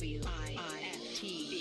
WIFTV-PM.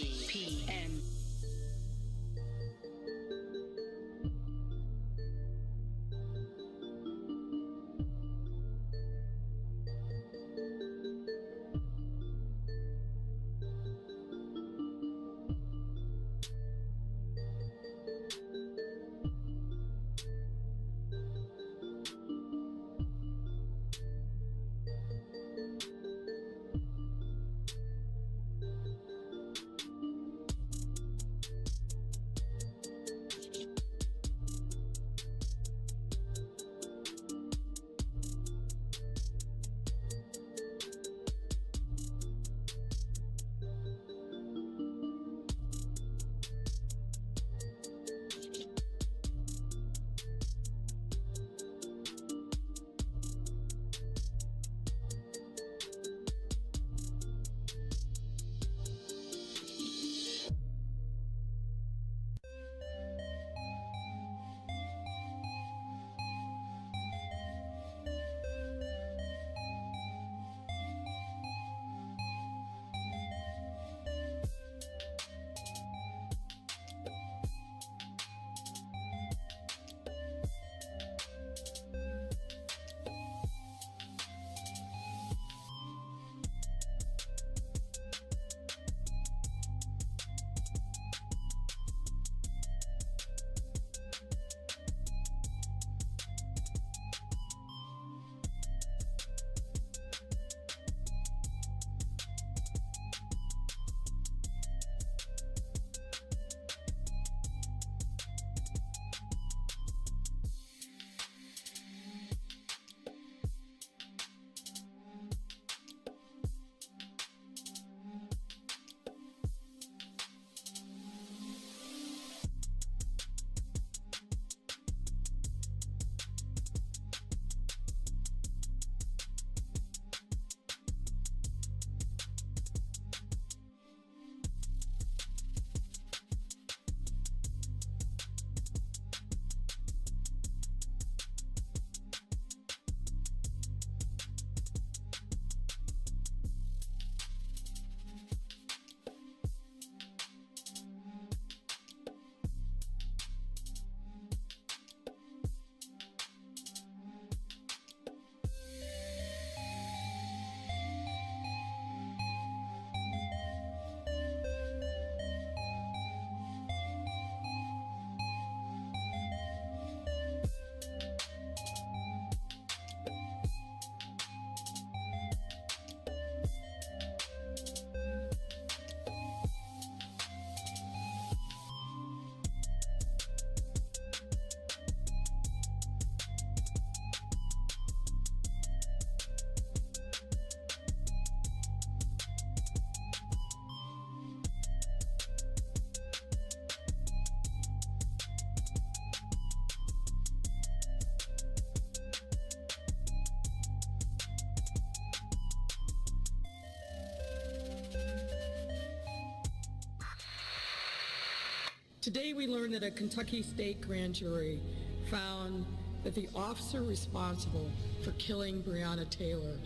Today we learned that a Kentucky state grand jury found that the officer responsible for killing Breonna Taylor.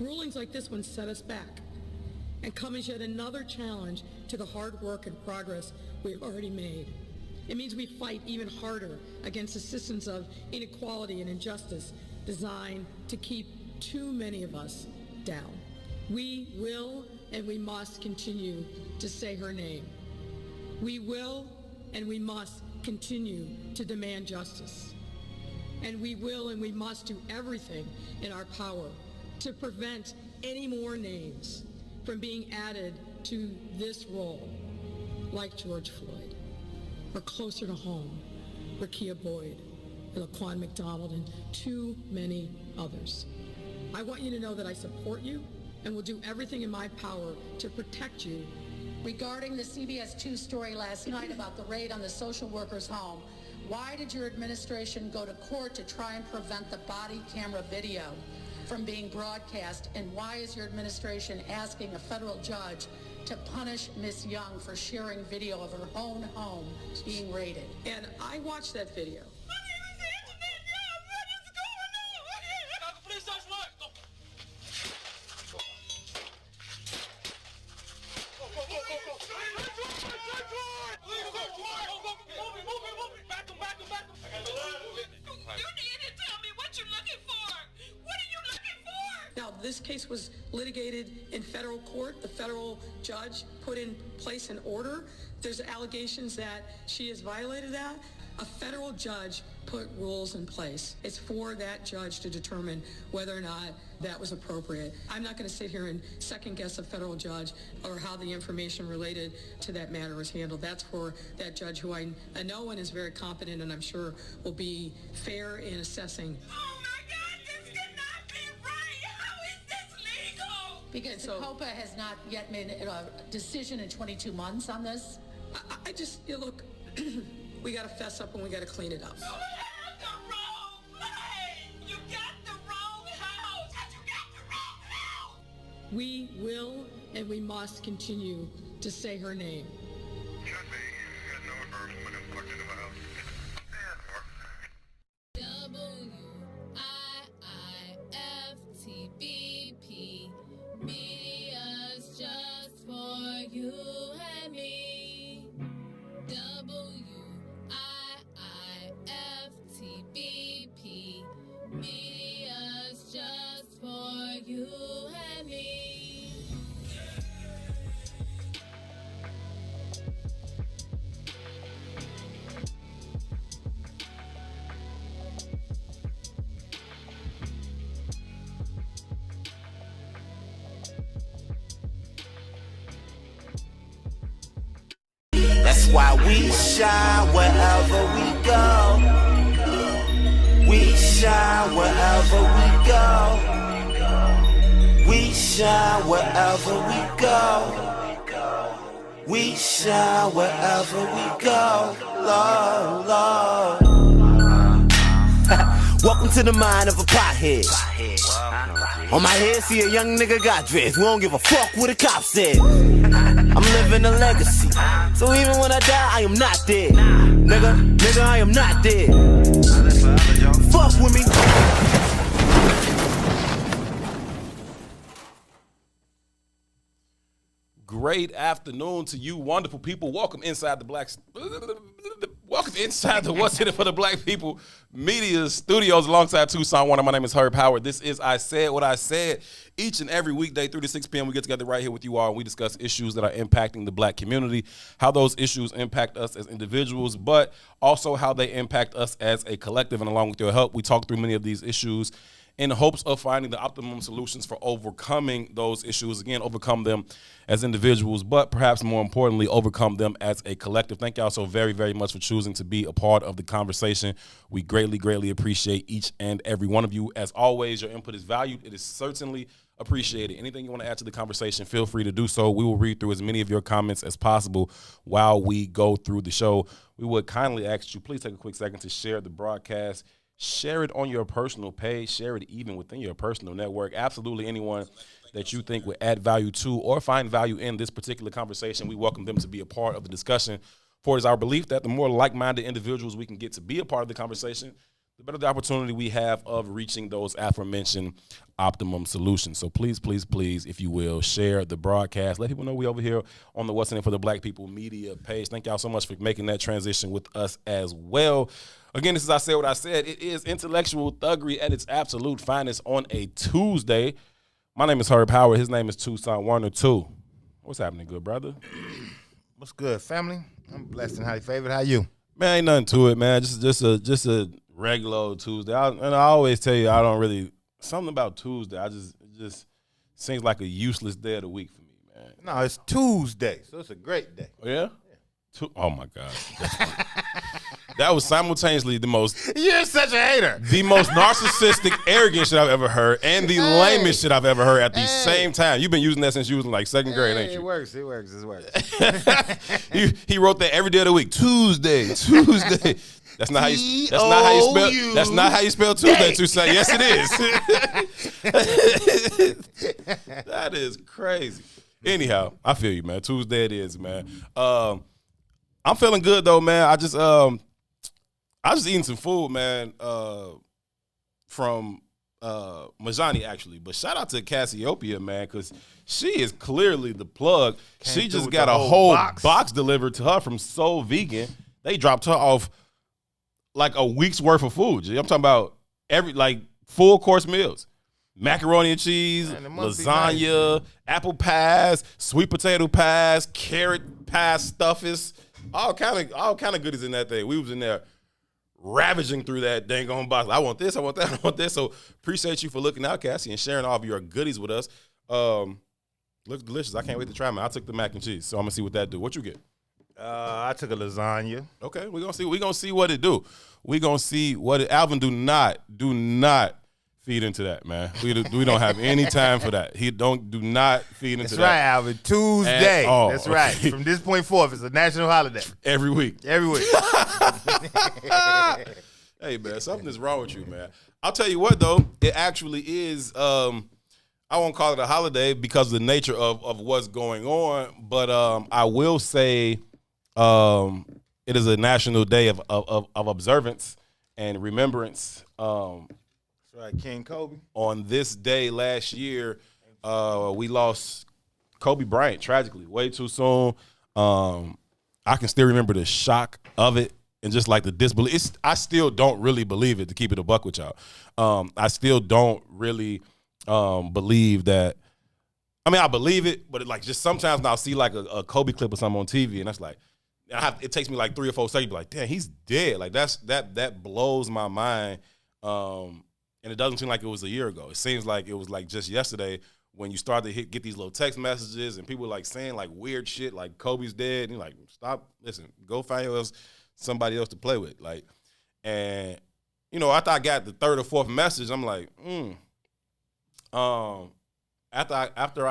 Rulings like this one set us back and come as yet another challenge to the hard work and progress we've already made. It means we fight even harder against the systems of inequality and injustice designed to keep too many of us down. We will and we must continue to say her name. We will and we must continue to demand justice. And we will and we must do everything in our power to prevent any more names from being added to this roll, like George Floyd, or closer to home, Rekia Boyd, and Laquan McDonald, and too many others. I want you to know that I support you and will do everything in my power to protect you. Regarding the CBS 2 story last night about the raid on the social worker's home, why did your administration go to court to try and prevent the body camera video from being broadcast? And why is your administration asking a federal judge to punish Miss Young for sharing video of her own home being raided? And I watched that video. this case was litigated in federal court. The federal judge put in place an order. There's allegations that she has violated that. A federal judge put rules in place. It's for that judge to determine whether or not that was appropriate. I'm not going to sit here and second guess a federal judge or how the information related to that matter is handled. That's for that judge who I know and is very competent and I'm sure will be fair in assessing. Oh my God, this cannot be right. How is this legal? Because COPA has not yet made a decision in 22 months on this. I just, look, we got to fess up and we got to clean it up. You have the wrong place. You got the wrong house. You got the wrong house. We will and we must continue to say her name. WIIFTBP, media's just for you and me. WIIFTBP, media's just for you and me. That's why we shine wherever we go. We shine wherever we go. We shine wherever we go. We shine wherever we go. Lord, Lord. Welcome to the mind of a pothead. On my head, see a young nigga got dressed. We don't give a fuck what the cop said. I'm living a legacy. So even when I die, I am not dead. Nigga, I am not dead. Fuck with me. Great afternoon to you, wonderful people. Welcome inside the What's in it for the Black People Media Studios alongside Tucson Warner. My name is Herb Howard. This is I Said What I Said. Each and every weekday 3 to 6 p.m. we get together right here with you all and we discuss issues that are impacting the Black community, how those issues impact us as individuals, but also how they impact us as a collective. And along with your help, we talk through many of these issues in hopes of finding the optimum solutions for overcoming those issues. Again, overcome them as individuals, but perhaps more importantly, overcome them as a collective. Thank y'all so very, very much for choosing to be a part of the conversation. We greatly, greatly appreciate each and every one of you. As always, your input is valued. It is certainly appreciated. Anything you want to add to the conversation, feel free to do so. We will read through as many of your comments as possible while we go through the show. We would kindly ask you, please take a quick second to share the broadcast. Share it on your personal page. Share it even within your personal network. Absolutely anyone that you think would add value to or find value in this particular conversation, we welcome them to be a part of the discussion. For it is our belief that the more like-minded individuals we can get to be a part of the conversation, the better the opportunity we have of reaching those aforementioned optimum solutions. So please, please, please, if you will, share the broadcast. Let people know we over here on the What's in it for the Black People Media page. Thank y'all so much for making that transition with us as well. Again, this is I Said What I Said. It is intellectual thuggery at its absolute finest on a Tuesday. My name is Herb Howard. His name is Tucson Warner 2. What's happening, good brother? What's good, family? I'm blessed and highly favored. How you? Man, ain't nothing to it, man. Just a regular old Tuesday. And I always tell you, I don't really something about Tuesday. It just seems like a useless day of the week for me, man. No, it's Tuesday, so it's a great day. Oh, yeah? Oh my God. That was simultaneously the most. You're such a hater. The most narcissistic, arrogant shit I've ever heard, and the lamest shit I've ever heard at the same time. You've been using that since you was in like second grade, ain't you? It works. It works. He wrote that every day of the week. Tuesday. That's not how you spell. That's not how you spell Tuesday. Tuesday. Yes, it is. That is crazy. Anyhow, I feel you, man. Tuesday it is, man. I'm feeling good though, man. I just eating some food, man, from Majani actually. But shout out to Cassiopeia, man, because she is clearly the plug. She just got a whole box delivered to her from Soul Vegan. They dropped her off like a week's worth of food. I'm talking about full course meals. macaroni and cheese, Man, it must be lasagna, nice, apple pies, sweet potato pies, carrot pie stuffers, all kind of goodies in that thing. We was in there ravaging through that dang on box. I want this, I want that, I want this. So appreciate you for looking out, Cassie, and sharing all of your goodies with us. Looks delicious. I can't wait to try them. I took the mac and cheese, so I'm gonna see what that do. What you get? I took a lasagna. Okay, we're gonna see what it do. We're gonna see what it. Alvin, do not feed into that, man. We don't have any time for that. Do not feed into That's that. right, Alvin. Tuesday. That's okay. right. From this point forth, it's a national holiday. Every week. Every week. Hey, man, something is wrong with you, man. I'll tell you what, though. It actually is, I won't call it a holiday because of the nature of what's going on, but I will say it is a national day of observance and remembrance. That's right, King Kobe. On this day last year, we lost Kobe Bryant tragically, way too soon. I can still remember the shock of it and just like the disbelief. I still don't really believe it, to keep it a buck with y'all. I still don't really believe that. I mean, I believe it, but just sometimes I'll see like a Kobe clip or something on TV, and that's like, it takes me like 3 or 4 seconds to be like, damn, he's dead. Like that blows my mind. And it doesn't seem like it was a year ago. It seems like it was like just yesterday when you start to get these little text messages and people like saying like weird shit like Kobe's dead. And you're like, stop, listen, go find somebody else to play with. Like, and after I got the 3rd or 4th message, I'm like, after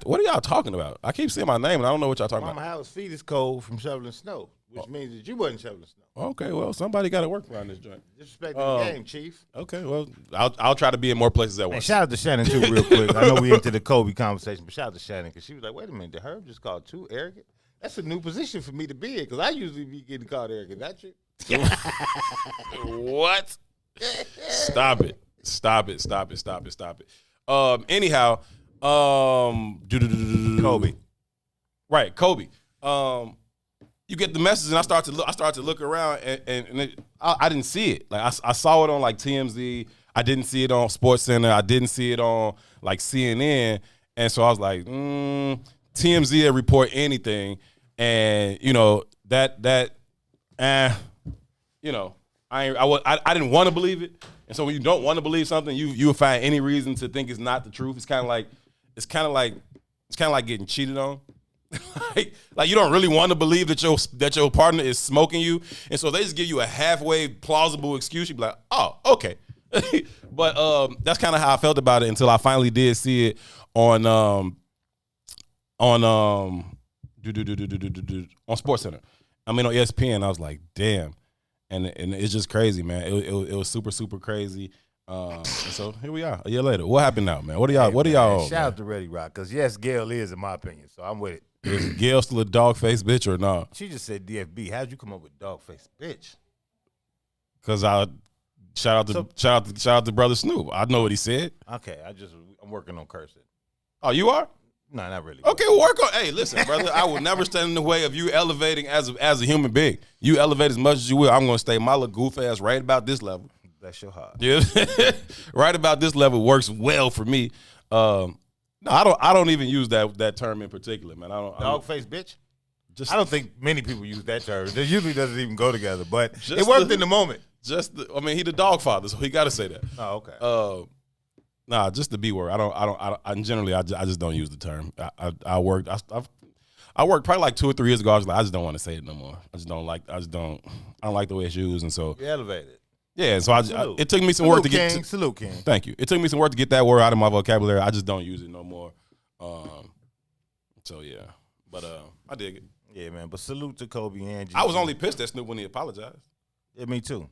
what are y'all talking about? I keep saying my name and I don't know what y'all talking Mama about. Howard's feet is cold from shoveling snow, which means that you wasn't shoveling snow. Okay, well, somebody got to work around this joint. Disrespecting the game, Chief. Okay, well, I'll try to be in more places at And once. shout out to Shannon, too, real quick. I know we into the Kobe conversation, but shout out to Shannon because she was like, wait a minute, did Herb just call too arrogant? That's a new position for me to be in because I usually be getting called arrogant, not you. What? Stop it. Anyhow, Kobe. Right, Kobe. You get the message, and I start to look around, and I didn't see it. Like I saw it on like TMZ. I didn't see it on SportsCenter. I didn't see it on like CNN. And so I was like, TMZ will report anything, and I didn't want to believe it. And so when you don't want to believe something, you will find any reason to think it's not the truth. It's kind of like getting cheated on. like you don't really want to believe that your partner is smoking you, and so they just give you a halfway plausible excuse. You be like, oh, okay. But that's kind of how I felt about it until I finally did see it on SportsCenter. I mean on ESPN. I was like, damn, and it's just crazy, man. It was super, super crazy. And so here we are a year later. What happened now, man? What are y'all? Shout out to Ready Rock because yes, Gail is in my opinion, so I'm with it. Is Gail still a dog-faced bitch or not? She just said DFB. How'd you come up with dog-faced bitch? Because I shout out to brother Snoop. I know what he said. Okay, I'm working on cursing. Oh, you are? No, not really. Okay, well, work on. Hey, listen, brother. I will never stand in the way of you elevating as a human being. You elevate as much as you will. I'm gonna stay my little goof ass right about this level. Bless your heart. Yeah, right about this level works well for me. No, I don't even use that term in particular, man. Dog-faced bitch? I don't think many people use that term. It usually doesn't even go together, but it worked in the moment. He the dog father, so he got to say that. Oh, okay. Nah, just the B word. I generally just don't use the term. I worked probably like 2 or 3 years ago. I was like, I just don't want to say it no more. I don't like the way it's used, and so You elevated. yeah. So it took me some work to get. Salute, King. Thank you. It took me some work to get that word out of my vocabulary. I just don't use it no more. So yeah, but I dig it. Yeah, man. But salute to Kobe and G. I was only pissed at Snoop when he apologized. Yeah, me too.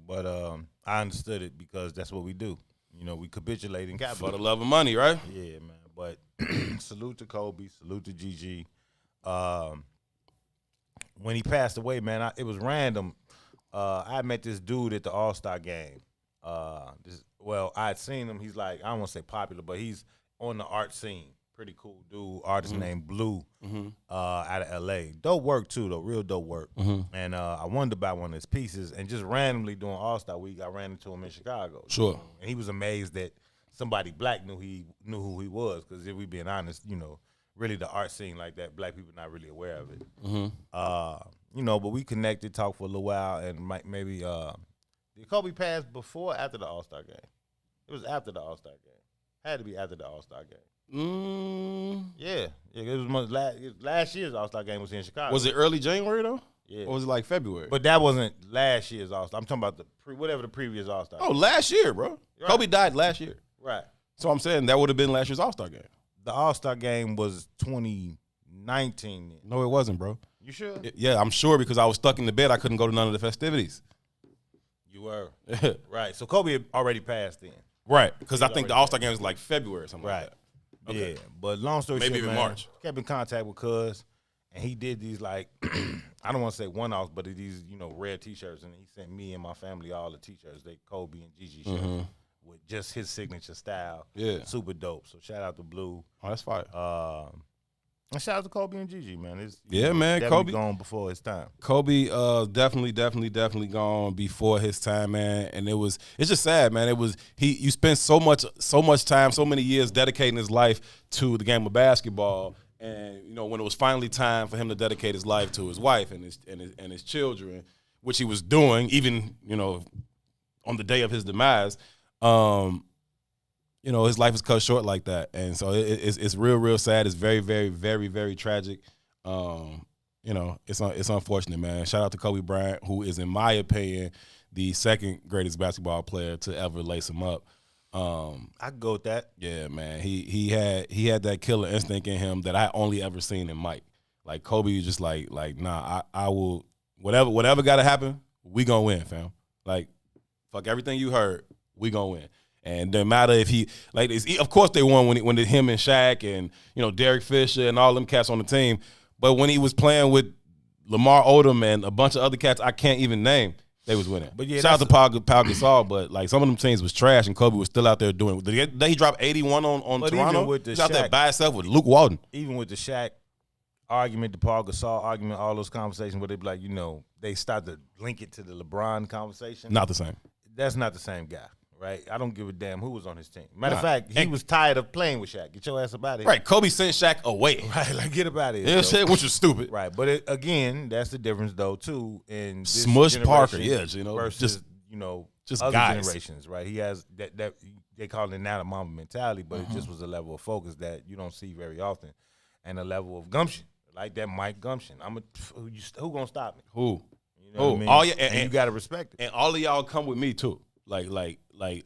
But I understood it because that's what we do. We capitulate in capital. For the love of money, right? Yeah, man. But salute to Kobe. Salute to Gigi. When he passed away, man, it was random. I met this dude at the All-Star game. I had seen him. He's like, I don't want to say popular, but he's on the art scene pretty cool dude, artist named Blue, out of L.A. Dope work too, though, real dope work. And I wanted to buy one of his pieces, and just randomly during All-Star Week, I ran into him in Chicago. Sure. And he was amazed that somebody black knew who he was, because if we being honest, really the art scene like that, black people not really aware of it. But we connected, talked for a little while, and maybe did Kobe pass before or after the All-Star game? It was after the All-Star game. Had to be after the All-Star game. Yeah, it was last year's All-Star game was in Chicago. Was it early January though? Yeah. Or was it like February? But that wasn't last year's All-Star. I'm talking about whatever the previous All-Star. Oh, last year, bro. Right. Kobe died last year. Right. So I'm saying that would have been last year's All-Star game. The All-Star game was 2019. Then. No, it wasn't, bro. You sure? Yeah, I'm sure, because I was stuck in the bed. I couldn't go to none of the festivities. You were. Right. So Kobe had already passed then. Right, because I think the All-Star game was like February or something like that. Okay. Yeah. But long story short, Maybe even man, March. kept in contact with Cuz, and he did these like, I don't want to say one-offs, but these, rare T-shirts, and he sent me and my family all the T-shirts, they Kobe and Gigi shirts, with just his signature style. Yeah. Super dope. So shout out to Blue. Oh, that's fire. And shout out to Kobe and Gigi, man. It's man, definitely Kobe gone before his time. Kobe, definitely gone before his time, man. And it's just sad, man. You spent so much time, so many years dedicating his life to the game of basketball. And when it was finally time for him to dedicate his life to his wife and his children, which he was doing, even on the day of his demise, his life is cut short like that. And so it's real sad. It's very, very, very, very tragic. It's unfortunate, man. Shout out to Kobe Bryant, who is, in my opinion, the second greatest basketball player to ever lace him up. I could go with that. Yeah, man. He had that killer instinct in him that I only ever seen in Mike. Like Kobe was just like nah, I will whatever gotta happen, we gonna win, fam. Like, fuck everything you heard, we gonna win. And no matter if of course they won when him and Shaq and Derek Fisher and all them cats on the team. But when he was playing with Lamar Odom and a bunch of other cats I can't even name, they was winning. But yeah, shout out to Pau Gasol, but like some of them teams was trash and Kobe was still out there doing it. He dropped 81 on Toronto. Even with the He was out there Shaq, by himself with Luke Walton. Even with the Shaq argument, the Paul Gasol argument, all those conversations where they be like, they start to link it to the LeBron conversation. Not the same. That's not the same guy. Right, I don't give a damn who was on his team. Matter of fact, he was tired of playing with Shaq. Get your ass up out of here. Right, Kobe sent Shaq away. Right, like get up out of here. Yeah, shit, which was stupid. Right, but again, that's the difference though too in this Smush Parker, generation versus just other guys. generations. Right, he has that they call it now the mama mentality, but it just was a level of focus that you don't see very often, and a level of gumption like that Mike gumption. Who gonna stop me? Who? You know what I mean? Oh yeah, and you gotta respect it. And all of y'all come with me too. Like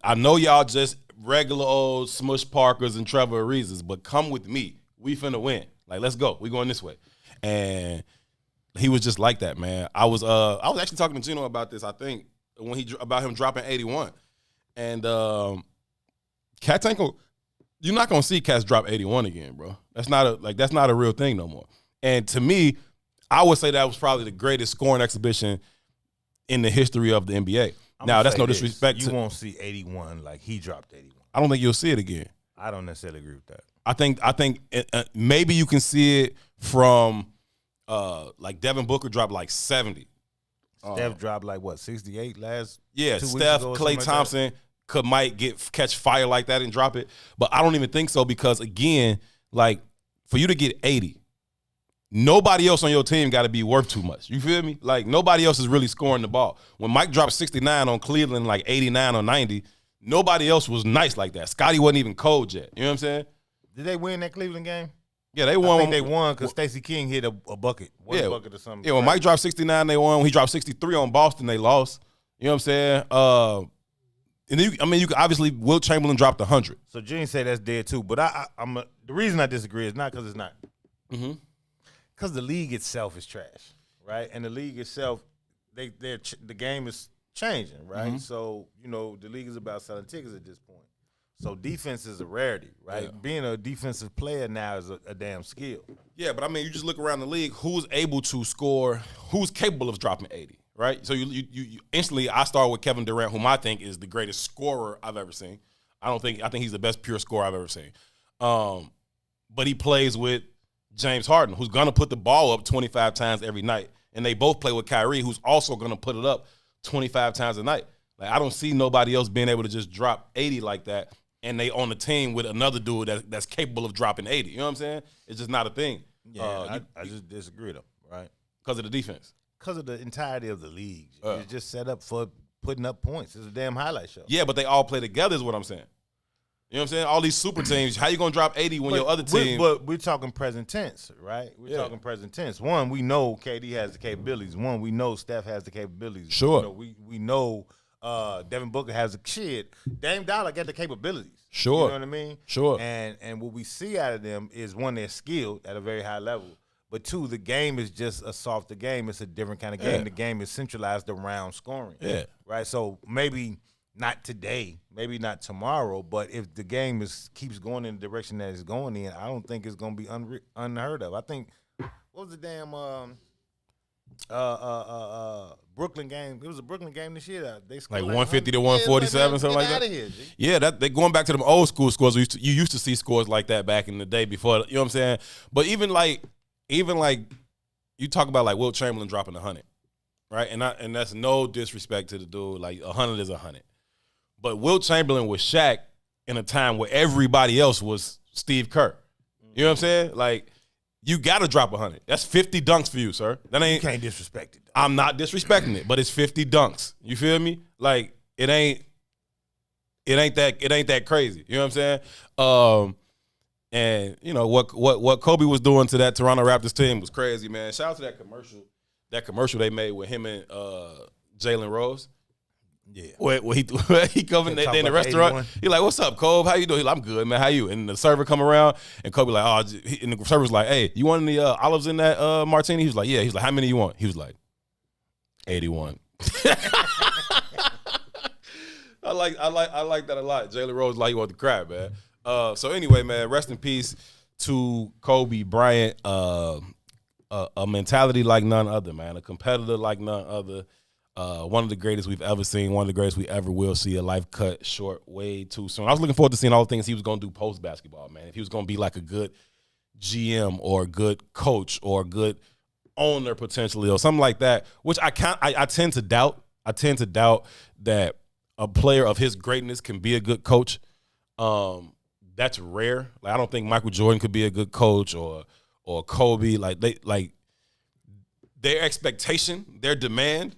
I know y'all just regular old Smush Parkers and Trevor Arizas, but come with me. We finna win. Like, let's go. We going this way. And he was just like that, man. I was actually talking to Gino about this, I think, about him dropping 81. And Cats ain't gonna, you're not gonna see Cats drop 81 again, bro. That's not a real thing no more. And to me, I would say that was probably the greatest scoring exhibition in the history of the NBA. Now, that's no disrespect. You won't see 81 like he dropped 81. I don't think you'll see it again. I don't necessarily agree with that. I think maybe you can see it from like Devin Booker dropped like 70. Steph dropped like what, 68 last? Yeah, 2 weeks Steph, ago or Klay something Thompson might catch fire like that and drop it, but I don't even think so because again, like for you to get 80. Nobody else on your team got to be worth too much. You feel me? Like, nobody else is really scoring the ball. When Mike dropped 69 on Cleveland, like 89 or 90, nobody else was nice like that. Scotty wasn't even cold yet. You know what I'm saying? Did they win that Cleveland game? Yeah, they won. I think they won because Stacey King hit a bucket. One bucket or something. Yeah, when Mike dropped 69, they won. When he dropped 63 on Boston, they lost. You know what I'm saying? And you could obviously, Wilt Chamberlain dropped 100. So Gene said that's dead too. But the reason I disagree is not because it's not. Mm-hmm. Because the league itself is trash, right? And the league itself, the game is changing, right? Mm-hmm. So, the league is about selling tickets at this point. So defense is a rarity, right? Yeah. Being a defensive player now is a damn skill. Yeah, but I mean, you just look around the league, who's able to score, who's capable of dropping 80, right? So you instantly, I start with Kevin Durant, whom I think is the greatest scorer I've ever seen. I think he's the best pure scorer I've ever seen. but he plays with James Harden, who's going to put the ball up 25 times every night. And they both play with Kyrie, who's also going to put it up 25 times a night. Like, I don't see nobody else being able to just drop 80 like that, and they on the team with another dude that's capable of dropping 80. You know what I'm saying? It's just not a thing. Yeah, I just disagree though, right? Because of the defense. Because of the entirety of the league. It's just set up for putting up points. It's a damn highlight show. Yeah, but they all play together is what I'm saying. You know what I'm saying? All these super teams, how you going to drop 80 when your other team... But we're talking present tense, right? We're talking present tense. One, we know KD has the capabilities. One, we know Steph has the capabilities. Sure. You know, we know Devin Booker has a shit. Dame Dollar got the capabilities. Sure. You know what I mean? Sure. And what we see out of them is, one, they're skilled at a very high level. But two, the game is just a softer game. It's a different kind of game. Yeah. The game is centralized around scoring. Yeah. Right? So maybe... not today, maybe not tomorrow, but if the game keeps going in the direction that it's going in, I don't think it's going to be unheard of. I think, what was the damn Brooklyn game? It was a Brooklyn game this year. They scored like 150 to 147, something like that. Here, yeah, they going back to them old school scores. You used to see scores like that back in the day before. You know what I'm saying? But even like you talk about like Wilt Chamberlain dropping 100, right? And that's no disrespect to the dude. Like 100 is 100. But Wilt Chamberlain was Shaq in a time where everybody else was Steve Kerr. You know what I'm saying? Like, you got to drop 100. That's 50 dunks for you, sir. You can't disrespect it. I'm not disrespecting it, but it's 50 dunks. You feel me? Like, it ain't that crazy. You know what I'm saying? And you know what Kobe was doing to that Toronto Raptors team was crazy, man. Shout out to that commercial. That commercial they made with him and Jalen Rose. Yeah. Where he come in the restaurant. 81. He like, "What's up, Kobe? How you doing?" He like, "I'm good, man. How you?" And the server come around, and Kobe like, "Oh," and the server's like, "Hey, you want any olives in that martini?" He was like, "Yeah." He was like, "How many you want?" He was like, 81. I like that a lot. Jalen Rose like you want to cry, man. So anyway, man, rest in peace to Kobe Bryant. A mentality like none other, man. A competitor like none other. One of the greatest we've ever seen, one of the greatest we ever will see. A life cut short way too soon. I was looking forward to seeing all the things he was going to do post-basketball, man. If he was going to be like a good GM or a good coach or a good owner potentially or something like that, which I tend to doubt. I tend to doubt that a player of his greatness can be a good coach. That's rare. Like, I don't think Michael Jordan could be a good coach or Kobe. Their expectation, their demand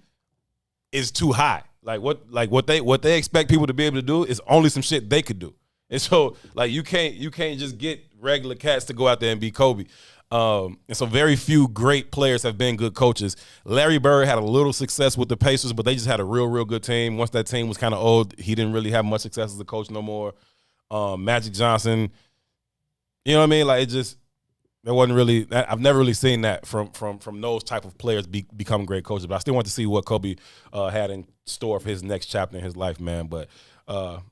is too high. What they expect people to be able to do is only some shit they could do. And so like you can't just get regular cats to go out there and be Kobe. And so very few great players have been good coaches. Larry Bird had a little success with the Pacers, but they just had a real good team. Once that team was kind of old, he didn't really have much success as a coach no more. Magic Johnson, you know what I mean? Like, it just there wasn't really. I've never really seen that from those type of players become great coaches. But I still want to see what Kobe had in store for his next chapter in his life, man. But we'll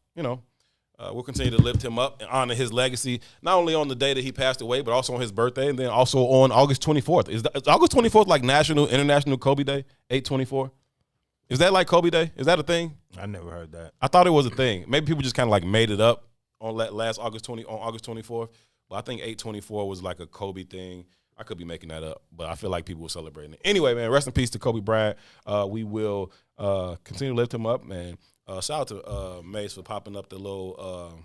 continue to lift him up and honor his legacy, not only on the day that he passed away, but also on his birthday, and then also on August 24th. Is August 24th like International Kobe Day? 8/24. Is that like Kobe Day? Is that a thing? I never heard that. I thought it was a thing. Maybe people just kind of like made it up on last August 24th. But I think 8/24 was like a Kobe thing. I could be making that up, but I feel like people were celebrating it. Anyway, man, rest in peace to Kobe Bryant. We will continue to lift him up, man. Shout out to Mace for popping up the little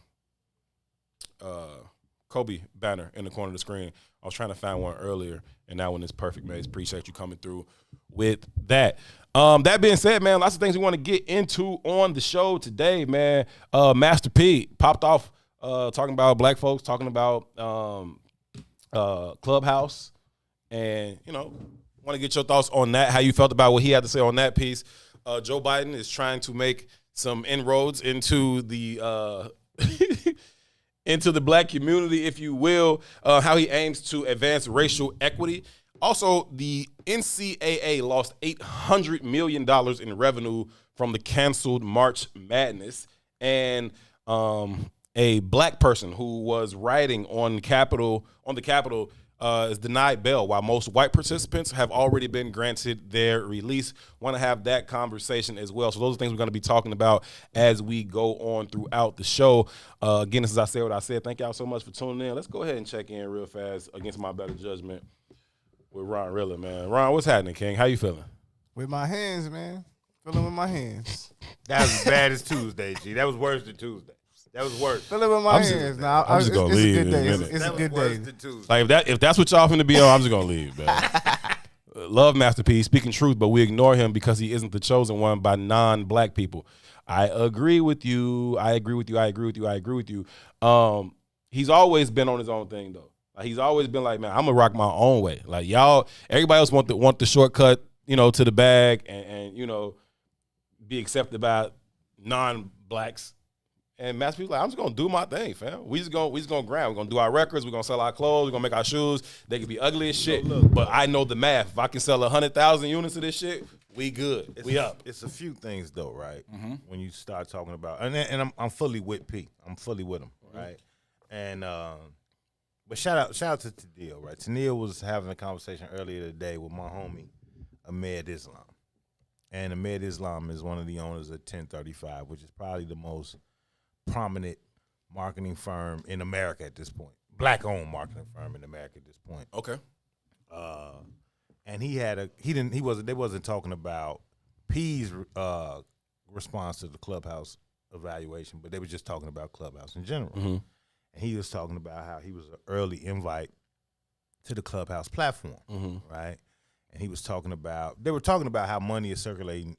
Kobe banner in the corner of the screen. I was trying to find one earlier, and that one is perfect, Mace. Appreciate you coming through with that. That being said, man, lots of things we want to get into on the show today, man. Master P popped off talking about black folks, talking about Clubhouse, and, want to get your thoughts on that, how you felt about what he had to say on that piece. Joe Biden is trying to make some inroads into the into the black community, if you will, how he aims to advance racial equity. Also, the NCAA lost $800 million in revenue from the canceled March Madness. And a black person who was riding on the Capitol is denied bail, while most white participants have already been granted their release. Want to have that conversation as well. So those are things we're going to be talking about as we go on throughout the show. Again, this is I Said What I Said. Thank y'all so much for tuning in. Let's go ahead and check in real fast against my better judgment with Ron Rilla, man. Ron, what's happening, King? How you feeling? With my hands, man. Feeling with my hands. That was as bad as Tuesday, G. That was worse than Tuesday. That was worse. Feeling with my hands. Now, I'm just gonna leave It's a good day. in a minute. It's a That was good worse day. than Tuesday. Like if that's what y'all finna be on, I'm just gonna leave, man. Love Master P, speaking truth, but we ignore him because he isn't the chosen one by non-black people. I agree with you. I agree with you. I agree with you. I agree with you. He's always been on his own thing though. Like he's always been like, man, I'm gonna rock my own way. Like y'all, everybody else want the shortcut, to the bag and be accepted by non-blacks. And Master P's like, I'm just gonna do my thing, fam. We just gonna grind. We're gonna do our records. We're gonna sell our clothes. We're gonna make our shoes. They can be ugly as shit, but I know the math. If I can sell 100,000 units of this shit, we good. We up. It's a few things though, right? When you start talking about, and I'm fully with P. I'm fully with him, right? And but shout out to Tennille, right? Tennille was having a conversation earlier today with my homie Ahmed Islam, and Ahmed Islam is one of the owners of 1035, which is probably the most prominent marketing firm in America at this point. Black-owned marketing firm in America at this point. Okay. And they wasn't talking about P's response to the Clubhouse evaluation, but they were just talking about Clubhouse in general. Mm-hmm. And he was talking about how he was an early invite to the Clubhouse platform, right? And they were talking about how money is circulating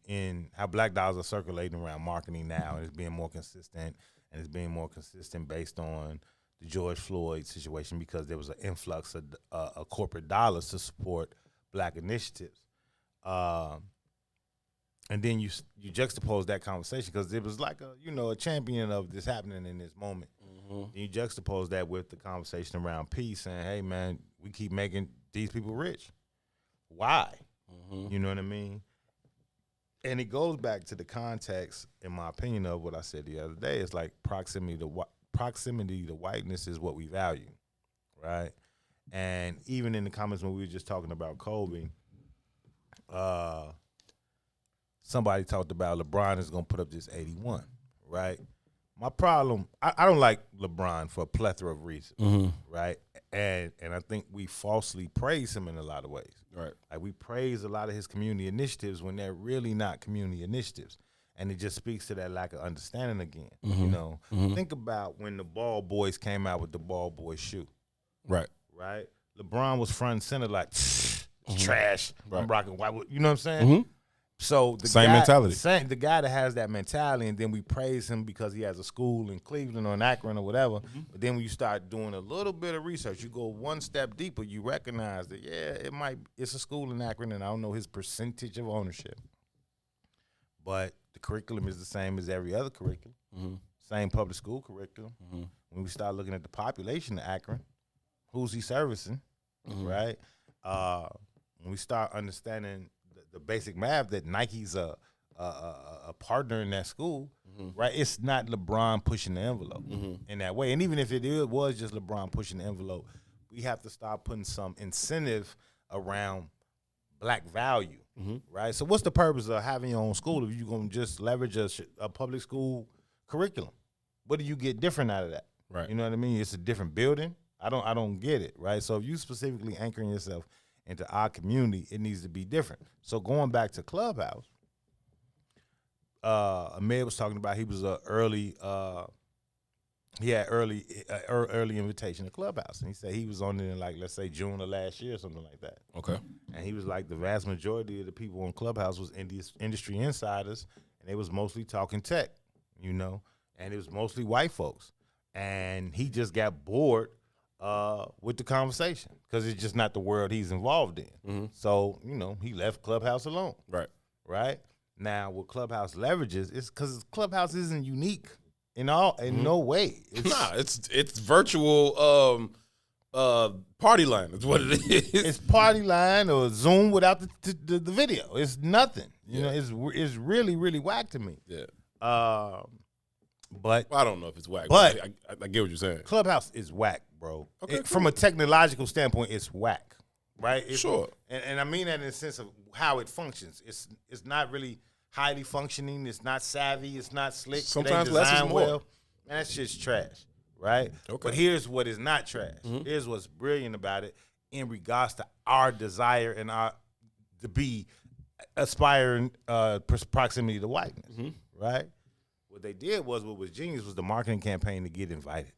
how black dollars are circulating around marketing now, and it's being more consistent, and it's being more consistent based on the George Floyd situation because there was an influx of corporate dollars to support black initiatives. And then you juxtapose that conversation because it was like a champion of this happening in this moment. And you juxtapose that with the conversation around peace, saying, hey, man, we keep making these people rich. Why? You know what I mean? And it goes back to the context, in my opinion, of what I said the other day. It's like proximity to whiteness is what we value, right? And even in the comments when we were just talking about Kobe, somebody talked about LeBron is going to put up this 81, right? My problem, I don't like LeBron for a plethora of reasons, right? And I think we falsely praise him in a lot of ways. Right. Like we praise a lot of his community initiatives when they're really not community initiatives. And it just speaks to that lack of understanding again. Think about when the Ball Boys came out with the Ball Boy shoe. Right. Right? LeBron was front and center like, trash. Right. I'm rocking white. You know what I'm saying? So the mentality. The guy that has that mentality, and then we praise him because he has a school in Cleveland or in Akron or whatever. But then when you start doing a little bit of research, you go one step deeper, you recognize that it's a school in Akron, and I don't know his percentage of ownership. But the curriculum is the same as every other curriculum. Same public school curriculum. When we start looking at the population of Akron, who's he servicing, right? When we start understanding the basic math that Nike's a partner in that school, right? It's not LeBron pushing the envelope in that way. And even if it was just LeBron pushing the envelope, we have to start putting some incentive around black value, right? So what's the purpose of having your own school if you're going to just leverage a public school curriculum? What do you get different out of that? Right. You know what I mean? It's a different building. I don't get it, right? So if you specifically anchoring yourself into our community, it needs to be different. So going back to Clubhouse, Ahmed was talking about he was he had early invitation to Clubhouse, and he said he was on it in let's say June of last year or something like that. Okay. And he was like the vast majority of the people on Clubhouse was industry insiders, and they was mostly talking tech, and it was mostly white folks, and he just got bored with the conversation because it's just not the world he's involved in. So, he left Clubhouse alone. Right? Now, what Clubhouse leverages is because Clubhouse isn't unique in no way. It's virtual party line is what it is. It's party line or Zoom without the video. It's nothing. It's really, really whack to me. Yeah. But Well, I don't know if it's whack, But- but I get what you're saying. Clubhouse is whack, bro. Okay, From a technological standpoint, it's whack, right? Sure. And I mean that in the sense of how it functions. It's not really highly functioning. It's not savvy. It's not slick. Sometimes it ain't less is designed more. Man, that shit's trash, right? Okay. But here's what is not trash. Here's what's brilliant about it in regards to our desire and our to be aspiring proximity to whiteness, right? What they did what was genius was the marketing campaign to get invited.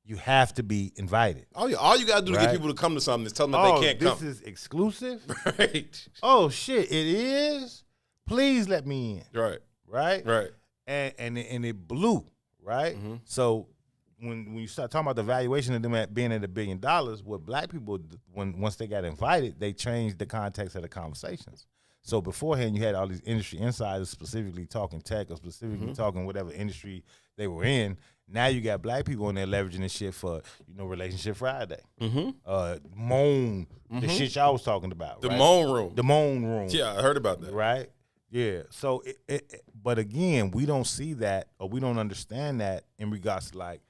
You have to be invited. All you got to do to Right. get people to come to something is tell them that they can't come. This is exclusive? Right. Oh, shit, it is? Please let me in. Right. Right? Right. And it blew, right? So when you start talking about the valuation of them being at $1 billion, what black people, once they got invited, they changed the context of the conversations. So beforehand, you had all these industry insiders specifically talking tech or specifically talking whatever industry they were in. Now you got black people in there leveraging this shit for, Relationship Friday. Moan, the shit y'all was talking about. The right? moan room. The moan room. Yeah, I heard about that. Right? Yeah. So, but again, we don't see that or we don't understand that in regards to like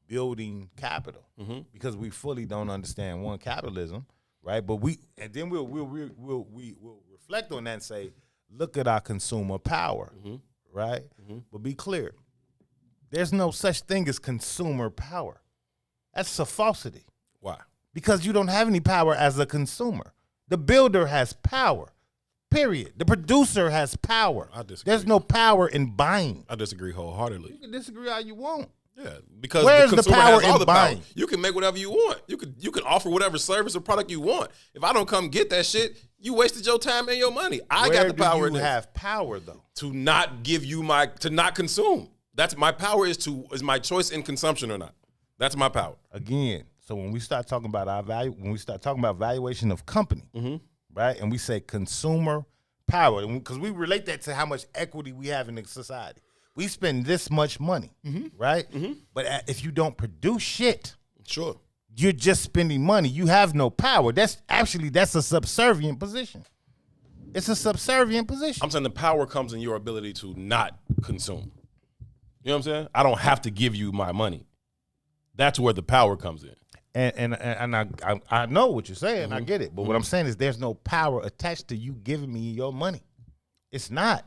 building capital because we fully don't understand capitalism, right? But we'll reflect on that and say, look at our consumer power, right? But be clear, there's no such thing as consumer power. That's a falsity Why? because you don't have any power as a consumer. The builder has power. Period. The producer has power. I disagree. There's no power in buying. I disagree wholeheartedly. You can disagree all you want. Yeah, because Where's the the consumer power has all in the buying? power. You can make whatever you want. You can offer whatever service or product you want. If I don't come get that shit, you wasted your time and your money. I got the power. Where in do you this. have power though? To not give you to not consume. That's my power is my choice in consumption or not. That's my power. Again, so when we start talking about our value, when we start talking about valuation of company, right, and we say consumer power, because we relate that to how much equity we have in the society. We spend this much money, right? But if you don't produce shit, Sure. you're just spending money. You have no power. That's a subservient position. It's a subservient position. I'm saying the power comes in your ability to not consume. You know what I'm saying? I don't have to give you my money. That's where the power comes in. And I know what you're saying. I get it. But what I'm saying is there's no power attached to you giving me your money. It's not.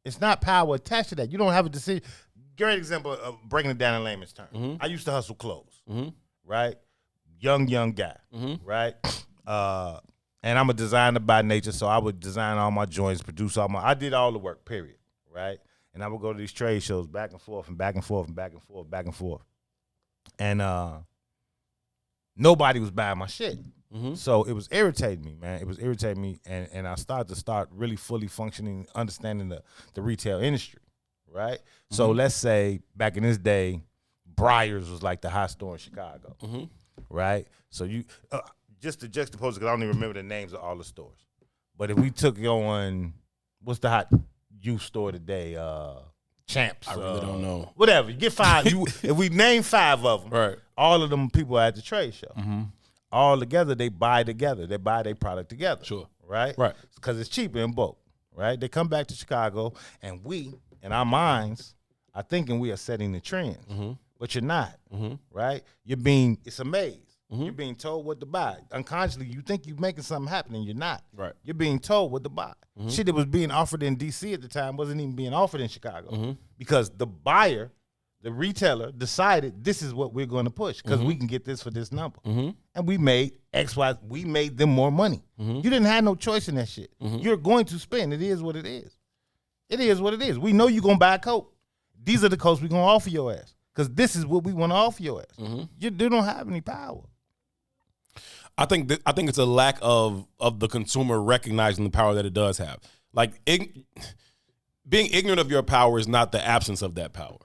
It's not power attached to that. You don't have a decision. Great example of breaking it down in layman's terms. I used to hustle clothes, right? Young guy, right? And I'm a designer by nature, so I would design all my joints, I did all the work, period, right? And I would go to these trade shows back and forth and back and forth and back and forth, back and forth. And nobody was buying my shit. So it was irritating me, man. It was irritating me, and I started to really fully functioning, understanding the retail industry, right? So let's say back in this day, Breyers was like the hot store in Chicago, right? So you just to juxtapose it, because I don't even remember the names of all the stores. But if we took on, what's the hot youth store today? Champs. I really don't know. Whatever. You get five. If we name 5 of them, Right. all of them people are at the trade show. All together, they buy together. They buy their product together. Sure. Right? Right. Because it's cheaper in bulk. Right? They come back to Chicago, and we, in our minds, are thinking we are setting the trends. But you're not. Right? It's a maze. You're being told what to buy. Unconsciously, you think you're making something happen, and you're not. Right. You're being told what to buy. Shit that was being offered in D.C. at the time wasn't even being offered in Chicago. Because the buyer, the retailer, decided this is what we're going to push because we can get this for this number. And we made X, Y, we made them more money. You didn't have no choice in that shit. You're going to spend. It is what it is. It is what it is. We know you're going to buy a coat. These are the coats we're going to offer your ass because this is what we want to offer your ass. You don't have any power. I think it's a lack of the consumer recognizing the power that it does have. Like being ignorant of your power is not the absence of that power,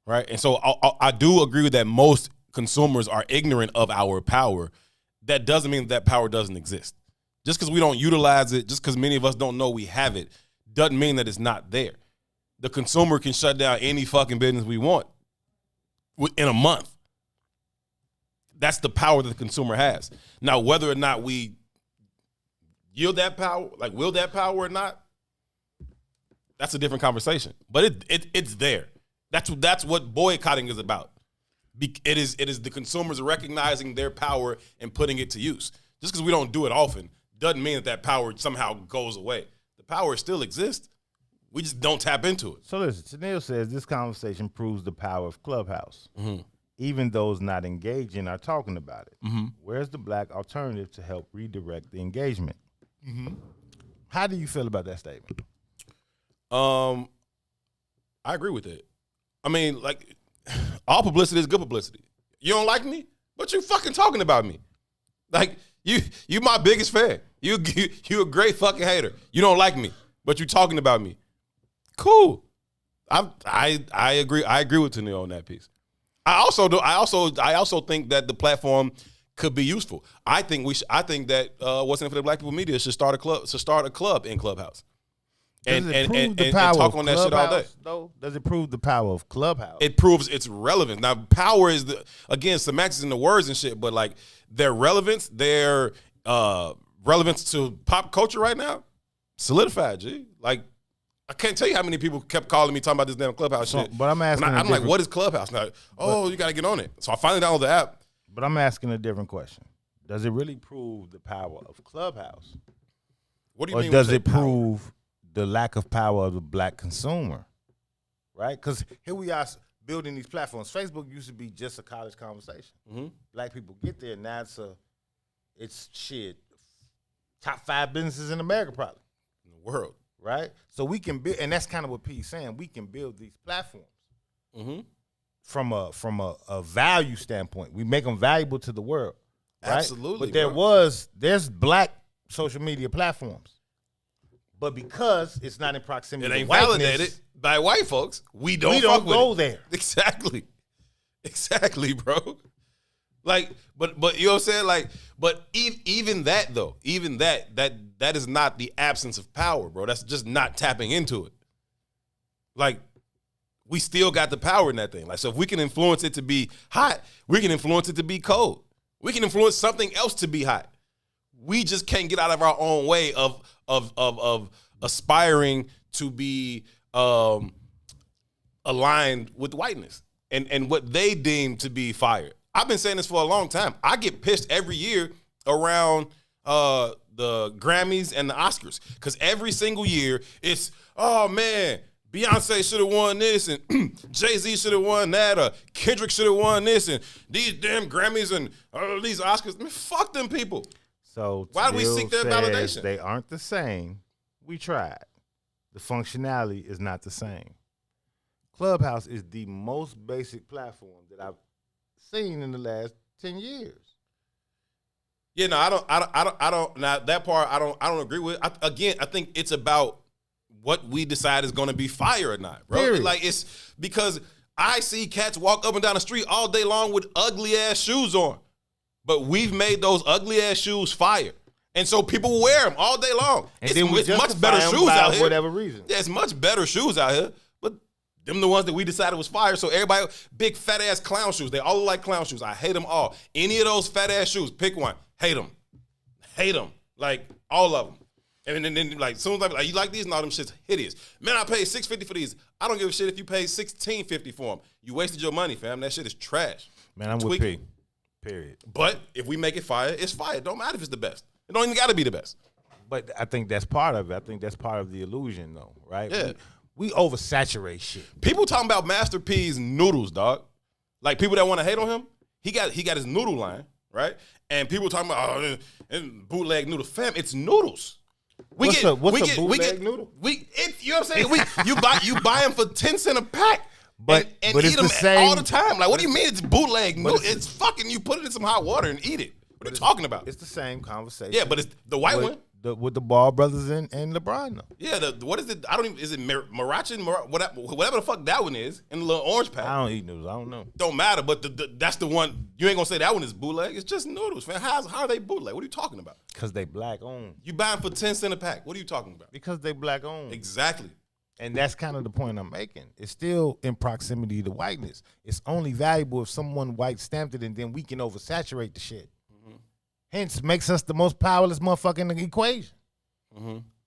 right? And so I do agree with that. Most consumers are ignorant of our power. That doesn't mean that power doesn't exist. Just because we don't utilize it, just because many of us don't know we have it, doesn't mean that it's not there. The consumer can shut down any fucking business we want in a month. That's the power that the consumer has. Now, whether or not we yield that power, like will that power or not, that's a different conversation. But it's there. That's what boycotting is about. It is the consumers recognizing their power and putting it to use. Just because we don't do it often doesn't mean that power somehow goes away. The power still exists. We just don't tap into it. So listen, Tennille says this conversation proves the power of Clubhouse. Even those not engaging are talking about it. Where's the black alternative to help redirect the engagement? How do you feel about that statement? I agree with it. I mean, like, all publicity is good publicity. You don't like me, but you fucking talking about me. Like, you my biggest fan. You a great fucking hater. You don't like me, but you talking about me. Cool. I agree. I agree with Tennille on that piece. I also think that the platform could be useful. I think that What's in it for the Black People Media should start a club in Clubhouse. And talk on that shit all day. Though? Does it prove the power of Clubhouse? It proves its relevance. Now, power is again semantics in the words and shit, but like their relevance to pop culture right now, solidified. G. Like, I can't tell you how many people kept calling me talking about this damn Clubhouse shit. But I'm asking, I'm like, what is Clubhouse? Now, you got to get on it. So I finally downloaded the app. But I'm asking a different question. Does it really prove the power of Clubhouse? What do you mean? Or does it prove the lack of power of the black consumer? Right? Because here we are building these platforms. Facebook used to be just a college conversation. Black people get there. Now it's shit. Top 5 businesses in America, probably. In the world. Right? So we can build, and that's kind of what P's saying. We can build these platforms from a value standpoint. We make them valuable to the world. Right? Absolutely. But there's black social media platforms. But because it's not in proximity, it ain't to whiteness, validated by white folks. We don't go there. Exactly, bro. Like, but you know what I'm saying? Like, but even that though, that is not the absence of power, bro. That's just not tapping into it. Like, we still got the power in that thing. Like, so if we can influence it to be hot, we can influence it to be cold. We can influence something else to be hot. We just can't get out of our own way of aspiring to be aligned with whiteness and what they deem to be fire. I've been saying this for a long time. I get pissed every year around the Grammys and the Oscars because every single year it's, oh man, Beyonce should have won this and Jay-Z should have won that or Kendrick should have won this and these damn Grammys and these Oscars. Man, fuck them people. So why do we seek their validation? They aren't the same. We tried. The functionality is not the same. Clubhouse is the most basic platform that I've seen in the last 10 years. Yeah, no, I don't. Now that part, I don't agree with. I think it's about what we decide is going to be fire or not, bro. Period. Like, it's because I see cats walk up and down the street all day long with ugly ass shoes on, but we've made those ugly ass shoes fire, and so people wear them all day long. And then it's much better shoes out here. Whatever reason. Yeah, it's much better shoes out here, but them the ones that we decided was fire. So everybody, big fat ass clown shoes. They all look like clown shoes. I hate them all. Any of those fat ass shoes, pick one. Hate them. Like all of them. And then like, soon as I be like, you like these? And all them shit's hideous. Man, I paid $650 for these. I don't give a shit if you paid $16.50 for them. You wasted your money, fam. That shit is trash. Man, I'm with P. Period. But if we make it fire, it's fire. It don't matter if it's the best. It don't even got to be the best. But I think that's part of it. I think that's part of the illusion, though, right? Yeah. We oversaturate shit. People talking about Master P's noodles, dog. Like, people that want to hate on him, he got his noodle line, right? And people talking about bootleg noodle. Fam, it's noodles. What's a bootleg noodle? You know what I'm saying? You buy them for 10 cents a pack. But eat it's them the same, all the time. Like, what do you mean it's bootleg noodle? It's fucking, you put it in some hot water and eat it. What are you talking about? It's the same conversation. Yeah, but it's the white one. With the Ball brothers and LeBron, though. Yeah, what is it? I don't even, is it Mirachin? Whatever the fuck that one is, in the little orange pack. I don't eat noodles. I don't know. Don't matter, but that's the one. You ain't gonna say that one is bootleg. It's just noodles, man. How are they bootleg? What are you talking about? Because they black owned. You buy them for 10 cents a pack. What are you talking about? Because they black owned. Exactly. And that's kind of the point I'm making. It's still in proximity to whiteness. It's only valuable if someone white stamped it, and then we can oversaturate the shit. Hence, makes us the most powerless motherfucker in the equation.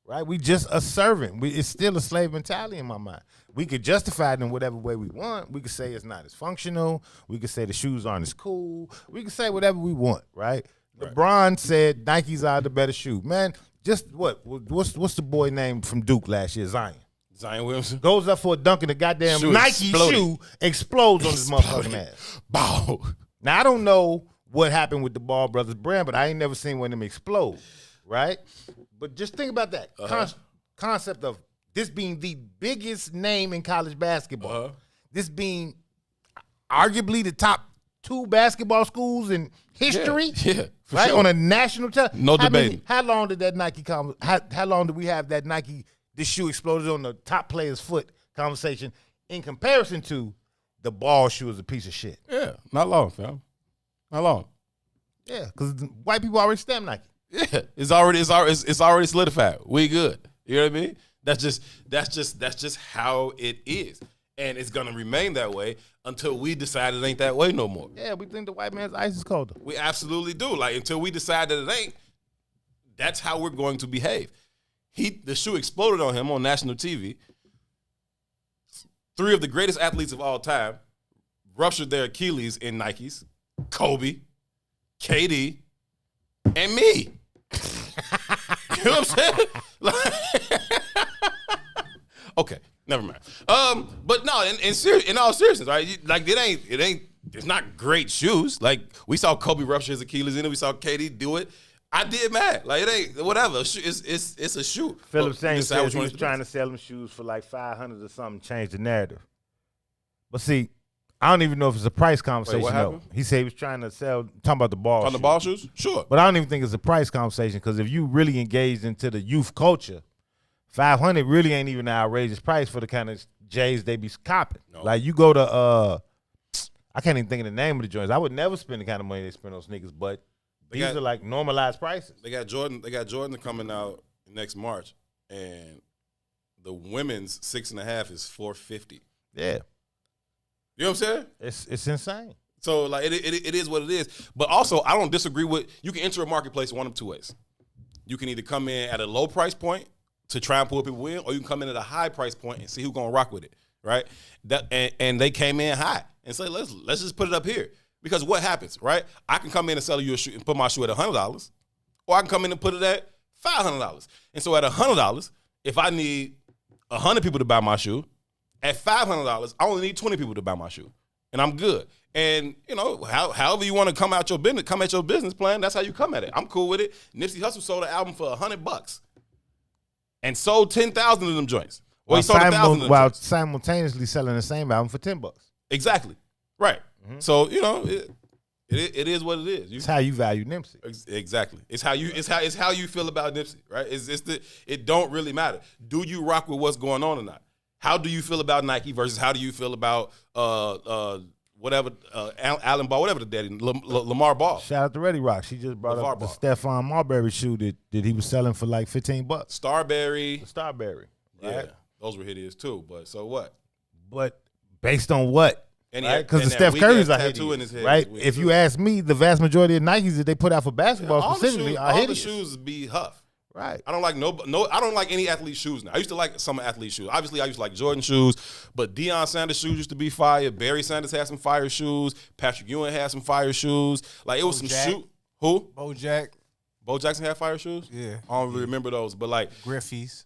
right? We just a servant. It's still a slave mentality in my mind. We could justify it in whatever way we want. We could say it's not as functional. We could say the shoes aren't as cool. We could say whatever we want, right? LeBron said Nikes are the better shoe. Man, just what's the boy name from Duke last year? Zion Williamson. Goes up for a dunk and the goddamn Nike shoe explodes on his motherfucking ass. Bow. Now, I don't know what happened with the Ball Brothers brand, but I ain't never seen one of them explode, right? But just think about that concept of this being the biggest name in college basketball. This being arguably the top 2 basketball schools in history, right? Sure. On a national television. No debate. How long did that Nike how long did we have that Nike, this shoe exploded on the top player's foot conversation in comparison to the Ball shoe is a piece of shit? Yeah, not long, fam. Not long. Yeah, because white people already stamp Nike. Yeah, it's already solidified. We good. You know what I mean? That's just how it is. And it's gonna remain that way until we decide it ain't that way no more. Yeah, we think the white man's ice is colder. We absolutely do. Like, until we decide that it ain't, that's how we're going to behave. The shoe exploded on him on national TV. 3 of the greatest athletes of all time ruptured their Achilles in Nikes. Kobe, KD, and me. You know what I'm saying? Okay, never mind. But no, in all seriousness, right? Like, it's not great shoes. Like, we saw Kobe rupture his Achilles in it. We saw KD do it. I did mad. Like, it ain't whatever. It's a shoe. Philip James said he was trying to sell them shoes for like $500 or something, change the narrative. But see, I don't even know if it's a price conversation. Wait, what happened? He said he was trying to sell, talking about the ball shoes. On the ball shoes? Sure. But I don't even think it's a price conversation, because if you really engaged into the youth culture, $500 really ain't even an outrageous price for the kind of J's they be copping. No. Like, you go to, I can't even think of the name of the joints. I would never spend the kind of money they spend on sneakers, but these are like normalized prices. They got Jordan coming out next March, and the women's 6.5 is $450. Yeah. You know what I'm saying? It's insane. So, like, it is what it is. But also, I don't disagree with, you can enter a marketplace one of 2 ways. You can either come in at a low price point to try and pull people in, or you can come in at a high price point and see who's gonna rock with it, right? And they came in high and say, let's just put it up here. Because what happens, right? I can come in and sell you a shoe and put my shoe at $100, or I can come in and put it at $500. And so at $100, if I need 100 people to buy my shoe, at $500, I only need 20 people to buy my shoe, and I'm good. And, you know, however you want to come at your business plan, that's how you come at it. I'm cool with it. Nipsey Hussle sold an album for $100 and sold 10,000 of them joints. Well, he sold 1,000 of them while joints. simultaneously selling the same album for $10. Exactly. Right. Mm-hmm. So, you know, it is what it is. It's how you value Nipsey. Exactly. It's how you feel about Nipsey, right? It don't really matter. Do you rock with what's going on or not? How do you feel about Nike versus how do you feel about whatever Allen Ball, whatever the daddy, Lamar Ball? Shout out to Reddy Rock. She just brought up the Stephon Marbury shoe that he was selling for like $15. Starberry. Right? Yeah, those were hideous too. But so what? But based on what? Right? Because the Steph Curry's are hideous, in his head, right? If you ask me, the vast majority of Nikes that they put out for basketball specifically are hideous. All the shoes be Huff. Right. I don't like I don't like any athlete shoes now. I used to like some athlete shoes. Obviously, I used to like Jordan shoes, but Deion Sanders shoes used to be fire. Barry Sanders had some fire shoes. Patrick Ewing had some fire shoes. Like, it was some shoe. Who? Bo Jackson had fire shoes? Yeah. I don't really remember those, but like Griffey's.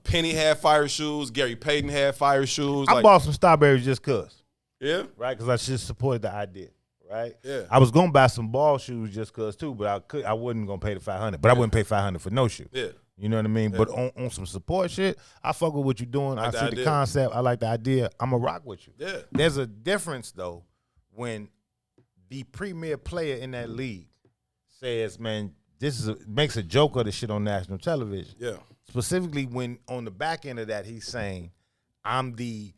Penny had fire shoes. Gary Payton had fire shoes. I bought some Starberries just cause. Yeah? Right? Because I just supported the idea. Right? Yeah. I was gonna buy some ball shoes just cause too, but I wasn't gonna pay the $500. But I wouldn't pay $500 for no shoe. Yeah. You know what I mean? Yeah. But on some support shit, I fuck with what you're doing. I see the concept. I like the idea. I'ma rock with you. Yeah. There's a difference though when the premier player in that league says, man, makes a joke of the shit on national television. Yeah. Specifically when on the back end of that he's saying, I'm the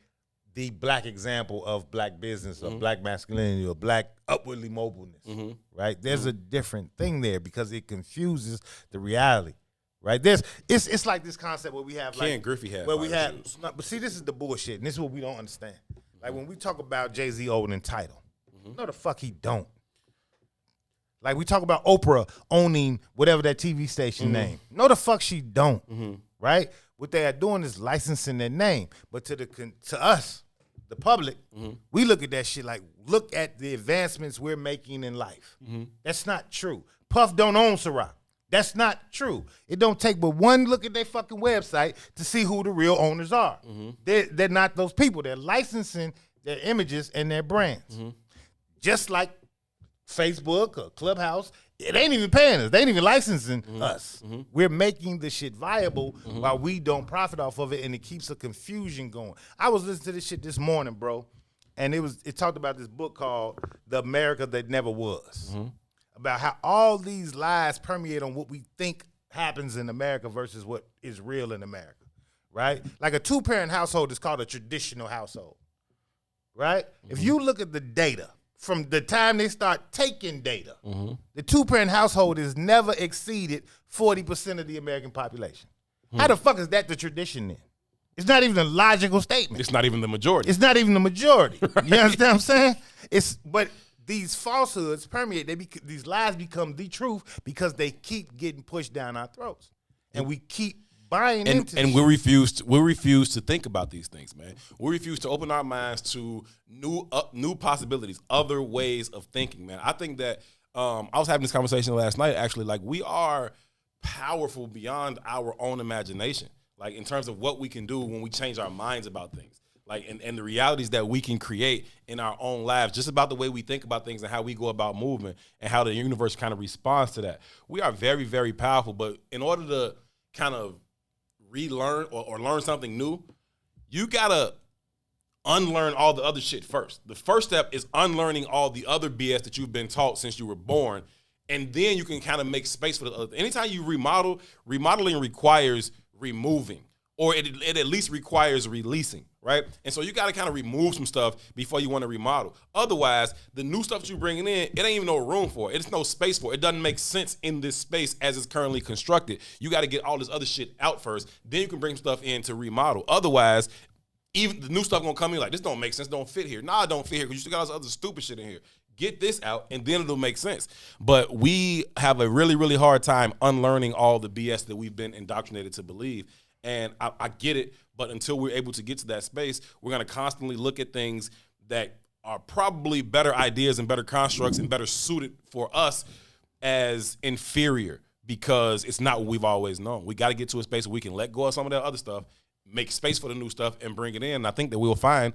black example of black business or black masculinity or black upwardly mobileness, right? There's a different thing there because it confuses the reality, right? It's like this concept where we have Ken Griffey had where we have, shoes. but see, this is the bullshit, and this is what we don't understand. Like when we talk about Jay-Z owning Tidal, no the fuck he don't. Like we talk about Oprah owning whatever that TV station name. No the fuck she don't. right? What they are doing is licensing their name. But to us, the public, we look at that shit like, look at the advancements we're making in life. That's not true. Puff don't own Ciroc. That's not true. It don't take but one look at their fucking website to see who the real owners are. They're not those people. They're licensing their images and their brands. Just like Facebook or Clubhouse, it ain't even paying us. They ain't even licensing us. We're making the shit viable while we don't profit off of it, and it keeps a confusion going. I was listening to this shit this morning, bro, and it talked about this book called The America That Never Was, about how all these lies permeate on what we think happens in America versus what is real in America, right? Like a two-parent household is called a traditional household, right? If you look at the data, from the time they start taking data, the two-parent household has never exceeded 40% of the American population. How the fuck is that the tradition then? It's not even a logical statement. It's not even the majority. It's not even the majority. Right. You understand what I'm saying? But these falsehoods permeate. These lies become the truth because they keep getting pushed down our throats, and we keep buying into. And we refuse to think about these things, man. We refuse to open our minds to new possibilities, other ways of thinking, man. I think that I was having this conversation last night. Actually, like, we are powerful beyond our own imagination. Like, in terms of what we can do when we change our minds about things. Like, and the realities that we can create in our own lives, just about the way we think about things and how we go about movement and how the universe kind of responds to that. We are very, very powerful. But in order to kind of relearn or learn something new, you gotta unlearn all the other shit first. The first step is unlearning all the other BS that you've been taught since you were born, and then you can kind of make space for the other. Anytime you remodeling requires removing, or it at least requires releasing, right? And so you got to kind of remove some stuff before you want to remodel. Otherwise, the new stuff that you're bringing in, it ain't even no room for it. It's no space for it. It doesn't make sense in this space as it's currently constructed. You got to get all this other shit out first. Then you can bring stuff in to remodel. Otherwise, even the new stuff going to come in like, this don't make sense, don't fit here. Nah, it don't fit here because you still got all this other stupid shit in here. Get this out, and then it'll make sense. But we have a really, really hard time unlearning all the BS that we've been indoctrinated to believe. And I get it, but until we're able to get to that space, we're going to constantly look at things that are probably better ideas and better constructs and better suited for us as inferior because it's not what we've always known. We got to get to a space where we can let go of some of that other stuff, make space for the new stuff, and bring it in. And I think that we'll find,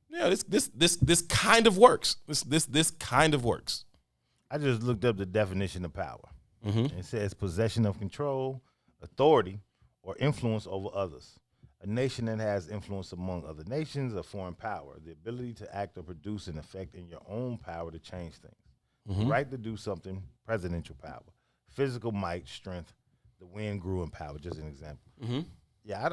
yeah, this kind of works. This kind of works. I just looked up the definition of power. It says possession of control, authority, or influence over others. A nation that has influence among other nations, a foreign power, the ability to act or produce an effect in your own power to change things. The right to do something, presidential power. Physical might, strength, the wind grew in power, just an example. Yeah,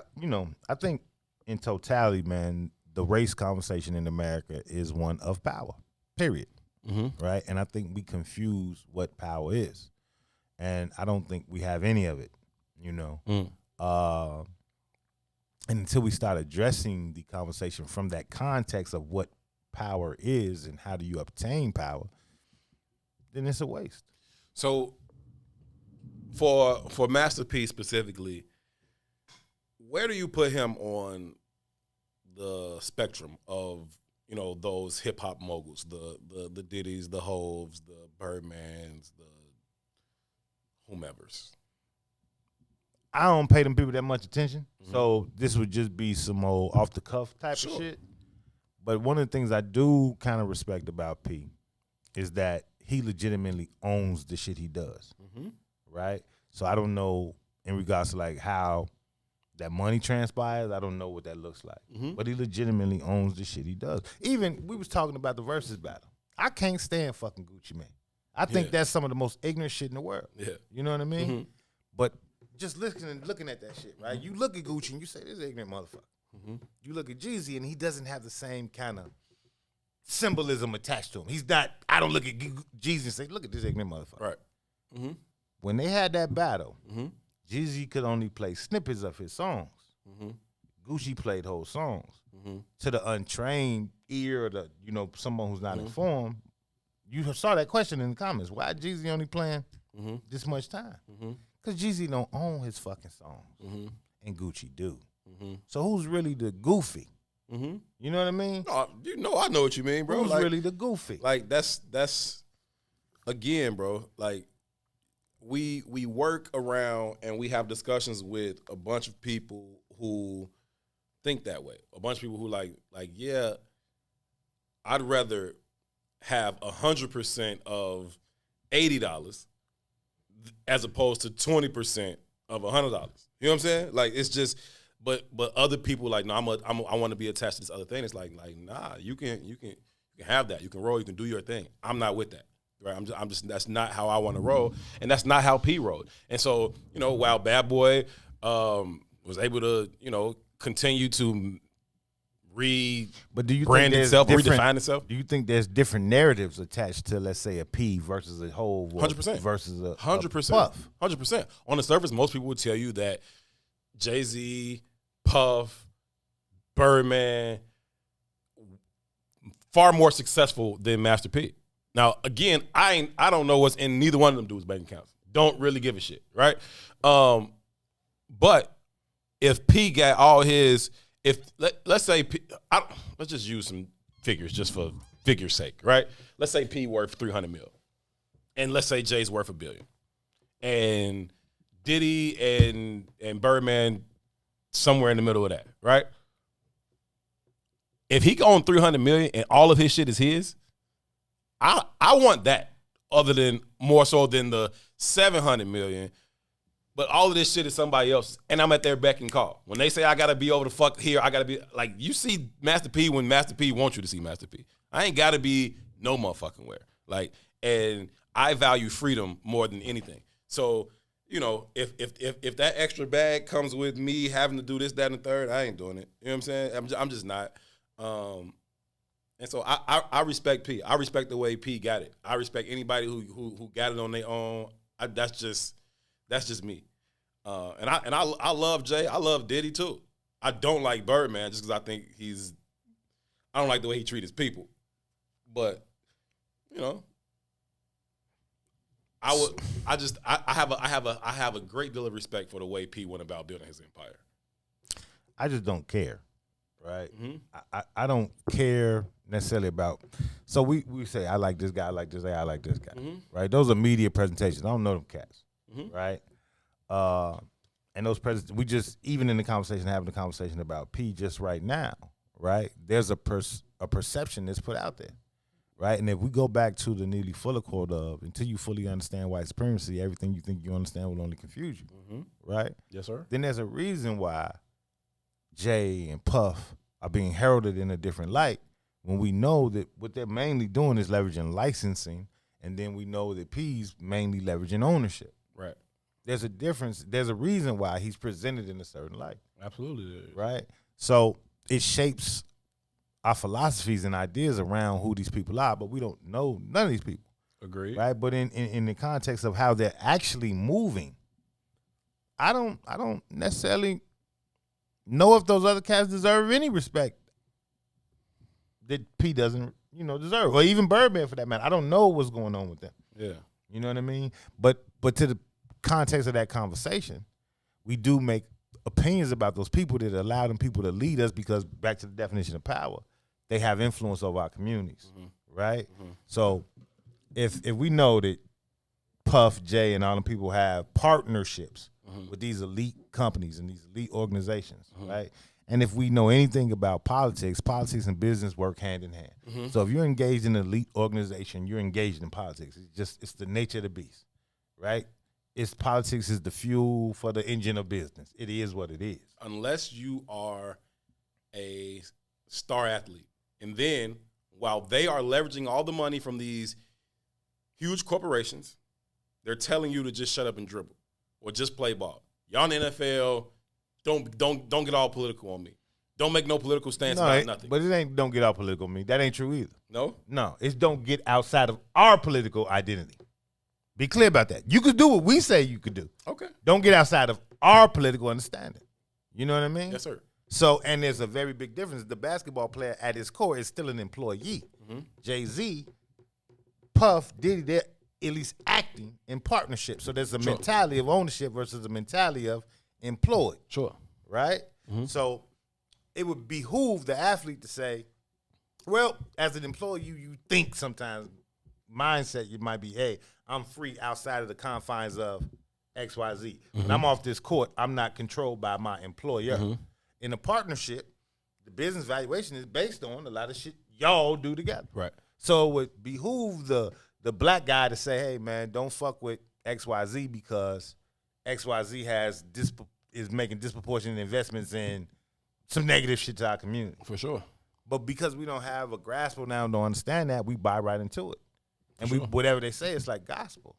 I think in totality, man, the race conversation in America is one of power, period. Right? And I think we confuse what power is. And I don't think we have any of it, And until we start addressing the conversation from that context of what power is and how do you obtain power, then it's a waste. So for Master P specifically, where do you put him on the spectrum of, those hip hop moguls, the Diddy's, the Hoves, the Birdmans, the whomevers? I don't pay them people that much attention, so this would just be some old off the cuff type of shit. But one of the things I do kind of respect about P is that he legitimately owns the shit he does, right? So I don't know in regards to like how that money transpires. I don't know what that looks like, but he legitimately owns the shit he does. Even we was talking about the versus battle. I can't stand fucking Gucci Mane. I think that's some of the most ignorant shit in the world. Yeah, you know what I mean? But just looking at that shit, right? You look at Gucci and you say, this is ignorant motherfucker. You look at Jeezy and he doesn't have the same kind of symbolism attached to him. He's not, I don't look at Jeezy and say, look at this ignorant motherfucker. Right. When they had that battle, Jeezy could only play snippets of his songs. Gucci played whole songs. To the untrained ear or the, someone who's not informed, you saw that question in the comments. Why Jeezy only playing this much time? Because Jeezy don't own his fucking songs. and Gucci do. So who's really the goofy? Mm-hmm. You know what I mean? No, I know what you mean, bro. Who's really the goofy? Like that's again, bro. Like we work around and we have discussions with a bunch of people who think that way. A bunch of people who like yeah, I'd rather have 100% of $80 as opposed to 20% of $100. You know what I'm saying? Like it's just, but other people like no, I want to be attached to this other thing. It's like nah, you can have that. You can roll. You can do your thing. I'm not with that. Right? I'm just that's not how I want to roll, and that's not how P rolled. And so while Bad Boy was able to continue to rebrand itself, redefine itself. Do you think there's different narratives attached to, let's say, a P versus a whole 100% versus a 100%, Puff? 100%. On the surface, most people would tell you that Jay-Z, Puff, Birdman, far more successful than Master P. Now, again, I don't know what's in neither one of them dudes' bank accounts. Don't really give a shit, right? But if P got all his, let's say P, let's just use some figures just for figure's sake, right? Let's say P worth $300 million, and let's say Jay's worth $1 billion, and Diddy and Birdman somewhere in the middle of that, right? If he owned $300 million and all of his shit is his, I want that. Other than more so than the $700 million. But all of this shit is somebody else, and I'm at their beck and call. When they say I gotta be over the fuck here, I gotta be like, you see Master P when Master P wants you to see Master P. I ain't gotta be no motherfucking where. Like, and I value freedom more than anything. So, if that extra bag comes with me having to do this, that, and the third, I ain't doing it. You know what I'm saying? I'm just not. And so I respect P. I respect the way P got it. I respect anybody who got it on their own. That's just me. And I love Jay. I love Diddy too. I don't like Birdman just because I think I don't like the way he treats his people. But I have a great deal of respect for the way P went about building his empire. I just don't care, right? Mm-hmm. I don't care necessarily about. So we say I like this guy, I like this guy, I like this guy, right? Those are media presentations. I don't know them cats, right? And those we just even in the conversation, having the conversation about P just right now, right? There's a perception that's put out there, right? And if we go back to the Neely Fuller quote of until you fully understand white supremacy, everything you think you understand will only confuse you, right? Yes, sir. Then there's a reason why Jay and Puff are being heralded in a different light when we know that what they're mainly doing is leveraging licensing, and then we know that P's mainly leveraging ownership. Right. There's a difference. There's a reason why he's presented in a certain light. Absolutely. Right? So it shapes our philosophies and ideas around who these people are, but we don't know none of these people. Agreed. Right? But in the context of how they're actually moving, I don't necessarily know if those other cats deserve any respect that P doesn't, deserve, or even Birdman for that matter. I don't know what's going on with them. Yeah. You know what I mean? But to the context of that conversation, we do make opinions about those people that allow them people to lead us because, back to the definition of power, they have influence over our communities, right? So if we know that Puff, Jay, and all them people have partnerships with these elite companies and these elite organizations, right? And if we know anything about politics and business work hand in hand. So if you're engaged in an elite organization, you're engaged in politics. It's the nature of the beast, right? Politics is the fuel for the engine of business. It is what it is. Unless you are a star athlete. And then while they are leveraging all the money from these huge corporations, they're telling you to just shut up and dribble or just play ball. Y'all in the NFL, don't get all political on me. Don't make no political stance about nothing. But it ain't don't get all political on me. That ain't true either. No? It's don't get outside of our political identity. Be clear about that. You could do what we say you could do. Okay. Don't get outside of our political understanding. You know what I mean? Yes, sir. So, and there's a very big difference. The basketball player at his core is still an employee. Jay-Z, Puff, Diddy, they're at least acting in partnership. So there's a mentality of ownership versus a mentality of employed. Sure. right? So it would behoove the athlete to say, well, as an employee, you think sometimes mindset you might be, hey, I'm free outside of the confines of XYZ. When I'm off this court, I'm not controlled by my employer. In a partnership, the business valuation is based on a lot of shit y'all do together. Right. So it would behoove the black guy to say, hey, man, don't fuck with XYZ because XYZ is making disproportionate investments in some negative shit to our community. For sure. But because we don't have a grasp now and don't understand that, we buy right into it. And we whatever they say, it's like gospel.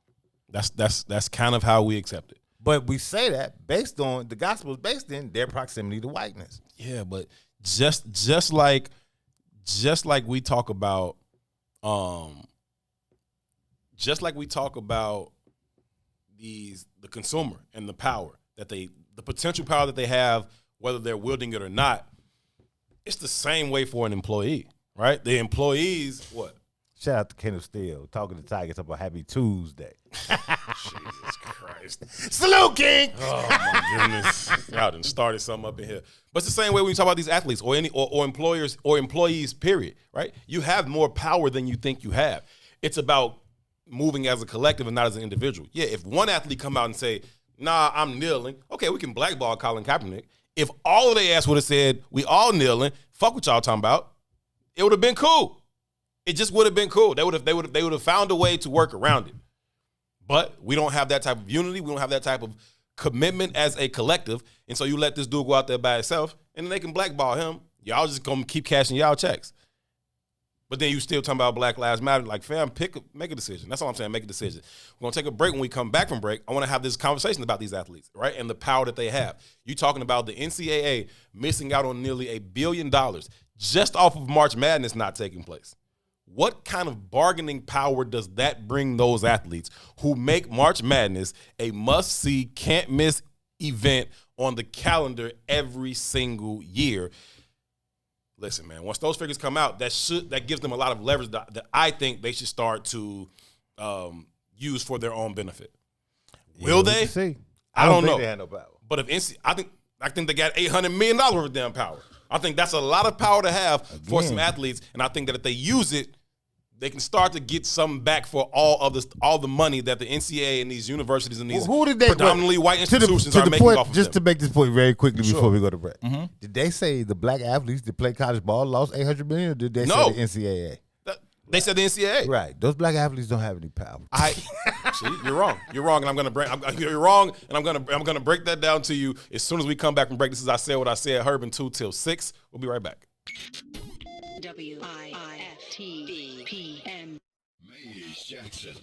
That's kind of how we accept it. But we say that based on the gospel is based in their proximity to whiteness. Yeah, but just like we talk about the consumer and the power that the potential power that they have, whether they're wielding it or not, it's the same way for an employee, right? The employees, what? Shout out to Kenneth Steele, talking to Tigers about Happy Tuesday. Jesus Christ. Salute, King! Oh, my goodness. Y'all done started something up in here. But it's the same way when you talk about these athletes or employers or employees, period, right? You have more power than you think you have. It's about moving as a collective and not as an individual. Yeah, if one athlete come out and say, nah, I'm kneeling, okay, we can blackball Colin Kaepernick. If all of their ass would have said, we all kneeling, fuck what y'all talking about, it would have been cool. It just would have been cool. They would have found a way to work around it. But we don't have that type of unity. We don't have that type of commitment as a collective. And so you let this dude go out there by himself, and then they can blackball him. Y'all just gonna keep cashing y'all checks. But then you still talking about Black Lives Matter. Like, fam, make a decision. That's all I'm saying. Make a decision. We're going to take a break. When we come back from break, I want to have this conversation about these athletes, right, and the power that they have. You talking about the NCAA missing out on nearly $1 billion just off of March Madness not taking place. What kind of bargaining power does that bring those athletes who make March Madness a must-see, can't-miss event on the calendar every single year? Listen, man, once those figures come out, that gives them a lot of leverage that I think they should start to use for their own benefit. Will they? See. I don't think know. They had no power. But if I think they got $800 million worth of damn power. I think that's a lot of power to have for some athletes, and I think that if they use it, they can start to get something back for all the money that the NCAA and these universities and these predominantly white institutions are making off of just them. to make this point very quickly before we go to break. Did they say the black athletes that play college ball lost $800 million, or did they say the NCAA? They said the NCAA. Right. Those black athletes don't have any power. See, you're wrong. You're wrong, and you're wrong, and I'm gonna break that down to you as soon as we come back from break. This is I Said What I Said, Herb 2 till 6. We'll be right back. WIFTPM. Maze Jackson.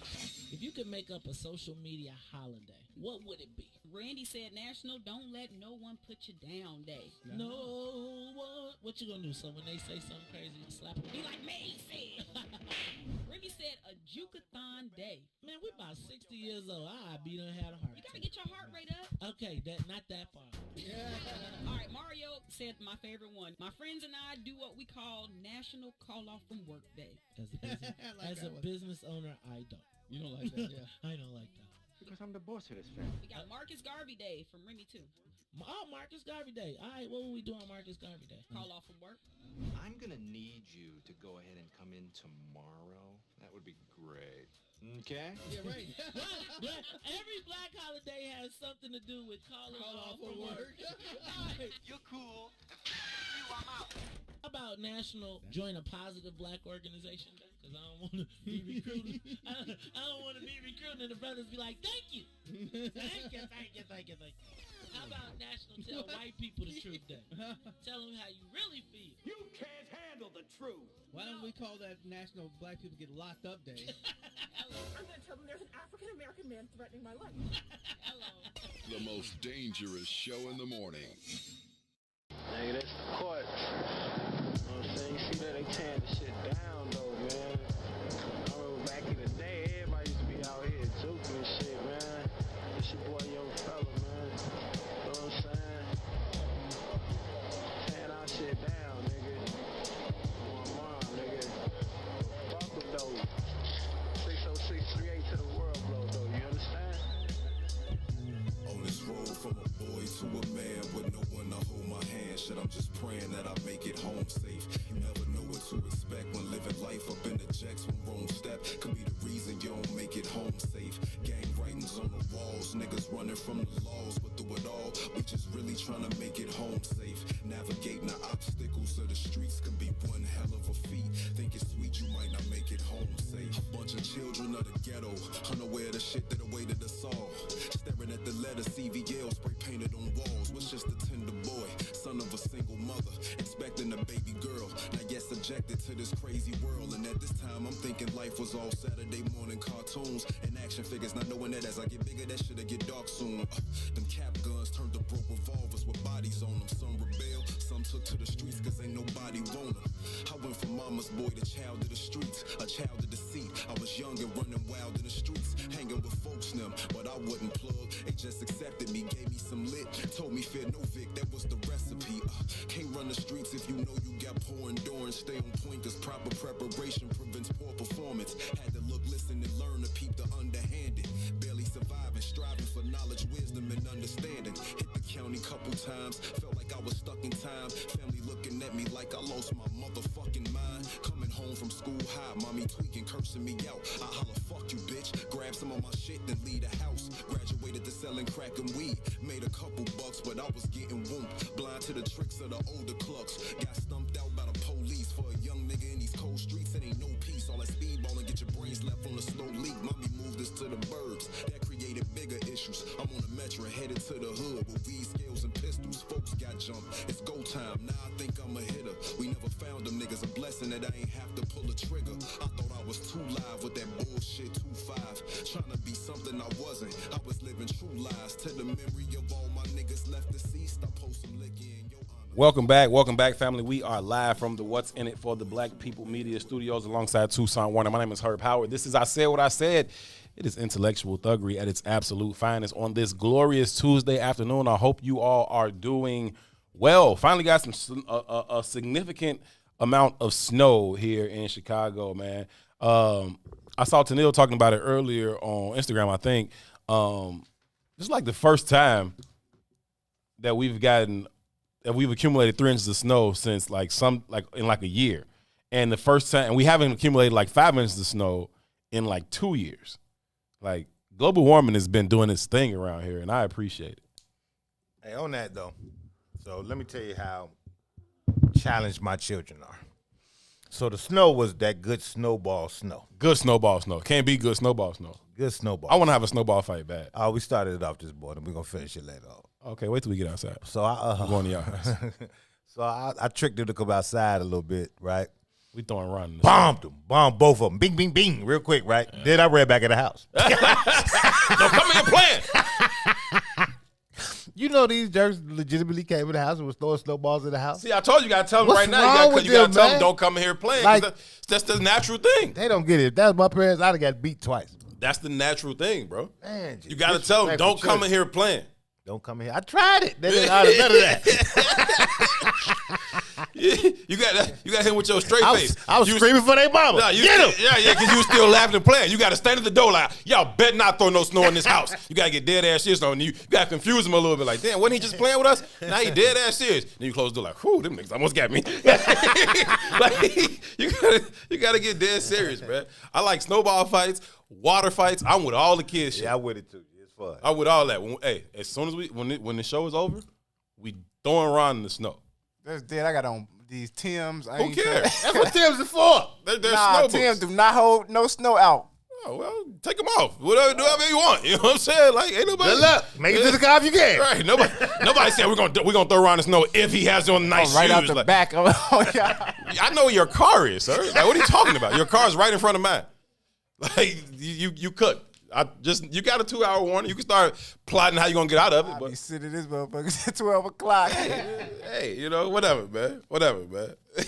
If you could make up a social media holiday, what would it be? Randy said National Don't Let No One Put You Down Day. No one. What you gonna do? So when they say something crazy, you slap them? Be like May said. Remy said a Jukathon Day. Man, we about 60 years old. I be done had a heart. You gotta get your heart rate up. Okay, not that far. All right, Mario said my favorite one. My friends and I do what we call National Call Off from Work Day. As a business owner, I don't. You don't like that, yeah. I don't like that. Because I'm the boss of this family. We got Marcus Garvey Day from Remy too. Oh, Marcus Garvey Day. All right, what will we do on Marcus Garvey Day? Call off from work. I'm going to need you to go ahead and come in tomorrow. That would be great. Okay? Yeah, right. Every black holiday has something to do with calling off from work. Right. You're cool. I'm out. How about National Join a Positive Black Organization Day? Because I don't want to be recruiting. I don't want to be recruiting and the brothers be like, thank you. Thank you. How about National Tell White People the Truth Day? Tell them how you really feel. You can't handle the truth. Why don't we call that National Black People Get Locked Up Day? I'm going to tell them there's an African-American man threatening my life. Hello. The most dangerous show in the morning. Nigga, that's the court. You know what I'm saying? You see that they tearing the shit down, though, man. I remember back in the day, everybody used to be out here joking and shit, man. It's your boy, young fella, man. You know what I'm saying? Tearing our shit down, nigga. My mom, nigga. Fuck with those. 60638 to the world, blow, though. You understand? On this road from a boy to a man with no one to just really trying to make it home safe. Navigating the obstacles of the streets can be one hell of a feat. Think it's sweet, you might not make it home safe. A bunch of children of the ghetto, unaware of the shit that awaited us all. Staring at the letter CVL spray painted on walls. Was just a tender boy, son of a single mother, expecting a baby girl. Now yet subjected to this crazy world. And at this time, I'm thinking life was all Saturday morning cartoons and action figures. Not knowing that as I get bigger, that shit'll get dark soon. Them cap guns turned to broke revolvers with bodies on them. Some rebel, some took to the streets cause ain't nobody want them. I went from mama's boy to child of the streets, a child of deceit. I was young and running wild in the streets, hanging with folks them, but I wouldn't plug. They just accepted me, gave me some lit, told me fear no Vic, that was the recipe. Can't run the streets if you know you got poor endurance. Stay on point cause proper preparation prevents poor performance. Had to look, listen, and learn to peep the underhanded. Barely surviving, striving for knowledge, wisdom, and understanding. Hit the county couple times, felt like I was stuck in time. Family looking at me like I lost my motherfucking mind. Coming home from school high, mommy tweaking, cursing me out. I holla, fuck you, bitch. Grab some of my shit, then leave the house. Graduated to selling crack and weed. Made a couple bucks, but I was getting womped. Blind to the tricks of the older clucks. Got stumped out by the police for a young nigga in these cold streets. It ain't no peace. All that speedball and get your brains left on a slow leak. Mommy moved us to the burbs. That created bigger issues. I'm on a metro headed to the hood with weed scales and pistols. Folks got jumped. It's go time. Now I think I'm a hitter. We never found them niggas. A blessing that I ain't have to pull a trigger. I thought I was too live with that bullshit 2-5. Trying to be something I wasn't. I was living true lies. To the memory of all my niggas left deceased. I post some lick in your honor. Welcome back, family. We are live from the What's in It for the Black People Media Studios alongside Tucson Warner. My name is Herb Howard. This is I Said What I Said. It is intellectual thuggery at its absolute finest on this glorious Tuesday afternoon. I hope you all are doing well. Finally got a significant amount of snow here in Chicago, man. I saw Tennille talking about it earlier on Instagram, I think. This is like the first time that we've accumulated 3 inches of snow since in a year. And the first time, and we haven't accumulated like 5 inches of snow in like 2 years. Like, global warming has been doing its thing around here, and I appreciate it. Hey, on that though, so let me tell you how challenged my children are. So the snow was that good snowball snow. Good snowball snow. Can't be good snowball snow. Good snowball. I want to have a snowball fight bad. Oh, we started it off this morning. We're going to finish it later on. Okay, wait till we get outside. So I going to your house. So I tricked him to come outside a little bit, right? We throwing run. Bombed them. Bombed both of them. Bing, bing, bing, real quick, right? Yeah. Then I ran back in the house. Don't come in playing. You know these jerks legitimately came in the house and was throwing snowballs in the house. See, I told you, got to tell them right now. You got to tell them don't come in here playing. Like, that's the natural thing. They don't get it. If that was my parents, I'd have got beat twice. That's the natural thing, bro. Man, you got to tell them don't come in here playing. Don't come in here. I tried it. They didn't none of that. You got him with your straight face. I was screaming for their mama. Nah, get him. Yeah, because you was still laughing and playing. You got to stand at the door like, y'all better not throw no snow in this house. You got to get dead ass serious on you. You got to confuse him a little bit like, damn, wasn't he just playing with us? Now he dead ass serious. Then you close the door like, whew, them niggas almost got me. Like, you got to get dead serious, man. I like snowball fights, water fights. I'm with all the kids shit. Yeah, I'm with it too. It's fun. I'm with all that. As soon as when the show is over, we throwing around in the snow. That's dead. I got on these Timbs. Who cares? That's what Timbs is for. They're nah, Timbs do not hold no snow out. Oh, well, take them off. Do whatever you want. You know what I'm saying? Like, ain't nobody. Good luck. Make it to the car if you can. Right. Nobody said we're gonna throw around the snow if he has on nice shoes. Right out the back. I know where your car is, sir. Like, what are you talking about? Your car is right in front of mine. Like, you cook. You got a 2-hour warning. You can start plotting how you gonna get out of it. But sitting this motherfucker at 12 o'clock. Hey, whatever, man.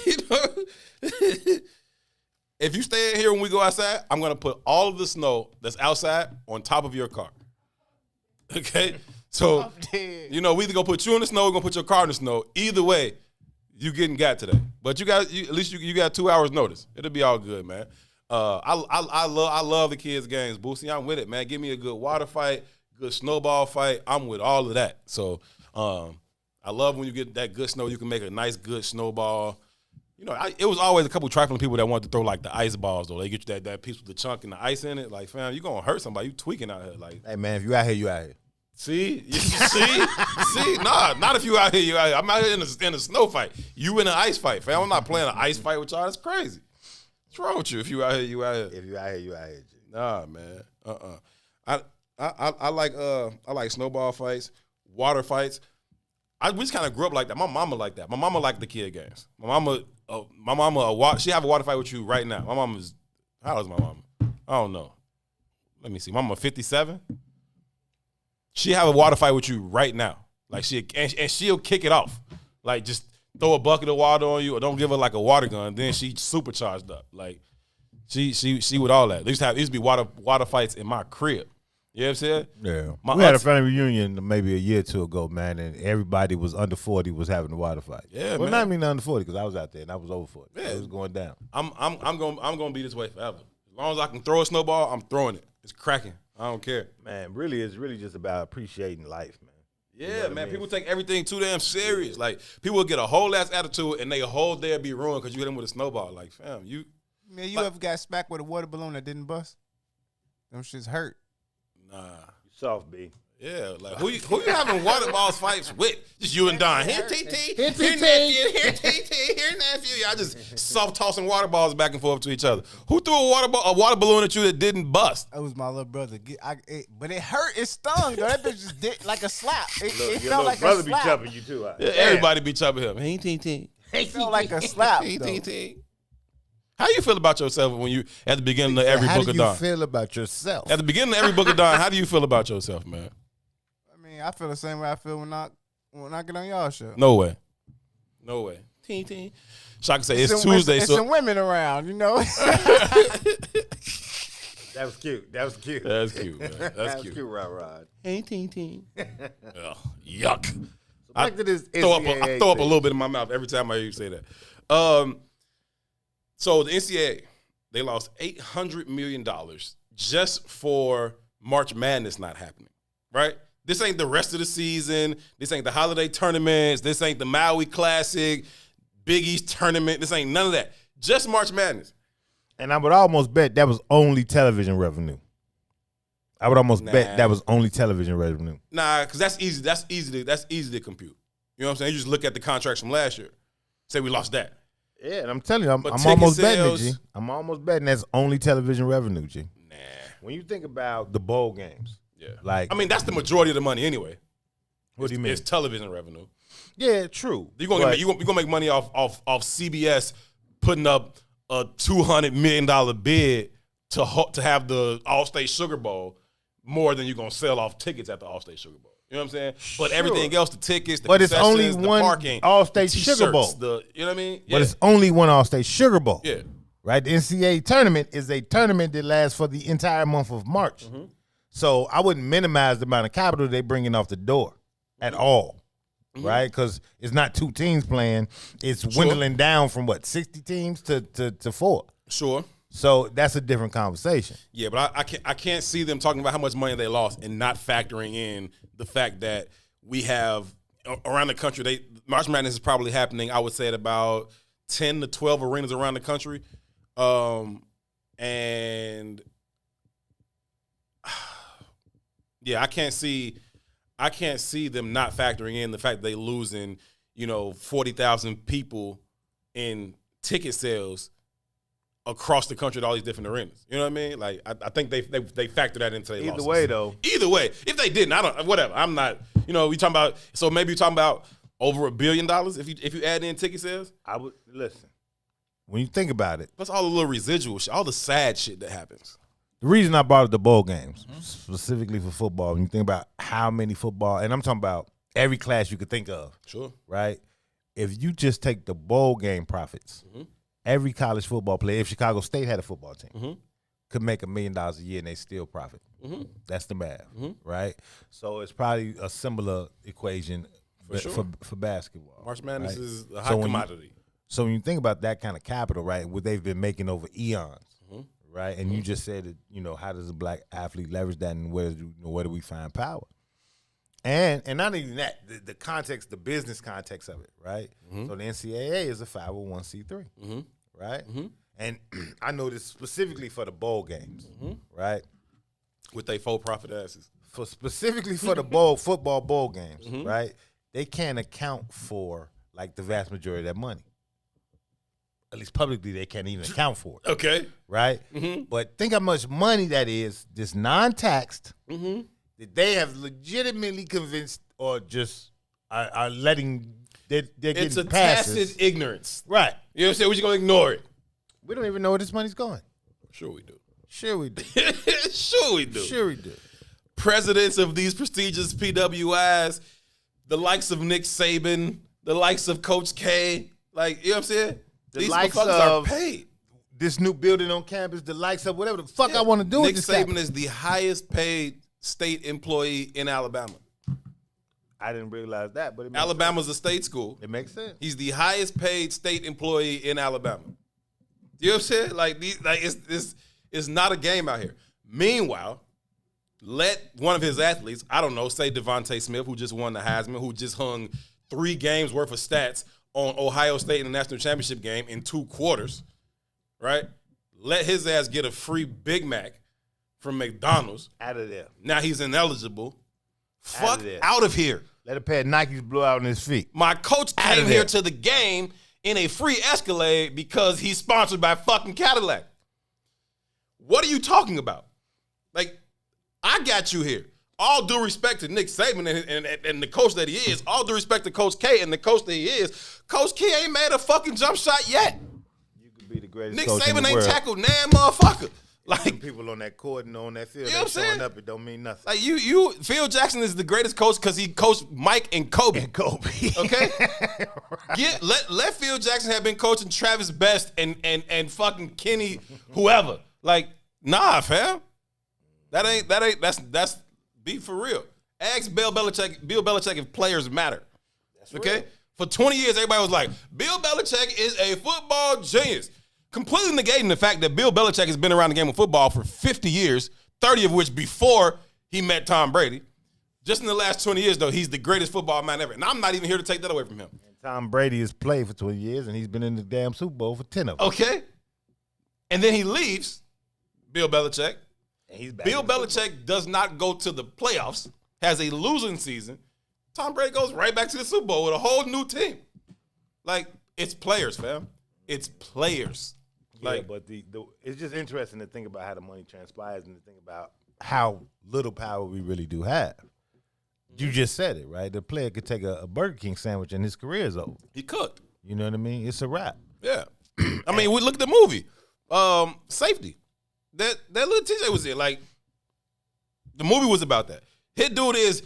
You know, if you stay in here when we go outside, I'm gonna put all of the snow that's outside on top of your car. Okay, so we either gonna put you in the snow, or gonna put your car in the snow. Either way, you getting got today. But at least you got 2 hours notice. It'll be all good, man. I love the kids' games, Boosie. I'm with it, man. Give me a good water fight, good snowball fight. I'm with all of that. So I love when you get that good snow. You can make a nice, good snowball. It was always a couple trifling people that wanted to throw like the ice balls though. They get you that piece with the chunk and the ice in it. Like, fam, you gonna hurt somebody. You tweaking out here. Like, hey man, if you out here, you out here. See, nah, not if you out here. I'm out here in a snow fight. You in an ice fight, fam. I'm not playing an ice fight with y'all. That's crazy. What's wrong with you? If you out here, you out here. If you out here, you out here. G. Nah, man. I like snowball fights, water fights. We just kind of grew up like that. My mama like that. My mama liked the kid games. My mama, she have a water fight with you right now. My mama's, how old is my mama? I don't know. Let me see. Mama 57. She have a water fight with you right now. Like she'll kick it off. Like just throw a bucket of water on you or don't give her like a water gun. Then she supercharged up. Like she with all that. There used to be water fights in my crib. You know what I'm saying? Yeah. We had a family reunion maybe a year or two ago, man, and everybody was under 40 was having a water fight. Yeah, well, man. not even under 40 because I was out there and I was over 40. Yeah. It was going down. I'm gonna be this way forever. As long as I can throw a snowball, I'm throwing it. It's cracking. I don't care. Man, really, it's really just about appreciating life, man. Yeah, You know what man. I mean? People take everything too damn serious. Like people will get a whole ass attitude and their whole day be ruined because you hit them with a snowball. Like, fam, you. Man, you ever got smacked with a water balloon that didn't bust? Them shits hurt. Nah. Soft, B. Yeah, like who you having water balls fights with? Just you and Don. Here, TT. Here, TT. Here, TT. Here, nephew. Y'all just soft tossing water balls back and forth to each other. Who threw a water balloon at you that didn't bust? That was my little brother. But it hurt. It stung. Though. That bitch just did like a slap. It Your felt little like brother a slap. be chopping you too. Yeah, everybody be chopping him. Hey, TT. It felt like a slap. Hey, though. TT. How you feel about yourself when you at the beginning of every book of Dawn? How do you feel about yourself? At the beginning of every book of Dawn, how do you feel about yourself, man? I feel the same way I feel when I get on y'all show. No way. Shaka say it's Tuesday. It's So some women around, you know. That was cute. That's cute, man. That's cute. Rod. Hey, Ting. Ugh, yuck. So back to this I throw up NCAA a thing. little bit in my mouth every time I hear you say that. So the NCAA, they lost $800 million just for March Madness not happening, right? This ain't the rest of the season. This ain't the holiday tournaments. This ain't the Maui Classic, Big East tournament. This ain't none of that. Just March Madness. And I would almost bet that was only television revenue. I would almost bet that was only television revenue. Nah, because that's easy. That's easy to compute. You know what I'm saying? You just look at the contracts from last year. Say we lost that. Yeah, and I'm telling you, I'm But almost ticket betting it, sales- G. I'm almost betting that's only television revenue, G. Nah. When you think about the bowl games, Yeah. like I mean, that's the majority of the money anyway. What do you mean? It's television revenue. Yeah, true. You're gonna make money off CBS putting up a $200 million bid to have the All-State Sugar Bowl more than you're gonna sell off tickets at the All-State Sugar Bowl. You know what I'm saying? But everything else, the tickets, the But it's only concessions, the one parking, All-State the Sugar Bowl. t-shirts, you know what I mean? But it's only one All-State Sugar Bowl. Yeah. Right? The NCAA tournament is a tournament that lasts for the entire month of March. Mm-hmm. So I wouldn't minimize the amount of capital they bringing off the door at all. Mm-hmm. Right? Because it's not two teams playing. It's dwindling down from, 60 teams to 4. Sure. So that's a different conversation. Yeah, but I can't see them talking about how much money they lost and not factoring in the fact that we have around the country. March Madness is probably happening, I would say, at about 10 to 12 arenas around the country, and yeah, I can't see them not factoring in the fact that they losing 40,000 people in ticket sales across the country at all these different arenas. You know what I mean? Like I think they factor that into their Either losses. way, though. Either way. If they didn't, I don't whatever. I'm not, we talking about, so maybe you're talking about over $1 billion if you add in ticket sales. I would listen. When you think about it, Plus all the little residual shit, all the sad shit that happens. the reason I brought up the bowl games, specifically for football, when you think about how many football, and I'm talking about every class you could think of. Sure. Right? If you just take the bowl game profits, every college football player, if Chicago State had a football team, could make $1 million a year and they still profit. That's the math, right? So it's probably a similar equation for basketball. March Madness right? is a hot commodity. So when you think about that kind of capital, right, what they've been making over eons, right, and you just said that, how does a black athlete leverage that, and where do we find power? And not even that, the context, the business context of it, right? So the NCAA is a 501c3, right? And I know this specifically for the bowl games, right? with they for-profit asses. Specifically for the football bowl games, right? They can't account for like the vast majority of that money. At least publicly, they can't even account for it. Okay. Right? But think how much money that is, this non-taxed, that they have legitimately convinced or just are letting, they're getting It's a passes. tacit ignorance. Right. You know what I'm saying? We're just going to ignore it. We don't even know where this money's going. Sure we do. Sure we do. Sure we do. Sure we do. Presidents of these prestigious PWIs, the likes of Nick Saban, the likes of Coach K, like, you know what I'm saying? These likes motherfuckers are of paid. This new building on campus, the likes of whatever the fuck I want to do Nick with this Saban campus. is the highest paid state employee in Alabama. I didn't realize that, but Alabama's a state school. It makes sense. He's the highest paid state employee in Alabama. You know what I'm saying? Like it's not a game out here. Meanwhile, let one of his athletes, I don't know, say Devontae Smith, who just won the Heisman, who just hung 3 games worth of stats on Ohio State in the national championship game in 2 quarters, right? Let his ass get a free Big Mac from McDonald's. Out of there. Now he's ineligible. Fuck there. out of here. Let a pair of Nikes blow out on his feet. My coach came here to the game in a free Escalade because he's sponsored by fucking Cadillac. What are you talking about? Like, I got you here. All due respect to Nick Saban and the coach that he is. All due respect to Coach K and the coach that he is. Coach K ain't made a fucking jump shot yet. You could be the greatest Nick coach in Saban the ain't world. tackled nan motherfucker. Like people on that court and on that field, You know what I'm showing saying? up, it don't mean nothing. Like Phil Jackson is the greatest coach because he coached Mike and Kobe. Okay? Let Phil Jackson have been coaching Travis Best and fucking Kenny, whoever. Like, nah, fam. That's be for real. Ask Bill Belichick if players matter. Okay? real. For 20 years, everybody was like, Bill Belichick is a football genius. Completely negating the fact that Bill Belichick has been around the game of football for 50 years, 30 of which before he met Tom Brady. Just in the last 20 years, though, he's the greatest football man ever. And I'm not even here to take that away from him. And Tom Brady has played for 20 years, and he's been in the damn Super Bowl for 10 of them. Okay? And then he leaves, Bill Belichick. And he's back Bill in the Super Belichick does not go to the playoffs, has a losing season. Tom Brady goes right back to the Super Bowl with a whole new team. Like, it's players, fam. It's players. Yeah, but it's just interesting to think about how the money transpires and to think about how little power we really do have. You just said it, right? The player could take a Burger King sandwich and his career is over. He cooked. You know what I mean? It's a wrap. Yeah. I mean, we look at the movie. Safety. That little TJ was there. Like, the movie was about that. His dude is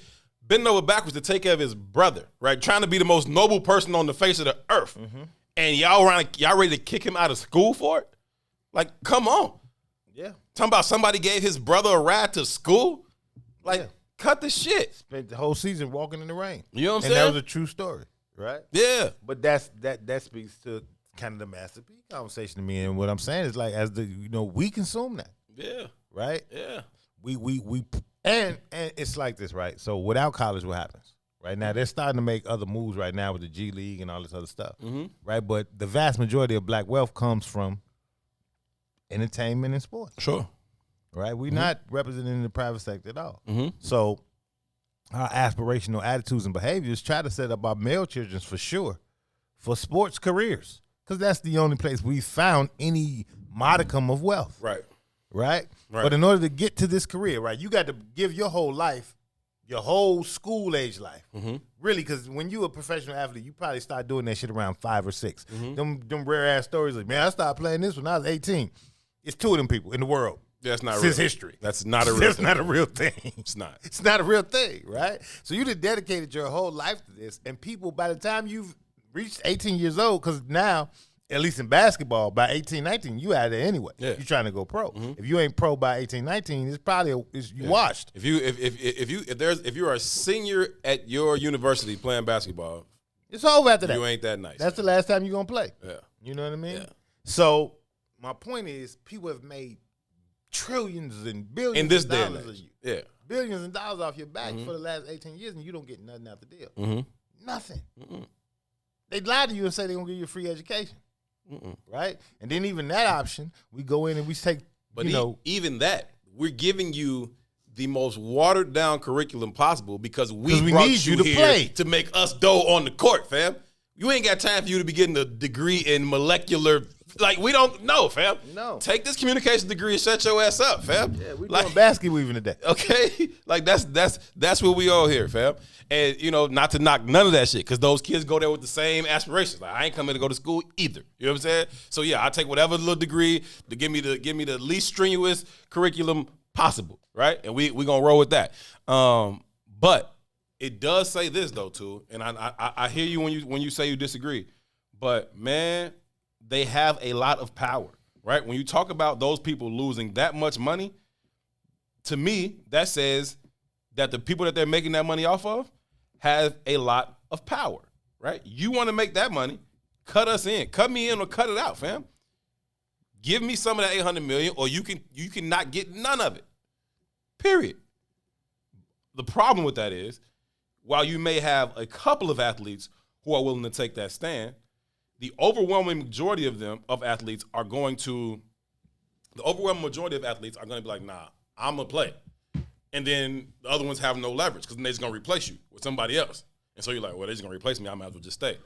bending over backwards to take care of his brother, right? Trying to be the most noble person on the face of the earth. Mm-hmm. And y'all ready to kick him out of school for it? Like, come on. Yeah. Talking about somebody gave his brother a ride to school? Like, cut the shit. Spent the whole season walking in the rain. You know what I'm and saying? that was a true story, right? Yeah. But that speaks to kind of the Master P conversation to me. And what I'm saying is like, we consume that. Yeah. Right? Yeah. And it's like this, right? So without college, what happens? Right now, they're starting to make other moves right now with the G League and all this other stuff, right? But the vast majority of black wealth comes from entertainment and sports. Sure. Right? We're not represented in the private sector at all. So our aspirational attitudes and behaviors try to set up our male children for sure for sports careers because that's the only place we found any modicum of wealth. Right. Right? But in order to get to this career, right, you got to give your whole life, your whole school age life. Really, because when you a professional athlete, you probably start doing that shit around 5 or 6. Them rare ass stories like, man, I started playing this when I was 18. It's 2 of them people in the world. That's not since real. history. That's not a real That's thing. not a real thing. It's not. It's not a real thing, right? So you done dedicated your whole life to this, and people, by the time you've reached 18 years old, because now, at least in basketball, by 18, 19, you out there anyway. Yeah. You're trying to go pro. If you ain't pro by 18, 19, it's probably you washed. If you're a senior at your university playing basketball, It's over after that. You ain't that nice. That's the last time you're gonna play. Yeah. You know what I mean? Yeah. So my point is, people have made trillions and billions in this of day and dollars of age. you. Yeah. Billions of dollars off your back for the last 18 years, and you don't get nothing out the deal. Nothing. They lie to you and say they're gonna give you a free education. Right? And then even that option, we go in and we take, But you know, even that, we're giving you the most watered down curriculum possible because we need you to here play to make us dough on the court, fam. You ain't got time for you to be getting a degree in molecular. Like, we don't know, fam. No. Take this communication degree and shut your ass up, fam. Yeah, we like, doing basket weaving today. Okay? Like, that's what we all here, fam. And, you know, not to knock none of that shit, because those kids go there with the same aspirations. Like, I ain't coming to go to school either. You know what I'm saying? So, yeah, I take whatever little degree to give me the least strenuous curriculum possible, right? And we going to roll with that. But it does say this, though, too, and I hear you when you say you disagree. But, man, they have a lot of power, right? When you talk about those people losing that much money, to me, that says that the people that they're making that money off of have a lot of power, right? You want to make that money, cut us in. Cut me in or cut it out, fam. Give me some of that $800 million, or you can not get none of it, period. The problem with that is, while you may have a couple of athletes who are willing to take that stand, the overwhelming majority of athletes are going to be like, nah, I'm going to play. And then the other ones have no leverage because then they're just going to replace you with somebody else. And so you're like, well, they're just going to replace me. I might as well just stay.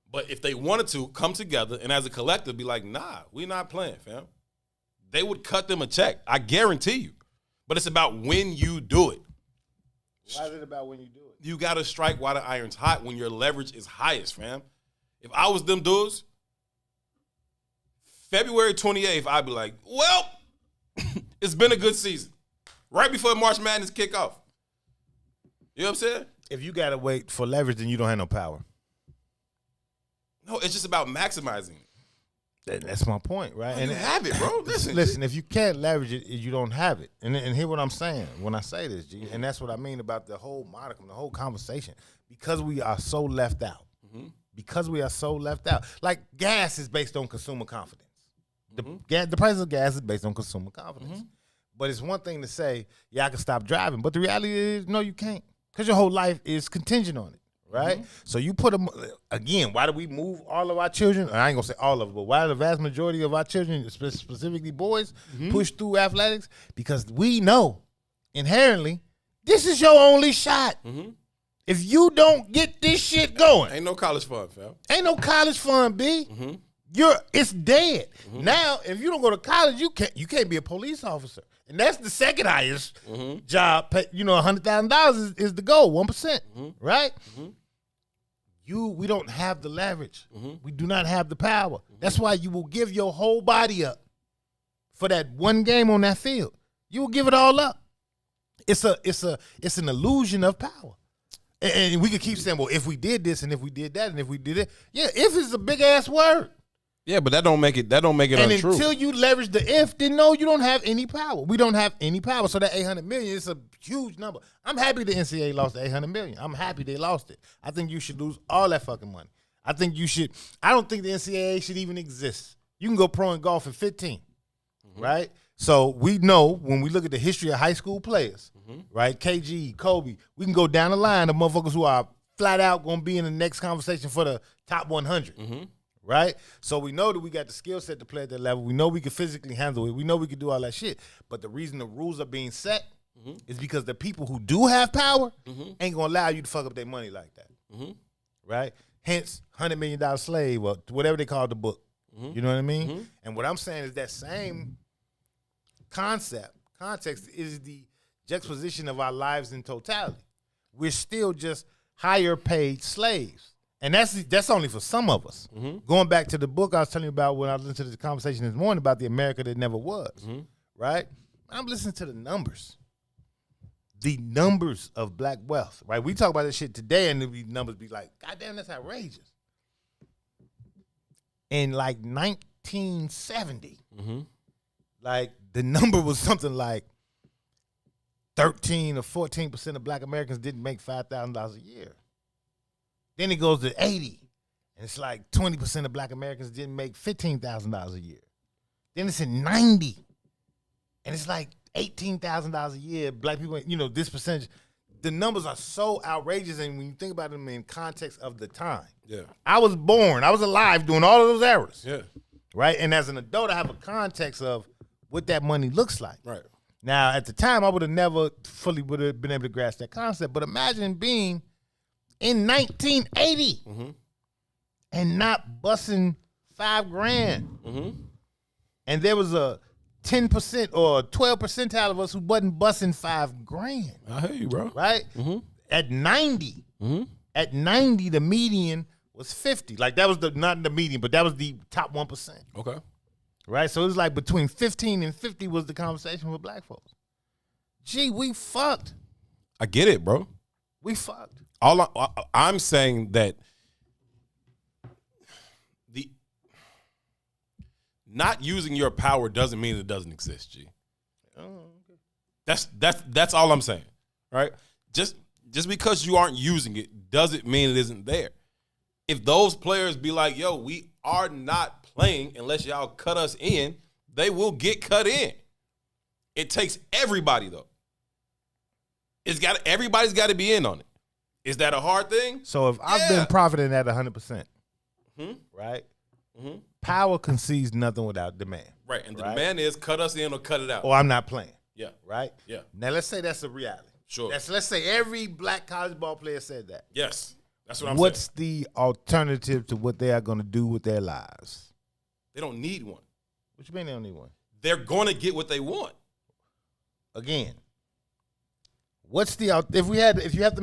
But if they wanted to come together and as a collective be like, nah, we're not playing, fam, they would cut them a check. I guarantee you. But it's about when you do it. Why is it about when you do it? You got to strike while the iron's hot when your leverage is highest, fam. If I was them dudes, February 28th, I'd be like, well, it's been a good season. Right before March Madness kick off. You know what I'm saying? If you got to wait for leverage, then you don't have no power. No, it's just about maximizing it. That's my point, right? And you have it, bro. Listen, if you can't leverage it, you don't have it. And hear what I'm saying when I say this, G. And that's what I mean about the whole modicum, the whole conversation. Because we are so left out. Mm-hmm. Because we are so left out. Like, gas is based on consumer confidence. The price of gas is based on consumer confidence. Mm-hmm. But it's one thing to say, yeah, I can stop driving. But the reality is, no, you can't. Because your whole life is contingent on it, right? Mm-hmm. So you put them, again, why do we move all of our children? I ain't going to say all of them, but why do the vast majority of our children, specifically boys, push through athletics? Because we know, inherently, this is your only shot. Mm-hmm. If you don't get this shit going. Ain't no college fun, fam. Ain't no college fun, B. Mm-hmm. It's dead. Mm-hmm. Now, if you don't go to college, you can't be a police officer. And that's the second highest job. $100,000 is the goal, 1%, right? Mm-hmm. We don't have the leverage. Mm-hmm. We do not have the power. Mm-hmm. That's why you will give your whole body up for that one game on that field. You will give it all up. It's an illusion of power. And we could keep saying, well, if we did this and if we did that and if we did it, yeah, if is a big ass word. Yeah, but that don't make it untrue. And until you leverage the if, then no, you don't have any power. We don't have any power. So that $800 million is a huge number. I'm happy the NCAA lost the $800 million. I'm happy they lost it. I think you should lose all that fucking money. I don't think the NCAA should even exist. You can go pro in golf at 15, right? So we know when we look at the history of high school players, right? KG, Kobe, we can go down the line of motherfuckers who are flat out going to be in the next conversation for the top 100, right? So we know that we got the skill set to play at that level. We know we can physically handle it. We know we can do all that shit. But the reason the rules are being set is because the people who do have power ain't going to allow you to fuck up their money like that, right? Hence, $100 million slave or whatever they call the book. You know what I mean? And what I'm saying is that same context is the juxtaposition of our lives in totality. We're still just higher paid slaves. And that's only for some of us. Going back to the book I was telling you about when I listened to the conversation this morning about the America that never was, right? I'm listening to the numbers. The numbers of black wealth, right? We talk about this shit today and the numbers be like, God damn, that's outrageous. In like 1970, like the number was something like 13 or 14% of black Americans didn't make $5,000 a year. Then it goes to 80, and it's like 20% of black Americans didn't make $15,000 a year. Then it's at 90, and it's like $18,000 a year. Black people, this percentage. The numbers are so outrageous, and when you think about them in context of the time. Yeah. I was alive doing all of those eras. Yeah. Right? And as an adult, I have a context of what that money looks like. Right. Now, at the time, I would have never fully would have been able to grasp that concept. But imagine being in 1980 and not busting $5,000. And there was a 10% or 12 percentile of us who wasn't busting $5,000. I hear you, bro. Right? At 90, at 90, the median was 50. Like that was not the median, but that was the top 1%. Okay. Right? So it was like between 15 and 50 was the conversation with black folks. Gee, we fucked. I get it, bro. We fucked. I'm saying that the not using your power doesn't mean it doesn't exist, G. Oh, okay. That's all I'm saying, right? Just because you aren't using it doesn't mean it isn't there. If those players be like, yo, we are not playing unless y'all cut us in, they will get cut in. It takes everybody, though. Everybody's got to be in on it. Is that a hard thing? So if I've been profiting at 100%, right? Power concedes nothing without demand. Right, and the demand is cut us in or cut it out. Or I'm not playing. Yeah. Right? Yeah. Now let's say that's a reality. Sure. Let's say every black college ball player said that. Yes. That's what I'm saying. What's the alternative to what they are going to do with their lives? They don't need one. What you mean they don't need one? They're going to get what they want. Again, what's the if you have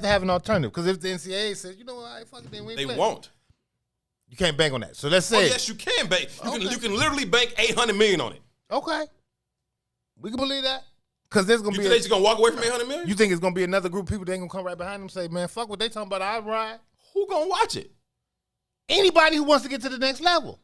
to have an alternative? Because if the NCAA says, you know what, I fucking then we They play. won't. You can't bank on that. So let's say, yes, you can bank. You can literally bank $800 million on it. Okay, we can believe that. Because there's gonna You be. think they just gonna walk away from $800 million? You think it's gonna be another group of people that ain't gonna come right behind them and say, man, fuck what they talking about. I ride. Who gonna watch it? Anybody who wants to get to the next level.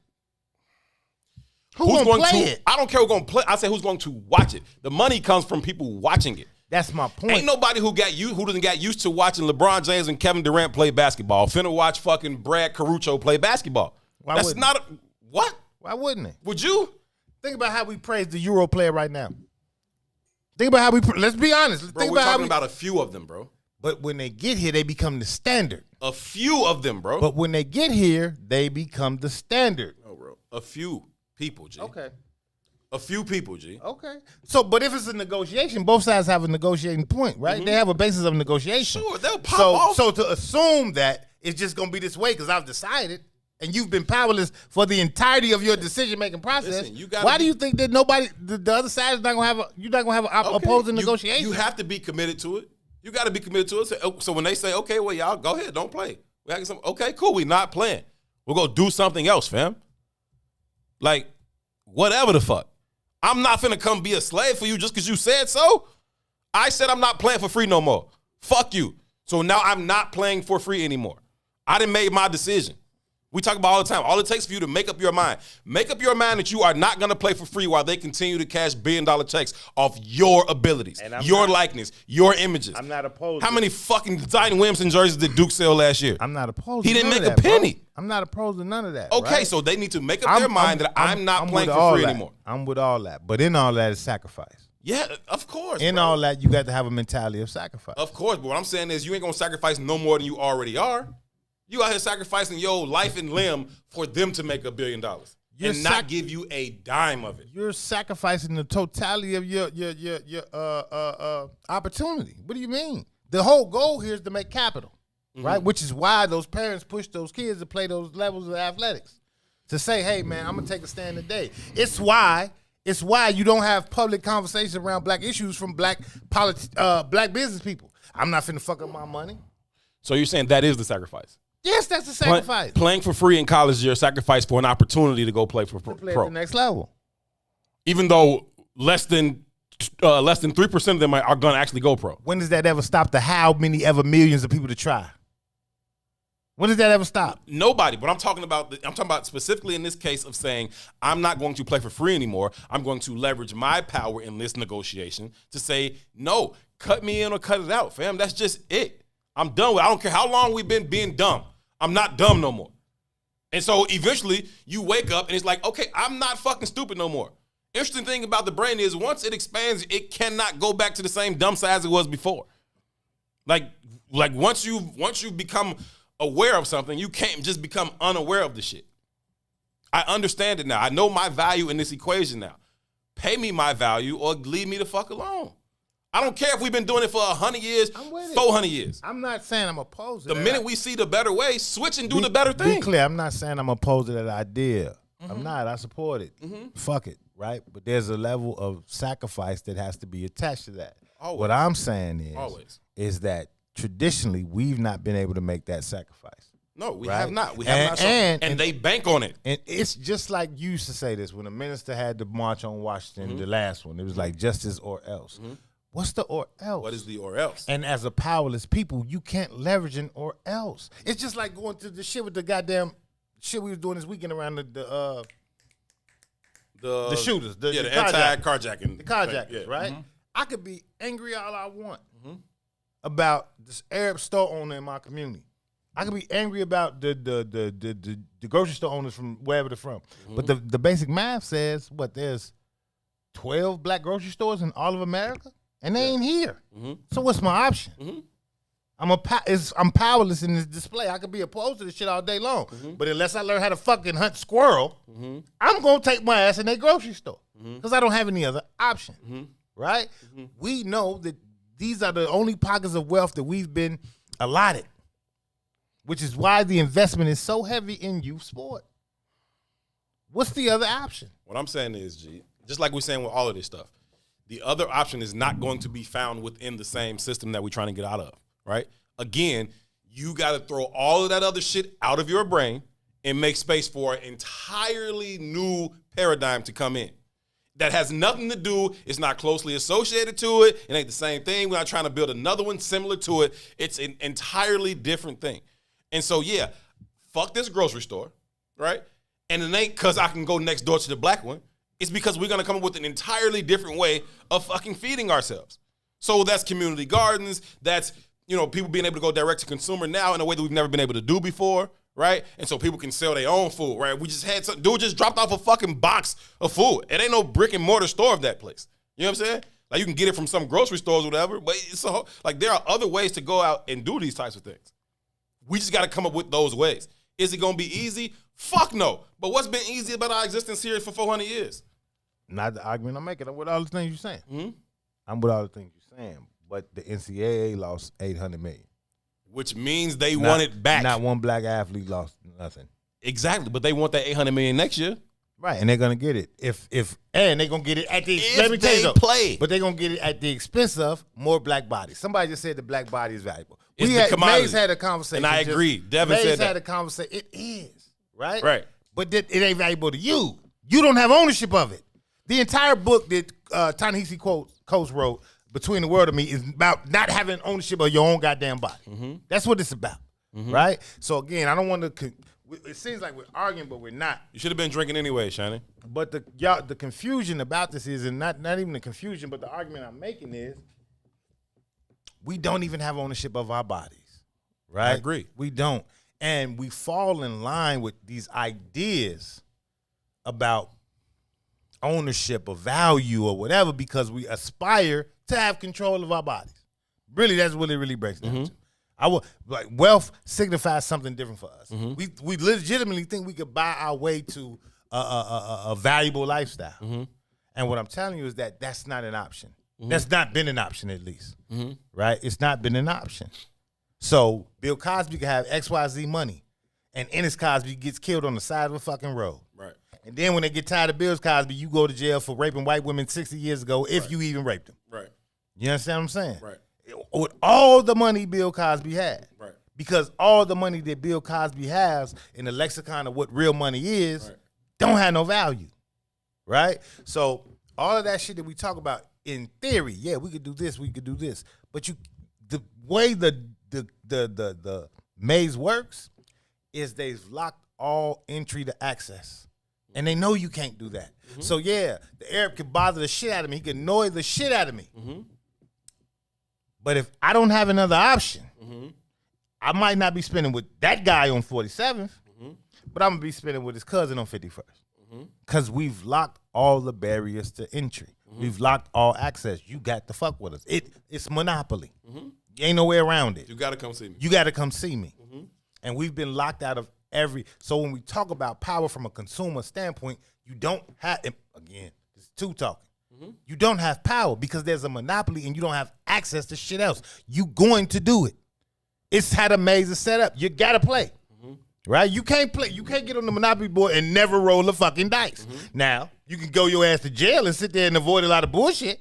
Who's going play to? it? I don't care who's going to play. I say who's going to watch it. The money comes from people watching it. That's my point. Ain't nobody who doesn't got used to watching LeBron James and Kevin Durant play basketball finna watch fucking Brad Caruso play basketball. Why wouldn't what? Why wouldn't it? Would you? Think about how we praise the Euro player right now. Think about how let's be honest. Bro, Think we're about talking about a few of them, bro. But when they get here, they become the standard. A few of them, bro. But when they get here, they become the standard. Oh, bro. A few people, G. Okay. A few people, G. Okay. So, but if it's a negotiation, both sides have a negotiating point, right? They have a basis of negotiation. Sure, they'll pop off. So to assume that it's just going to be this way because I've decided and you've been powerless for the entirety of your decision-making process, Listen, why do you think that the other side is not going to have you're not going to have an opposing negotiation? You have to be committed to it. You got to be committed to it. So when they say, okay, well, y'all go ahead, don't play. Okay, cool, we not playing. We're going to do something else, fam. Like, whatever the fuck. I'm not finna come be a slave for you just because you said so. I said I'm not playing for free no more. Fuck you. So now I'm not playing for free anymore. I done made my decision. We talk about all the time. All it takes for you to make up your mind. Make up your mind that you are not going to play for free while they continue to cash billion-dollar checks off your abilities, your likeness, your images. I'm not opposed. How many fucking Zion Williamson jerseys did Duke sell last year? I'm not opposed. He to didn't none make of a that, penny. Bro. I'm not opposed to none of that. Okay, right? so they need to make up their mind that I'm not playing for free anymore. I'm with all that. But in all that is sacrifice. Yeah, of course. In all that, you got to have a mentality of sacrifice. Of course, but what I'm saying is you ain't going to sacrifice no more than you already are. You out here sacrificing your life and limb for them to make $1 billion and not give you a dime of it. You're sacrificing the totality of your opportunity. What do you mean? The whole goal here is to make capital, right? Which is why those parents push those kids to play those levels of athletics. To say, hey, man, I'm going to take a stand today. It's why you don't have public conversations around black issues from black business people. I'm not finna fuck up my money. So you're saying that is the sacrifice? Yes, that's a sacrifice. Playing for free in college is your sacrifice for an opportunity to go play for pro. Play at the next level. Even though less than 3% of them are going to actually go pro. When does that ever stop the how many ever millions of people to try? When does that ever stop? Nobody. But I'm talking about specifically in this case of saying I'm not going to play for free anymore. I'm going to leverage my power in this negotiation to say, no, cut me in or cut it out, fam. That's just it. I'm done with it. I don't care how long we've been being dumb. I'm not dumb no more. And so eventually you wake up and it's like, okay, I'm not fucking stupid no more. Interesting thing about the brain is once it expands, it cannot go back to the same dumb size it was before. Like once you become aware of something, you can't just become unaware of the shit. I understand it now. I know my value in this equation now. pay me my value or leave me the fuck alone. I don't care if we've been doing it for 100 years, 400 years. I'm not saying I'm opposed to the that. minute we see the better way, switch and do the better thing. Be clear, I'm not saying I'm opposed to that idea. I'm not. I support it. Fuck it, right? But there's a level of sacrifice that has to be attached to that. Always. What I'm saying is that traditionally we've not been able to make that sacrifice. No, we right? have not. We have not. And they bank on it. And it's just like you used to say this when the minister had the march on Washington, the last one. It was like justice or else. What's the or else? What is the or else? And as a powerless people, you can't leverage an or else. It's just like going to the shit with the goddamn shit we was doing this weekend around the shooters. The anti-carjacking. The carjackers, right? I could be angry all I want about this Arab store owner in my community. I could be angry about the grocery store owners from wherever they're from. But the basic math says, there's 12 black grocery stores in all of America? And they ain't here. So what's my option? I'm powerless in this display. I could be opposed to this shit all day long. But unless I learn how to fucking hunt squirrel, I'm going to take my ass in their grocery store because I don't have any other option, right? We know that these are the only pockets of wealth that we've been allotted, which is why the investment is so heavy in youth sport. What's the other option? What I'm saying is, G, just like we're saying with all of this stuff, the other option is not going to be found within the same system that we're trying to get out of, right? Again, you got to throw all of that other shit out of your brain and make space for an entirely new paradigm to come in. That has nothing to do, it's not closely associated to it, it ain't the same thing. We're not trying to build another one similar to it. It's an entirely different thing. And so, yeah, fuck this grocery store, right? And it ain't because I can go next door to the black one. It's because we're going to come up with an entirely different way of fucking feeding ourselves. So that's community gardens. That's, people being able to go direct to consumer now in a way that we've never been able to do before, right? And so people can sell their own food, right? We just had some dude just dropped off a fucking box of food. It ain't no brick and mortar store of that place. You know what I'm saying? Like you can get it from some grocery stores or whatever, but so like there are other ways to go out and do these types of things. We just got to come up with those ways. Is it going to be easy? Fuck no. But what's been easy about our existence here for 400 years? Not the argument I'm making. I'm with all the things you're saying. I'm with all the things you're saying. But the NCAA lost $800 million. Which means they want it back. Not one black athlete lost nothing. Exactly. But they want that $800 million next year. Right. And they're going to get it. And they're going to get it at the expense. Let me tell you play. But they're going to get it at the expense of more black bodies. Somebody just said the black body is valuable. Mays had a conversation. And I agree. Devin said that. Mays had a conversation. It is. Right? Right. But it ain't valuable to you. You don't have ownership of it. The entire book that Ta-Nehisi Coates wrote, Between the World and Me, is about not having ownership of your own goddamn body. That's what it's about, right? So again, I don't want to. It seems like we're arguing, but we're not. You should have been drinking anyway, Shani. But the confusion about this is, and not even the confusion, but the argument I'm making is, we don't even have ownership of our bodies, right? I agree. We don't, and we fall in line with these ideas about ownership or value or whatever because we aspire to have control of our bodies. Really, that's what it really breaks down to. Wealth signifies something different for us. We legitimately think we could buy our way to a valuable lifestyle. And what I'm telling you is that that's not an option. That's not been an option, at least. Right? It's not been an option. So Bill Cosby can have XYZ money, and Ennis Cosby gets killed on the side of a fucking road. Right. And then when they get tired of Bill Cosby, you go to jail for raping white women 60 years ago if you even raped them. Right. You understand what I'm saying? Right. With all the money Bill Cosby had. Right. Because all the money that Bill Cosby has in the lexicon of what real money is don't have no value. Right? So all of that shit that we talk about in theory, yeah, we could do this, we could do this. But the way the maze works is they've locked all entry to access. And they know you can't do that. So, yeah, the Arab can bother the shit out of me. He can annoy the shit out of me. But if I don't have another option, I might not be spending with that guy on 47th, but I'm going to be spending with his cousin on 51st. Because we've locked all the barriers to entry. We've locked all access. You got to fuck with us. It's monopoly. You ain't no way around it. You got to come see me. You got to come see me. And we've been locked out of so when we talk about power from a consumer standpoint, you don't have, again, it's two talking. You don't have power because there's a monopoly and you don't have access to shit else. You going to do it. It's how the maze is set up. You got to play. Right? You can't play. You can't get on the Monopoly board and never roll a fucking dice. Now, you can go your ass to jail and sit there and avoid a lot of bullshit.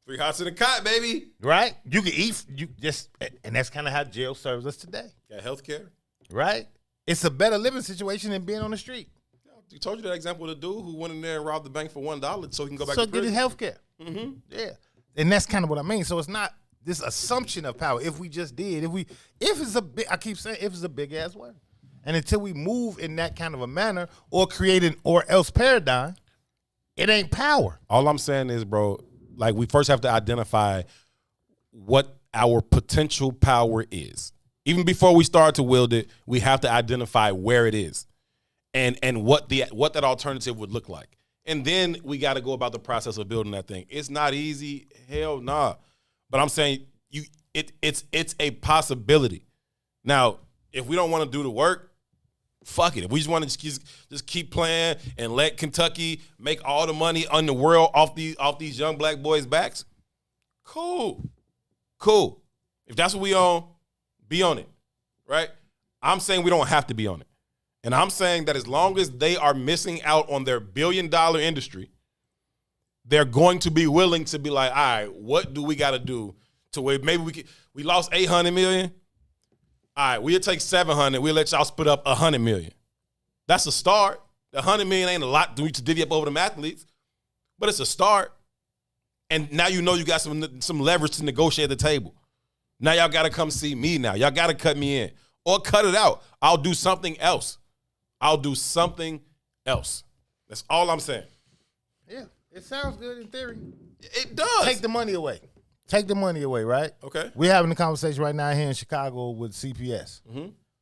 3 hots in a cot, baby. Right? You can eat. And that's kind of how jail serves us today. Got health care. Right? It's a better living situation than being on the street. You told you that example of the dude who went in there and robbed the bank for $1 so he can go back so to get prison. his health care. Yeah. And that's kind of what I mean. So it's not this assumption of power. If we just did, if it's a big, I keep saying, if it's a big ass word. And until we move in that kind of a manner or create an or else paradigm, it ain't power. All I'm saying is, bro, like we first have to identify what our potential power is. Even before we start to wield it, we have to identify where it is and what that alternative would look like. And then we got to go about the process of building that thing. It's not easy, hell nah. But I'm saying it's a possibility. Now, if we don't want to do the work, fuck it. If we just want to just keep playing and let Kentucky make all the money in the world off these young black boys' backs, cool. If that's what we on, be on it, right? I'm saying we don't have to be on it. And I'm saying that as long as they are missing out on their billion-dollar industry, they're going to be willing to be like, all right, what do we got to do to where maybe we lost $800 million? All right, we'll take 700. We'll let y'all split up $100 million. That's a start. The $100 million ain't a lot to divvy up over them athletes, but it's a start. And now you know you got some leverage to negotiate at the table. Now y'all got to come see me now. Y'all got to cut me in or cut it out. I'll do something else. That's all I'm saying. Yeah, it sounds good in theory. It does. Take the money away. Right? Okay. We're having a conversation right now here in Chicago with CPS,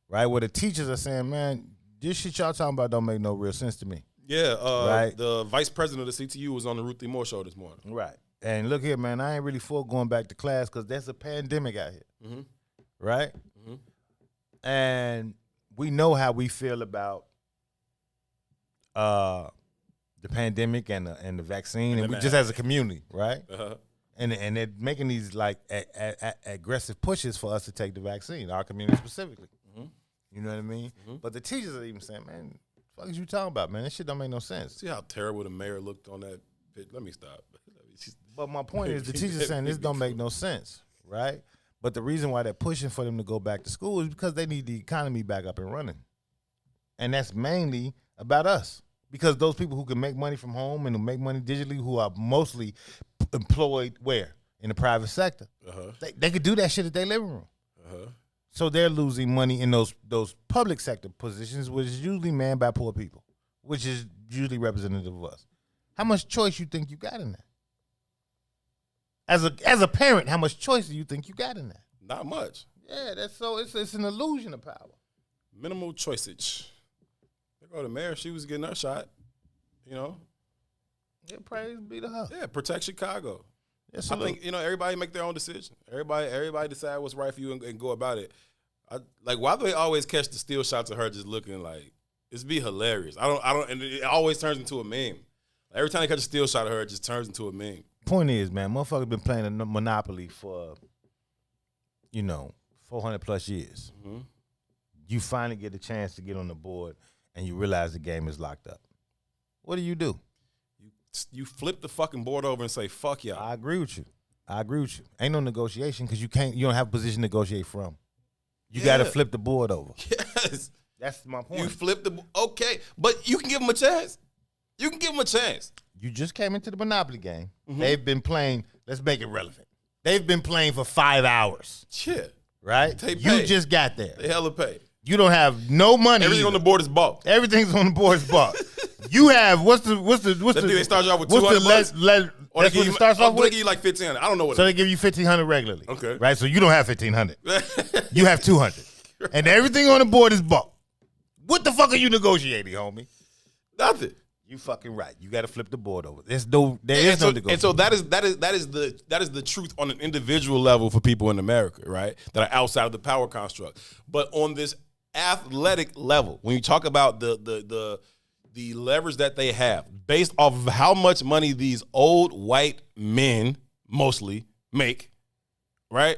right? Where the teachers are saying, man, this shit y'all talking about don't make no real sense to me. Yeah, right? The vice president of the CTU was on the Ruth D. Moore show this morning. Right. And look here, man, I ain't really for going back to class because there's a pandemic out here, right? And we know how we feel about the pandemic and the vaccine, and we just as a community, right? And they're making these like aggressive pushes for us to take the vaccine, our community specifically. You know what I mean? But the teachers are even saying, man, what the fuck is you talking about, man? That shit don't make no sense. See how terrible the mayor looked on that pitch? Let me stop. But my point is the teachers saying this don't make no sense, right? But the reason why they're pushing for them to go back to school is because they need the economy back up and running. And that's mainly about us. Because those people who can make money from home and who make money digitally, who are mostly employed where? In the private sector. They could do that shit at their living room. So they're losing money in those public sector positions, which is usually manned by poor people, which is usually representative of us. How much choice you think you got in that? As a parent, how much choice do you think you got in that? Not much. Yeah, it's an illusion of power. Minimal choiceage. There go the mayor. She was getting her shot. You know. Yeah, praise be to her. Yeah, protect Chicago. Yes, I think everybody make their own decision. Everybody decide what's right for you and go about it. Why do they always catch the still shots of her just looking like it's be hilarious? I don't, and it always turns into a meme. Every time they catch a still shot of her, it just turns into a meme. Point is, man, motherfuckers been playing a Monopoly for, 400 plus years. You finally get a chance to get on the board and you realize the game is locked up. What do? You flip the fucking board over and say, fuck y'all. I agree with you. Ain't no negotiation because you don't have a position to negotiate from. You got to flip the board over. Yes. That's my point. You flip okay, but you can give them a chance. You just came into the Monopoly game. They've been playing, let's make it relevant. They've been playing for 5 hours. Yeah. Right? You just got there. They hella pay. You don't have no money. Everything on the board is bought. Everything's on the board is bought. You have what's the they start you off with $200 or that's what it starts off with? They give you like $1,500. I don't know what. So they give you $1,500 regularly. Okay. Right? So you don't have $1,500. You have $200. And everything on the board is bought. What the fuck are you negotiating, homie? Nothing. You fucking right. You got to flip the board over. There is no negotiation. And so that is the truth on an individual level for people in America, right? That are outside of the power construct. But on this athletic level, when you talk about the the leverage that they have based off of how much money these old white men mostly make, right?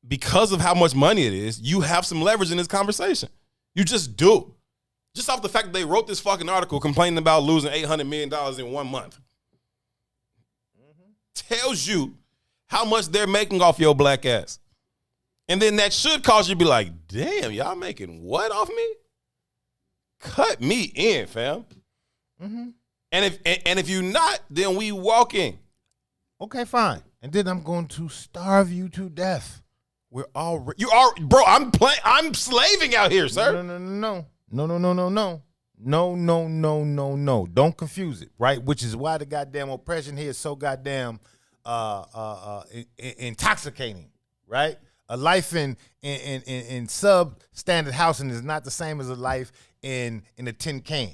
Because of how much money it is, you have some leverage in this conversation. You just do. Just off the fact that they wrote this fucking article complaining about losing $800 million in 1 month. Tells you how much they're making off your black ass. And then that should cause you to be like, damn, y'all making what off me? Cut me in, fam. Mm-hmm. And if you're not, then we walking. Okay, fine. And then I'm going to starve you to death. We're all you are, bro. I'm slaving out here, sir. No. Don't confuse it, right? Which is why the goddamn oppression here is so goddamn intoxicating, right? A life in substandard housing is not the same as a life in a tin can,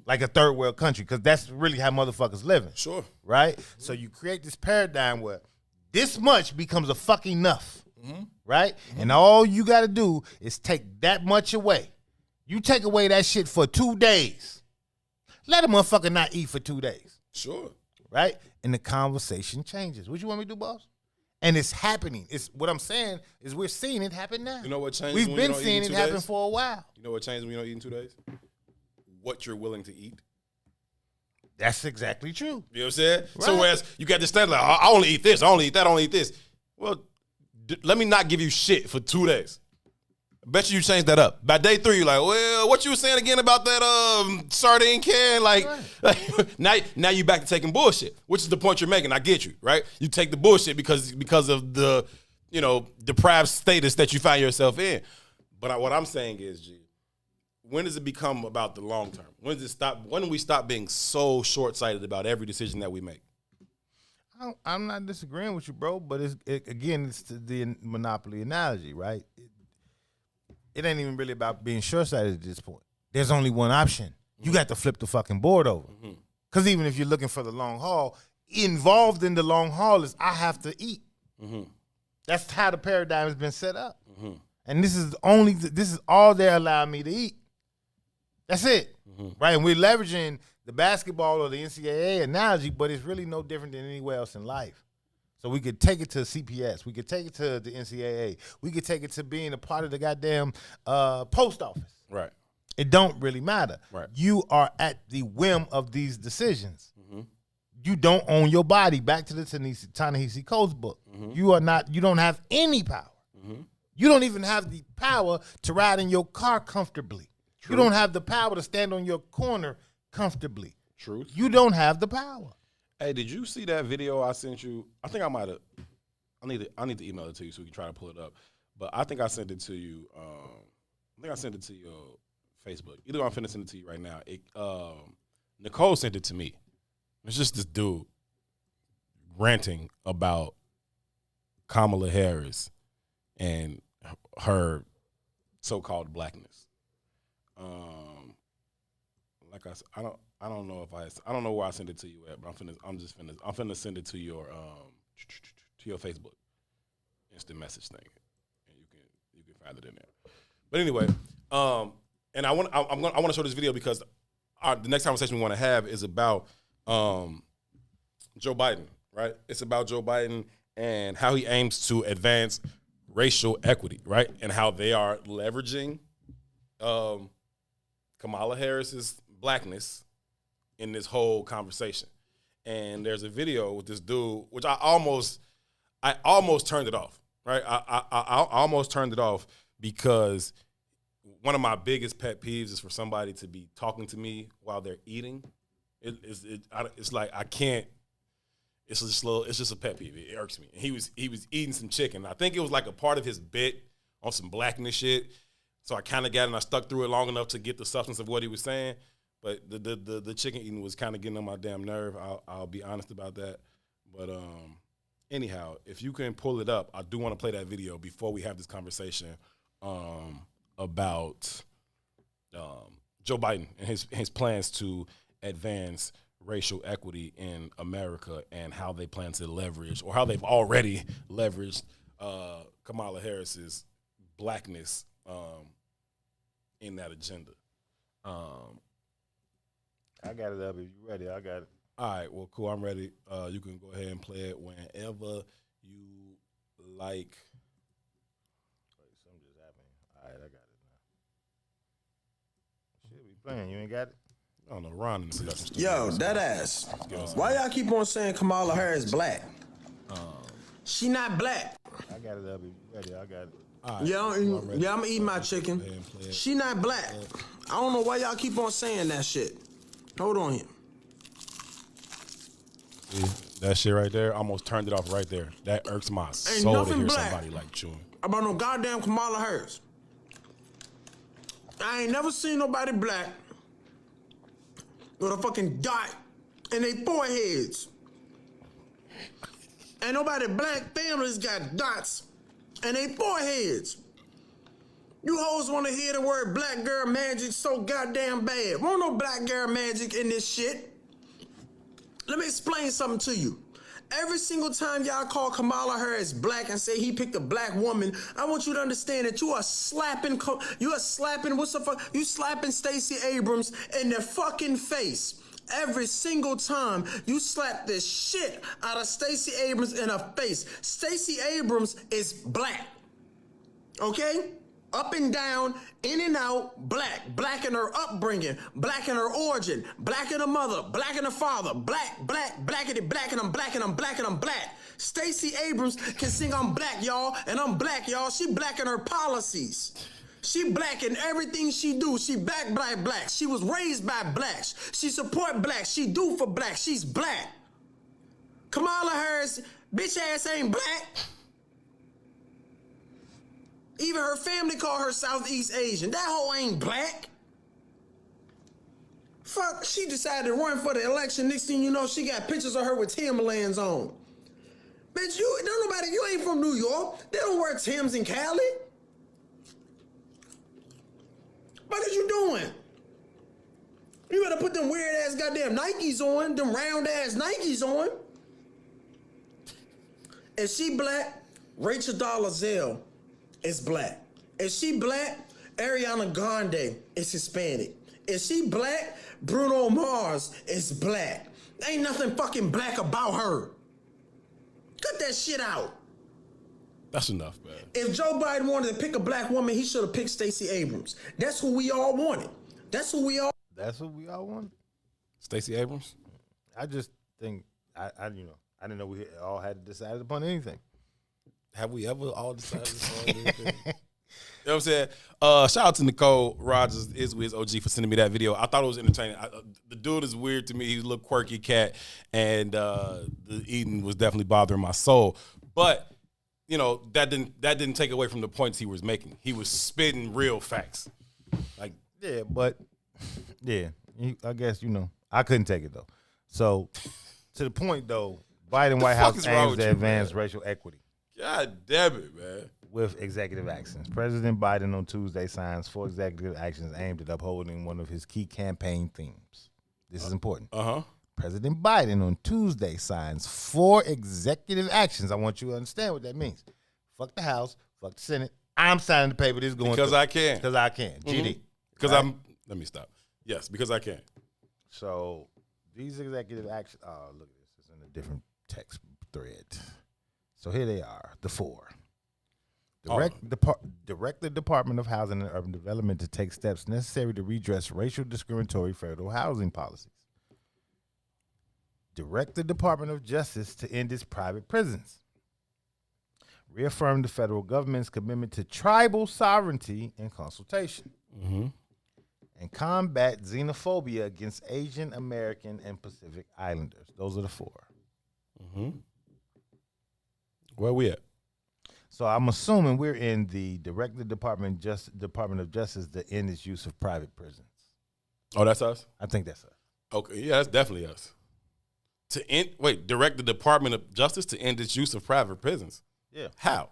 like a third world country, because that's really how motherfuckers living. Sure, right? So you create this paradigm where this much becomes a fucking enough, right? And all you got to do is take that much away. You take away that shit for 2 days. Let a motherfucker not eat for 2 days. Sure. Right? And the conversation changes. What you want me to do, boss? And it's happening. It's what I'm saying is we're seeing it happen now. You know what changed? We've been seeing it happen for a while. You know what changed when you don't eat in 2 days? What you're willing to eat. That's exactly true. You know what I'm saying? Right. So whereas you got this standard, like, I only eat this, I only eat that, I only eat this. Well, let me not give you shit for 2 days. I bet you change that up. By day 3, you're like, well, what you were saying again about that sardine can? Like now you back to taking bullshit, which is the point you're making. I get you, right? You take the bullshit because of the, deprived status that you find yourself in. But what I'm saying is, G, when does it become about the long term? When does it stop? When do we stop being so short-sighted about every decision that we make? I'm not disagreeing with you, bro, but it's the monopoly analogy, right? It ain't even really about being short-sighted at this point. There's only one option. You got to flip the fucking board over. Because even if you're looking for the long haul, involved in the long haul is I have to eat. That's how the paradigm has been set up. And this is all they're allowing me to eat. That's it. Right? And we're leveraging the basketball or the NCAA analogy, but it's really no different than anywhere else in life. So we could take it to CPS. We could take it to the NCAA. We could take it to being a part of the goddamn post office. Right. It don't really matter. Right. You are at the whim of these decisions. You don't own your body. Back to the Ta-Nehisi Coates book. You don't have any power. You don't even have the power to ride in your car comfortably. True. You don't have the power to stand on your corner comfortably. Truth. You don't have the power. Hey, did you see that video I sent you? I think I might have. I need to email it to you so we can try to pull it up. But I think I sent it to you. I think I sent it to your Facebook. Either way, I'm finna send it to you right now. Nicole sent it to me. It's just this dude ranting about Kamala Harris and her so-called blackness. Like I said, I don't know where I sent it to you at, but I'm finna send it to your Facebook instant message thing, and you can find it in there. But anyway, and I want to show this video because the next conversation we want to have is about Joe Biden, right? It's about Joe Biden and how he aims to advance racial equity, right? And how they are leveraging Kamala Harris's blackness in this whole conversation. And there's a video with this dude, which I almost turned it off, right? I almost turned it off because one of my biggest pet peeves is for somebody to be talking to me while they're eating. It's like I can't. It's just a pet peeve. It irks me. He was eating some chicken. I think it was like a part of his bit on some blackness shit. So I kind of got it and I stuck through it long enough to get the substance of what he was saying. But the chicken eating was kind of getting on my damn nerve. I'll be honest about that. But anyhow, if you can pull it up, I do want to play that video before we have this conversation about Joe Biden and his plans to advance racial equity in America and how they plan to leverage, or how they've already leveraged Kamala Harris's blackness in that agenda. I got it up. If you ready, I got it. All right, well, cool. I'm ready. You can go ahead and play it whenever you like. Wait, something just happened. All right, I got it now. Should be playing. You ain't got it? I don't know. Ron in the production studio. Yo, that ass. Why y'all keep on saying Kamala Harris black? She not black. I got it up. If you ready, I got it. Right, Yeah, I'm gonna eat my chicken. She not black. I don't know why y'all keep on saying that shit. Hold on here. See, that shit right there, almost turned it off right there. That irks my soul to nothing hear black somebody like chewing. About no goddamn Kamala Harris. I ain't never seen nobody black with a fucking dot in their foreheads. Ain't nobody black families got dots in their foreheads. You hoes want to hear the word black girl magic so goddamn bad. Won't no black girl magic in this shit. Let me explain something to you. Every single time y'all call Kamala Harris black and say he picked a black woman, I want you to understand that you are slapping you slapping Stacey Abrams in the fucking face. Every single time you slap the shit out of Stacey Abrams in her face. Stacey Abrams is black. Okay? Up and down, in and out, black. Black in her upbringing, black in her origin, black in her mother, black in her father, blackity black, and I'm black and I'm black and I'm black. Stacey Abrams can sing I'm black, y'all, and I'm black, y'all. She black in her policies. She black in everything she do. She back by black. She was raised by blacks. She support blacks. She do for blacks. She's black. Kamala Harris, bitch ass ain't black. Even her family call her Southeast Asian. That hoe ain't black. Fuck, she decided to run for the election. Next thing you know, she got pictures of her with Timberlands on. Bitch, you ain't from New York. They don't wear Timbs in Cali. What are you doing? You better put them weird ass goddamn Nikes on, them round ass Nikes on. If she black, Rachel Dolezal is black. If she black, Ariana Grande is Hispanic. If she black, Bruno Mars is black. Ain't nothing fucking black about her. Cut that shit out. That's enough, man. If Joe Biden wanted to pick a black woman, he should have picked Stacey Abrams. That's who we all wanted. That's who we all wanted. Stacey Abrams? I just think I didn't know we all had decided upon anything. Have we ever all decided upon anything? You know what I'm saying? Shout out to Nicole Rogers, Iswis OG, for sending me that video. I thought it was entertaining. The dude is weird to me. He's a little quirky cat, and the eating was definitely bothering my soul. But you know, that didn't take away from the points he was making. He was spitting real facts. Like, yeah, but I guess I couldn't take it though. So to the point though, Biden White House aims to advance racial equity. God damn it, man. With executive actions. President Biden on Tuesday signs 4 executive actions aimed at upholding one of his key campaign themes. This is important. President Biden on Tuesday signs 4 executive actions. I want you to understand what that means. Fuck the House, fuck the Senate. I'm signing the paper. This is going because through. I can. Because I can. GD. Because right? Let me stop. Yes, because I can. So these executive actions. Oh, look at this. It's in a different text thread. So here they are. The 4. Direct the Department of Housing and Urban Development to take steps necessary to redress racial discriminatory federal housing policies. Direct the Department of Justice to end its private prisons. Reaffirm the federal government's commitment to tribal sovereignty and consultation. And combat xenophobia against Asian American and Pacific Islanders. Those are the 4. Where we at? So I'm assuming we're in the Direct the Department of Justice to end its use of private prisons. Oh, that's us? I think that's us. Okay, yeah, that's definitely us. Direct the Department of Justice to end its use of private prisons. Yeah. How?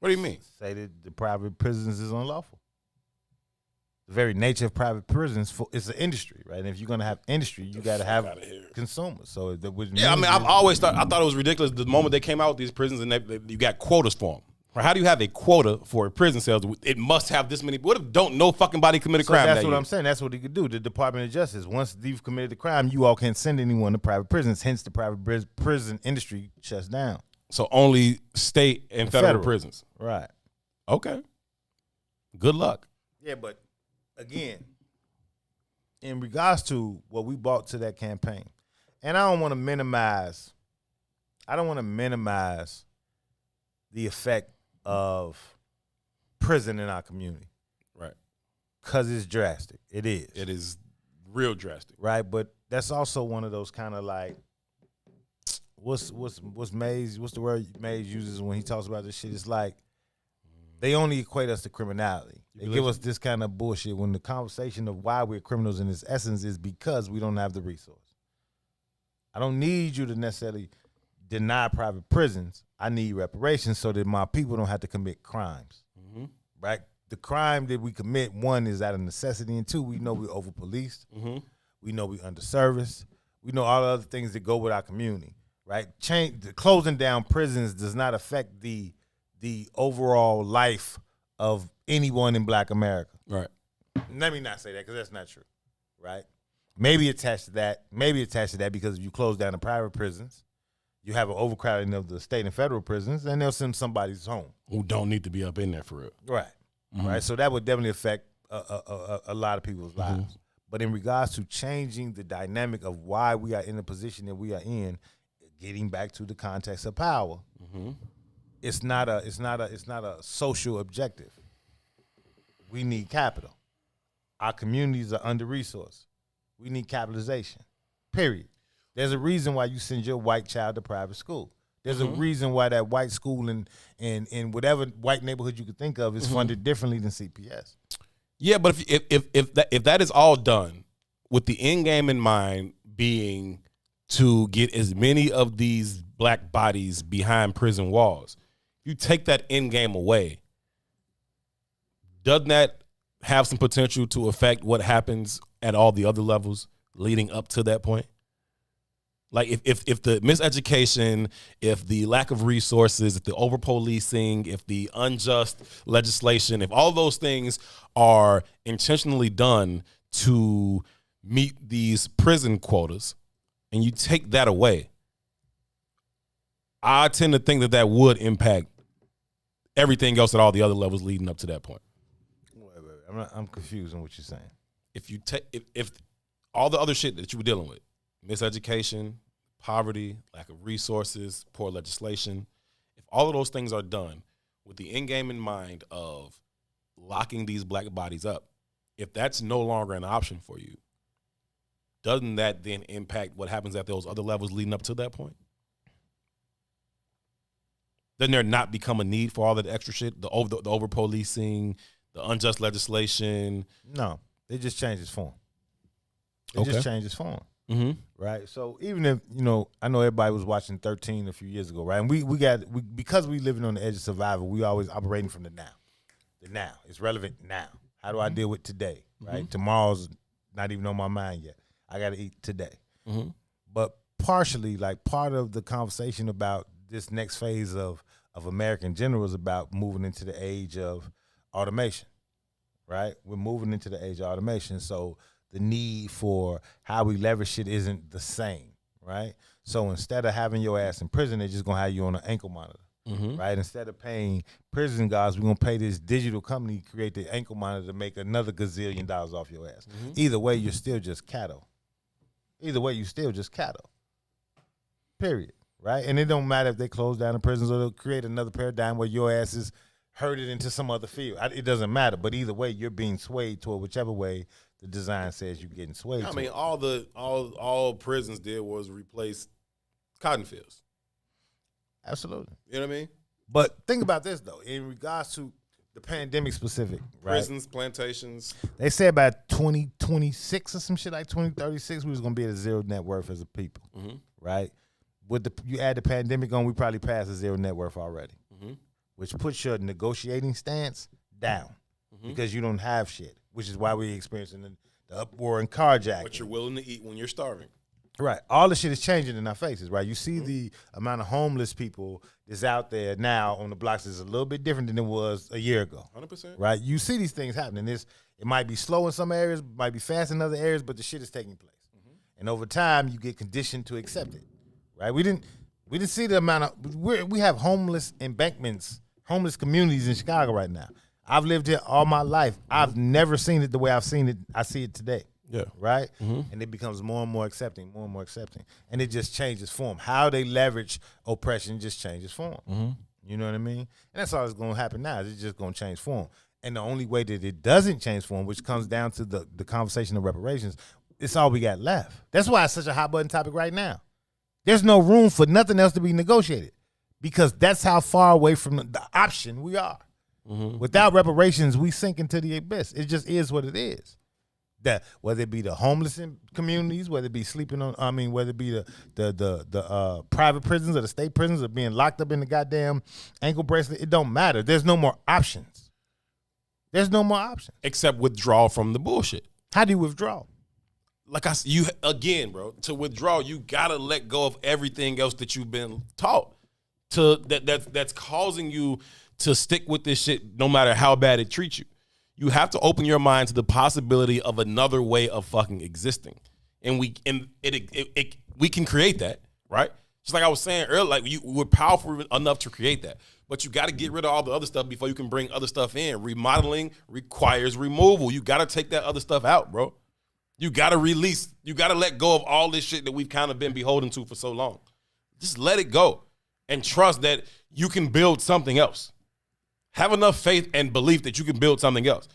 What do you mean? Say that the private prisons is unlawful. The very nature of private prisons, it's an industry, right? And if you're going to have industry, you got to have consumers. So I thought it was ridiculous the moment they came out with these prisons and you got quotas for them, Or how do you have a quota for prison cells? It must have this many. What if no fucking body committed So crime? that's that what year? I'm saying. That's what he could do. The Department of Justice, once you've committed the crime, you all can't send anyone to private prisons. Hence, the private prison industry shuts down. So only state and federal prisons. Right. Okay. Good luck. Yeah, but again, in regards to what we brought to that campaign, and I don't want to minimize the effect of prison in our community. Right. Because it's drastic. It is. It is real drastic. Right. But that's also one of those kind of like, what's Mays, what's the word Mays uses when he talks about this shit? It's like they only equate us to criminality. They give us this kind of bullshit when the conversation of why we're criminals in its essence is because we don't have the resource. I don't need you to necessarily deny private prisons. I need reparations so that my people don't have to commit crimes. Mm-hmm. Right? The crime that we commit, one, is out of necessity, and two, we know we're over-policed. Mm-hmm. We know we're underserviced. We know all the other things that go with our community. Right? Closing down prisons does not affect the overall life of anyone in Black America. Right. Let me not say that because that's not true. Right? Maybe attached to that because if you close down the private prisons, you have an overcrowding of the state and federal prisons, and they'll send somebody's home who don't need to be up in there for real. Right. Mm-hmm. Right. So that would definitely affect a lot of people's lives. But in regards to changing the dynamic of why we are in the position that we are in, getting back to the context of power, it's not a social objective. We need capital. Our communities are under-resourced. We need capitalization. Period. There's a reason why you send your white child to private school. There's a reason why that white school in whatever white neighborhood you could think of is funded differently than CPS. Yeah, but if that is all done with the end game in mind being to get as many of these Black bodies behind prison walls, you take that end game away, doesn't that have some potential to affect what happens at all the other levels leading up to that point? Like if the miseducation, if the lack of resources, if the over-policing, if the unjust legislation, if all those things are intentionally done to meet these prison quotas, and you take that away, I tend to think that would impact everything else at all the other levels leading up to that point. Wait. I'm confused on what you're saying. If you take if all the other shit that you were dealing with, miseducation, poverty, lack of resources, poor legislation, if all of those things are done with the end game in mind of locking these Black bodies up, if that's no longer an option for you, doesn't that then impact what happens at those other levels leading up to that point? Doesn't there not become a need for all that extra shit, the over policing, the unjust legislation? No, they just change its form. It Okay. just changes form. Mm-hmm. Right. So even if, I know everybody was watching 13 a few years ago, right? And we because we living on the edge of survival, we always operating from the now. The now. It's relevant now. How do I deal with today? Right? Tomorrow's not even on my mind yet. I got to eat today. But partially, like part of the conversation about this next phase of America in general is about moving into the age of automation. Right? We're moving into the age of automation. So the need for how we leverage shit isn't the same, right? So instead of having your ass in prison, they're just gonna have you on an ankle monitor, right? Instead of paying prison guards, we're gonna pay this digital company to create the ankle monitor to make another gazillion dollars off your ass. Either way, you're still just cattle. Period, right? And it don't matter if they close down the prisons or they'll create another paradigm where your ass is herded into some other field. It doesn't matter, but either way, you're being swayed toward whichever way the design says you're getting swayed. I mean, all prisons did was replace cotton fields. Absolutely. You know what I mean? But think about this though, in regards to the pandemic specific, right? Prisons, plantations. They said by 2026 or some shit like 2036, we was gonna be at a zero net worth as a people, right? You add the pandemic on, we probably passed a zero net worth already, which puts your negotiating stance down because you don't have shit. Which is why we're experiencing the uproar and carjacking. What you're willing to eat when you're starving. Right. All the shit is changing in our faces, right? You see the amount of homeless people that's out there now on the blocks is a little bit different than it was a year ago. 100%. Right? You see these things happening. It might be slow in some areas, might be fast in other areas, but the shit is taking place. And over time, you get conditioned to accept it. Right? We didn't see the amount of we have homeless embankments, homeless communities in Chicago right now. I've lived here all my life. I've never seen it the way I've seen it. I see it today. Yeah. Right? And it becomes more and more accepting, more and more accepting. And it just changes form. How they leverage oppression just changes form. You know what I mean? And that's all that's going to happen now. It's just going to change form. And the only way that it doesn't change form, which comes down to the conversation of reparations, it's all we got left. That's why it's such a hot button topic right now. There's no room for nothing else to be negotiated because that's how far away from the option we are. Without reparations, we sink into the abyss. It just is what it is. That whether it be the homeless in communities, whether it be whether it be the private prisons or the state prisons or being locked up in the goddamn ankle bracelet, it don't matter. There's no more options. There's no more options. Except withdraw from the bullshit. How do you withdraw? Like again, bro, to withdraw, you gotta let go of everything else that you've been taught that's causing you to stick with this shit no matter how bad it treats you. You have to open your mind to the possibility of another way of fucking existing. And we can create that, right? Just like I was saying earlier, like we're powerful enough to create that. But you got to get rid of all the other stuff before you can bring other stuff in. Remodeling requires removal. You got to take that other stuff out, bro. You got to release. You got to let go of all this shit that we've kind of been beholden to for so long. Just let it go and trust that you can build something else. Have enough faith and belief that you can build something else.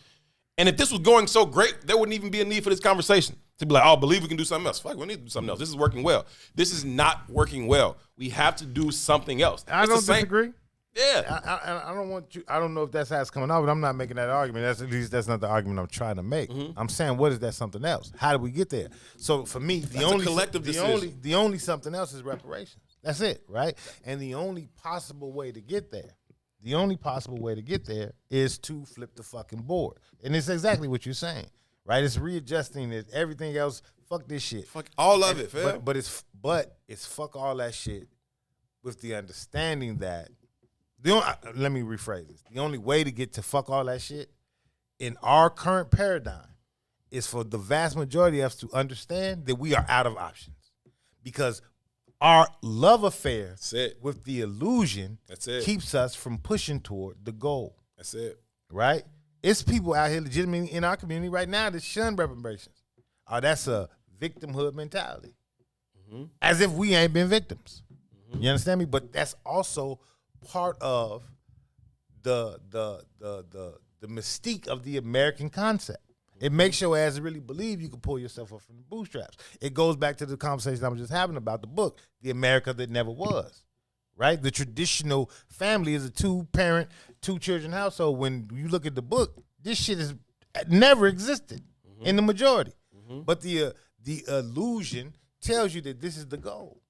And if this was going so great, there wouldn't even be a need for this conversation. To be like, oh, believe we can do something else. Fuck, we need to do something else. This is working well. This is not working well. We have to do something else. I don't disagree. Yeah. I don't want you. I don't know if that's how it's coming out, but I'm not making that argument. That's not the argument I'm trying to make. I'm saying, what is that something else? How do we get there? So for me, the only something else is reparations. That's it, right? And the only possible way to get there is to flip the fucking board. And it's exactly what you're saying, right? It's readjusting it. Everything else, fuck this shit. Fuck all of it, fam. But it's fuck all that shit with the understanding that let me rephrase this. The only way to get to fuck all that shit in our current paradigm is for the vast majority of us to understand that we are out of options. Because our love affair with the illusion keeps us from pushing toward the goal. That's it. Right? It's people out here legitimately in our community right now that shun reparations. That's a victimhood mentality. As if we ain't been victims. You understand me? But that's also part of the mystique of the American concept. It makes your ass really believe you can pull yourself up from the bootstraps. It goes back to the conversation I was just having about the book, The America That Never Was, right? The traditional family is a 2-parent, 2-children household. When you look at the book, this shit has never existed in the majority. But the illusion tells you that this is the goal.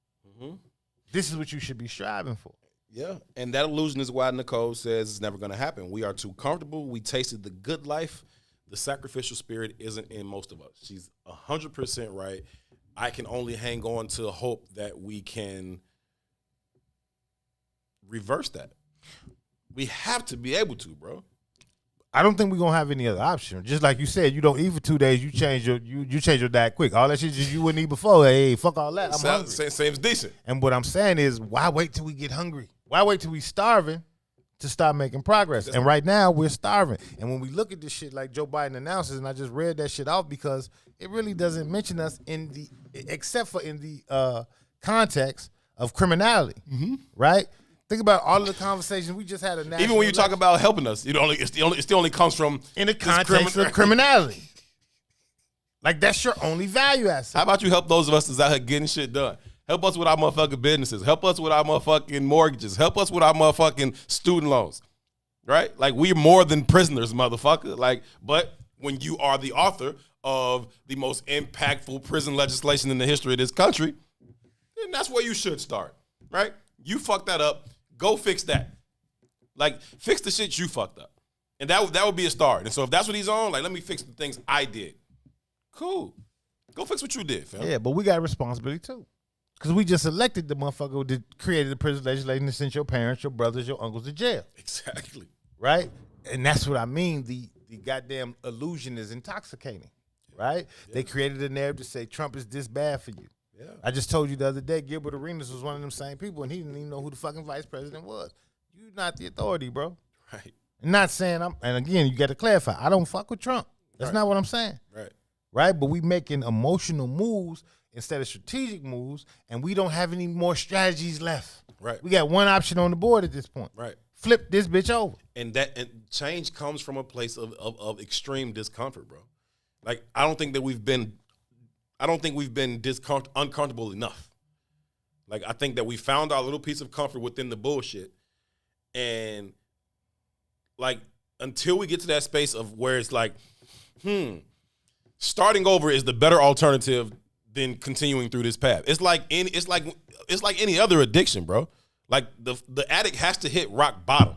This is what you should be striving for. Yeah, and that illusion is why Nicole says it's never going to happen. We are too comfortable. We tasted the good life. The sacrificial spirit isn't in most of us. She's 100% right. I can only hang on to hope that we can reverse that. We have to be able to, bro. I don't think we're gonna have any other option. Just like you said, you don't eat for 2 days, you change your diet quick. All that shit you wouldn't eat before. Hey, fuck all that. I'm hungry. Seems decent. And what I'm saying is, why wait till we get hungry? Why wait till we starving to start making progress? And right now we're starving. And when we look at this shit like Joe Biden announces, and I just read that shit off because it really doesn't mention us except for in the context of criminality, right? Think about all of the conversations we just had. Even when you talk about helping us, it still only comes from in the context of criminality. Like that's your only value asset. How about you help those of us that's out here getting shit done? Help us with our motherfucking businesses. Help us with our motherfucking mortgages. Help us with our motherfucking student loans. Right? Like we're more than prisoners, motherfucker. Like, but when you are the author of the most impactful prison legislation in the history of this country, then that's where you should start. Right? You fucked that up. Go fix that. Like, fix the shit you fucked up. And that would be a start. And so if that's what he's on, like, let me fix the things I did. Cool. Go fix what you did, fam. Yeah, but we got a responsibility too. Because we just elected the motherfucker that created the prison legislation that sent your parents, your brothers, your uncles to jail. Exactly. Right? And that's what I mean. The goddamn illusion is intoxicating. Right? Yeah. They created a narrative to say Trump is this bad for you. Yeah. I just told you the other day, Gilbert Arenas was one of them same people, and he didn't even know who the fucking vice president was. You're not the authority, bro. Right. I'm not saying and again, you got to clarify, I don't fuck with Trump. That's not what I'm saying. Right. Right? But we making emotional moves instead of strategic moves, and we don't have any more strategies left. Right. We got one option on the board at this point. Right. Flip this bitch over. And change comes from a place of extreme discomfort, bro. Like, I don't think we've been uncomfortable enough. Like, I think that we found our little piece of comfort within the bullshit. And, like, until we get to that space of where it's like, starting over is the better alternative than continuing through this path. It's like any other addiction, bro. Like, the addict has to hit rock bottom,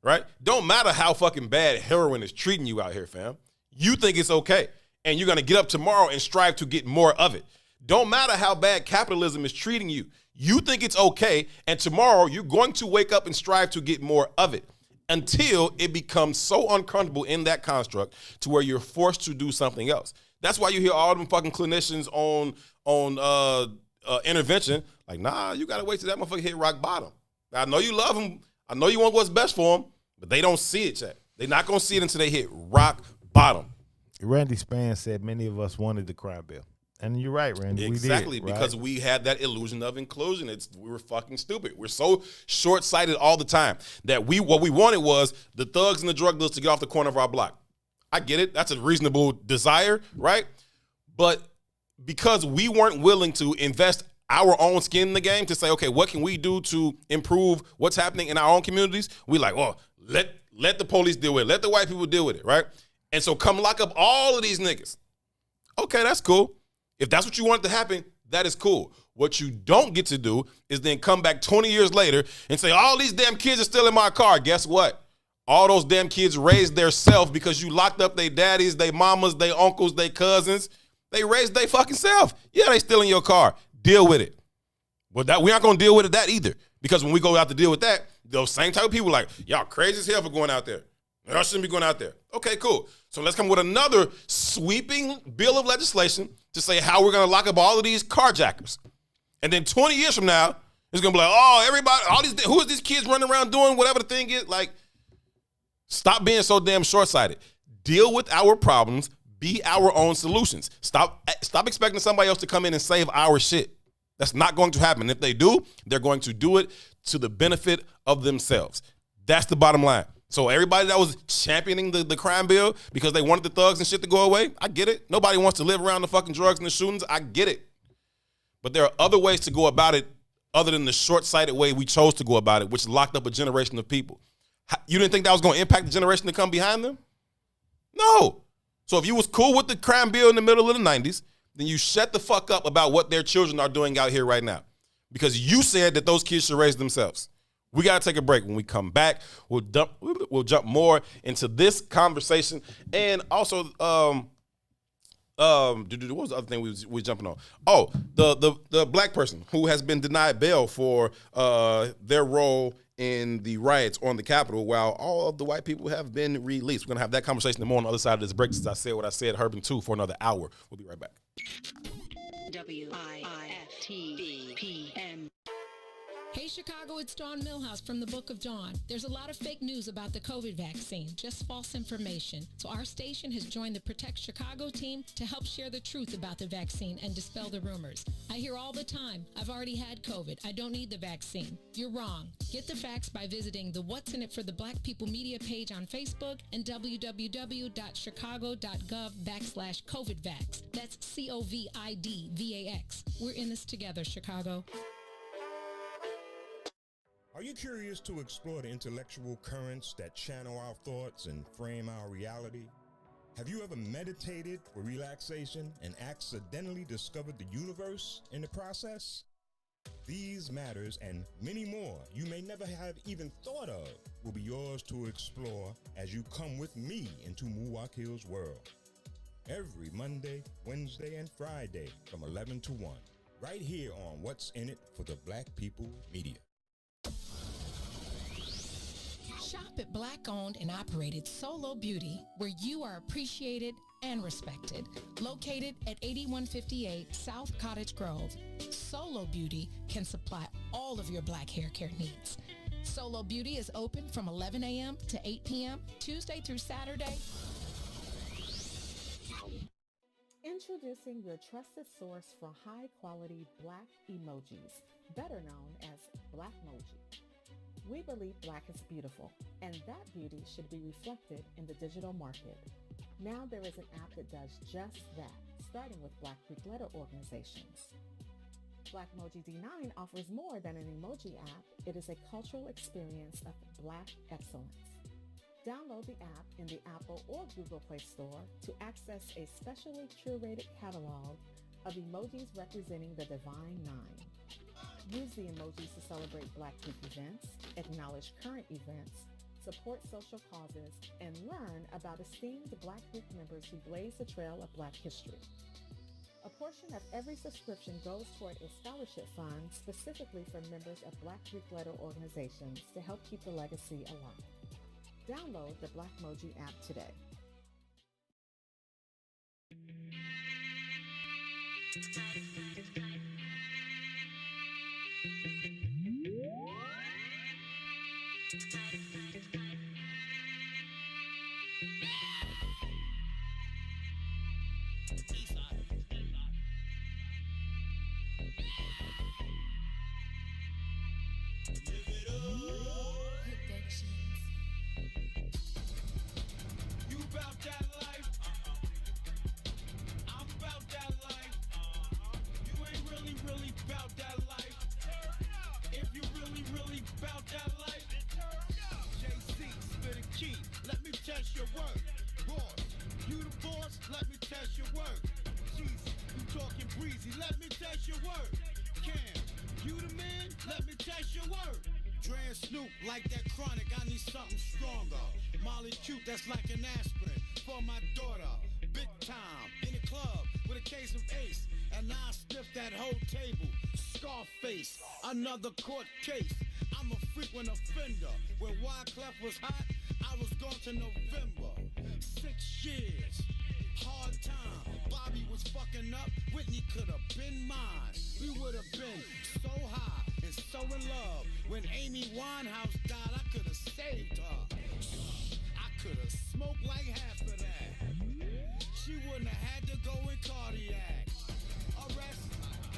right? Don't matter how fucking bad heroin is treating you out here, fam. You think it's okay, and you're going to get up tomorrow and strive to get more of it. Don't matter how bad capitalism is treating you. You think it's okay, and tomorrow you're going to wake up and strive to get more of it until it becomes so uncomfortable in that construct to where you're forced to do something else. That's why you hear all them fucking clinicians on intervention like, nah, you got to wait till that motherfucker hit rock bottom. I know you love him. I know you want what's best for him, but they don't see it yet. They're not going to see it until they hit rock bottom. Randy Spann said many of us wanted the crime bill. And you're right, Randy. Exactly, we did, because we had that illusion of inclusion. We were fucking stupid. We're so short-sighted all the time that what we wanted was the thugs and the drug dealers to get off the corner of our block. I get it. That's a reasonable desire, right? But because we weren't willing to invest our own skin in the game to say, okay, what can we do to improve what's happening in our own communities? We like, well, let the police deal with it. Let the white people deal with it, right? And so come lock up all of these niggas. Okay, that's cool. If that's what you want to happen, that is cool. What you don't get to do is then come back 20 years later and say, all these damn kids are still in my car. Guess what? All those damn kids raised their self because you locked up their daddies, their mamas, their uncles, their cousins. They raised their fucking self. Yeah, they still in your car. Deal with it. But we aren't going to deal with that either. Because when we go out to deal with that, those same type of people like, y'all crazy as hell for going out there. Y'all shouldn't be going out there. Okay, cool. So let's come with another sweeping bill of legislation to say how we're going to lock up all of these carjackers. And then 20 years from now, it's going to be like, oh, everybody, who is these kids running around doing whatever the thing is? Like, stop being so damn short-sighted. Deal with our problems. Be our own solutions. Stop expecting somebody else to come in and save our shit. That's not going to happen. If they do, they're going to do it to the benefit of themselves. That's the bottom line. So everybody that was championing the crime bill because they wanted the thugs and shit to go away, I get it. Nobody wants to live around the fucking drugs and the shootings. I get it. But there are other ways to go about it other than the short-sighted way we chose to go about it, which locked up a generation of people. You didn't think that was going to impact the generation to come behind them? No. So if you was cool with the crime bill in the middle of the 90s, then you shut the fuck up about what their children are doing out here right now. Because you said that those kids should raise themselves. We got to take a break. When we come back, we'll jump more into this conversation. And also, what was the other thing we were jumping on? Oh, the black person who has been denied bail for their role in the riots on the Capitol, while all of the white people have been released. We're going to have that conversation more on the other side of this break, since I said what I said, Herb 2 for another hour. We'll be right back. WIFTBPM. Hey Chicago, it's Dawn Millhouse from the Book of Dawn. There's a lot of fake news about the COVID vaccine, just false information. So our station has joined the Protect Chicago team to help share the truth about the vaccine and dispel the rumors. I hear all the time, I've already had COVID. I don't need the vaccine. You're wrong. Get the facts by visiting the What's in It for the Black People Media page on Facebook and www.chicago.gov/COVIDVax. That's COVIDVAX. We're in this together, Chicago. Are you curious to explore the intellectual currents that channel our thoughts and frame our reality? Have you ever meditated for relaxation and accidentally discovered the universe in the process? These matters and many more you may never have even thought of will be yours to explore as you come with me into Muwakil's world. every Monday, Wednesday, and Friday from 11 to 1, right here on What's in It for the Black People Media. Shop at Black-owned and operated Solo Beauty, where you are appreciated and respected. Located at 8158 South Cottage Grove, Solo Beauty can supply all of your black hair care needs. Solo Beauty is open from 11 a.m. to 8 p.m., Tuesday through Saturday. Introducing your trusted source for high-quality black emojis, better known as Blackmoji. We believe black is beautiful, and that beauty should be reflected in the digital market. Now there is an app that does just that, starting with Black Greek letter organizations. Blackmoji D9 offers more than an emoji app. It is a cultural experience of black excellence. Download the app in the Apple or Google Play Store to access a specially curated catalog of emojis representing the Divine Nine. Use the emojis to celebrate Black Greek events, acknowledge current events, support social causes, and learn about esteemed Black Greek members who blaze the trail of Black history. A portion of every subscription goes toward a scholarship fund specifically for members of Black Greek letter organizations to help keep the legacy alive. Download the Blackmoji app today. You bout that life? I'm about that life. You ain't really bout that life. If you really bout that life, JC, spit a key. Let me test your work. Boss, you the boss? Let me test your work. Jesus, you talking breezy? Let me test your work. Cam, you the man? Let me test your work. Dre and Snoop, like that chronic, I need something stronger. Molly cute, that's like an aspirin for my daughter. Big time, in the club with a case of Ace. And I sniff that whole table. Scarface, another court case. I'm a frequent offender. When Wyclef was hot, I was gone to November. 6 years, hard time. Bobby was fucking up, Whitney could have been mine. We would have been so high and so in love. When Amy Winehouse died, I could have saved her. I could have smoked like half of that. She wouldn't have had to go in cardiac arrest.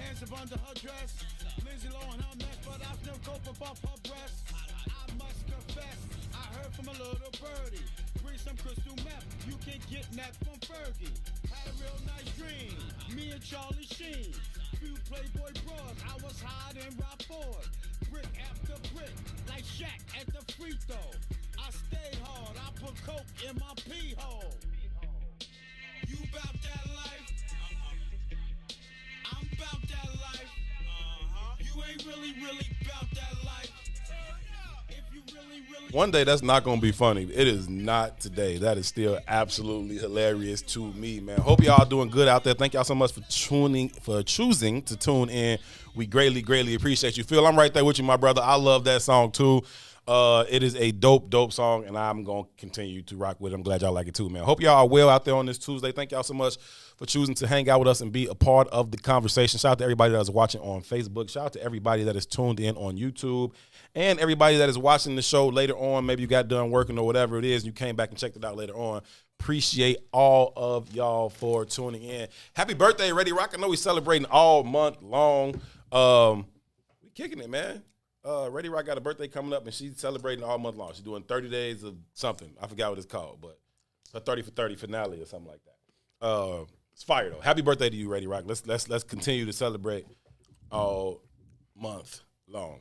Hands up under her dress. Lindsay Lohan her mess, but I still go above her breast. I must confess, I heard from a little birdie. Bring some crystal meth, you can get that from Fergie. Had a real nice dream, me and Charlie Sheen. Few Playboy bras, I was high in Rob Ford. Brick after brick, like Shaq at the free throw. I stayed hard, I put coke in my pee hole. You bout that life? I'm bout that life. You ain't really bout that life. If you really One day that's not gonna be funny. It is not today. That is still absolutely hilarious to me, man. Hope y'all doing good out there. Thank y'all so much for choosing to tune in. We greatly appreciate you. Phil, I'm right there with you, my brother. I love that song too. It is a dope song, and I'm going to continue to rock with it. I'm glad y'all like it too, man. Hope y'all are well out there on this Tuesday. Thank y'all so much for choosing to hang out with us and be a part of the conversation. Shout out to everybody that is watching on Facebook. Shout out to everybody that is tuned in on YouTube, and everybody that is watching the show later on. Maybe you got done working or whatever it is, and you came back and checked it out later on. Appreciate all of y'all for tuning in. Happy birthday, Ready Rock. I know we're celebrating all month long. We kicking it, man. Ready Rock got a birthday coming up, and she's celebrating all month long. She's doing 30 days of something. I forgot what it's called, but a 30 for 30 finale or something like that. It's fire though. Happy birthday to you, Ready Rock. Let's continue to celebrate all month long.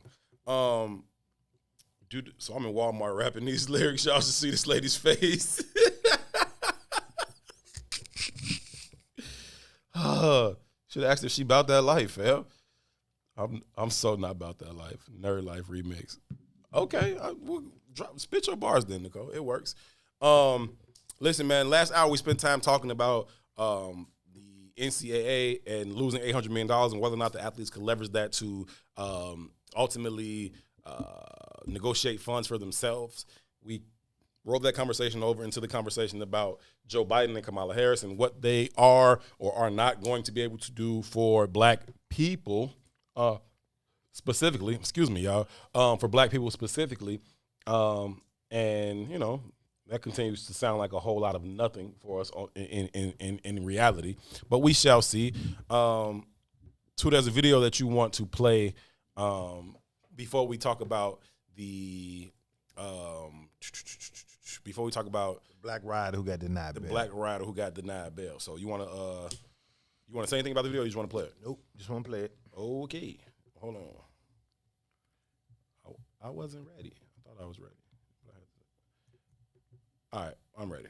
Dude, so I'm in Walmart rapping these lyrics. Y'all should see this lady's face. Should ask if she about that life, fam. I'm so not about that life. Nerd Life remix. Okay, we'll spit your bars then, Nicole. It works. Listen, man, last hour we spent time talking about the NCAA and losing $800 million and whether or not the athletes could leverage that to ultimately negotiate funds for themselves. We rolled that conversation over into the conversation about Joe Biden and Kamala Harris and what they are or are not going to be able to do for black people specifically. Excuse me, y'all. For black people specifically. And, you know, that continues to sound like a whole lot of nothing for us in reality. But we shall see. So there's a video that you want to play before we talk about the black rider who got denied bail. Black rider who got denied bail. So you want to say anything about the video or you just want to play it? Nope, just want to play it. Okay. Hold on. I wasn't ready. I thought I was ready. All right, I'm ready.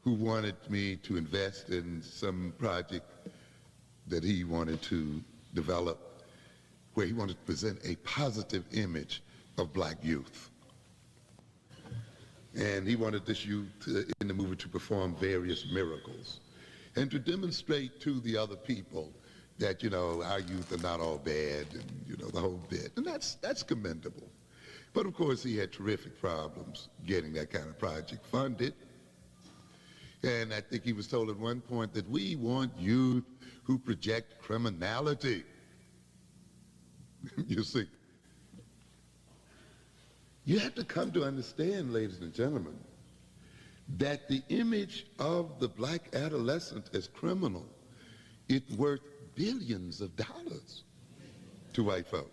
Who wanted me to invest in some project that he wanted to develop, where he wanted to present a positive image of black youth. And he wanted this youth in the movie to perform various miracles and to demonstrate to the other people that, you know, our youth are not all bad and, you know, the whole bit. And that's commendable. But of course, he had terrific problems getting that kind of project funded. And I think he was told at one point that we want youth who project criminality. You see, you have to come to understand, ladies and gentlemen, that the image of the black adolescent as criminal, it's worth billions of dollars to white folk.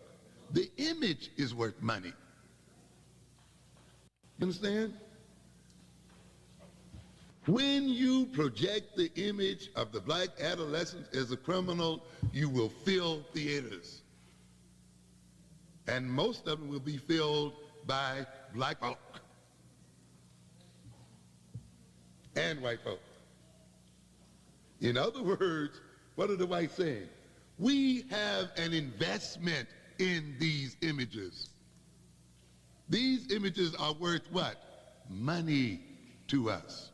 The image is worth money. You understand? When you project the image of the black adolescent as a criminal, you will fill theaters. And most of them will be filled by black folk and white folk. In other words, what are the whites saying? We have an investment in these images. These images are worth what? Money to us.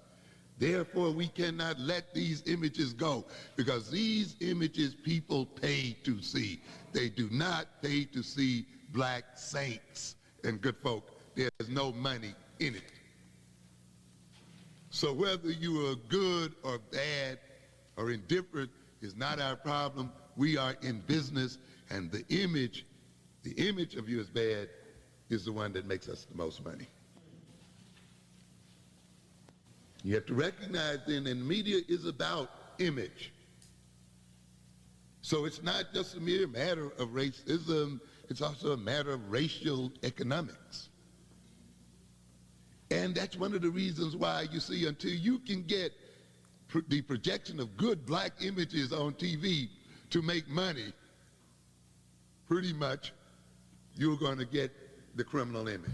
Therefore, we cannot let these images go because these images people pay to see. They do not pay to see black saints and good folk. There's no money in it. So whether you are good or bad or indifferent is not our problem. We are in business, and the image of you as bad is the one that makes us the most money. You have to recognize then, and media is about image. So it's not just a mere matter of racism, it's also a matter of racial economics. And that's one of the reasons why you see, until you can get the projection of good black images on TV to make money, pretty much you're going to get the criminal image.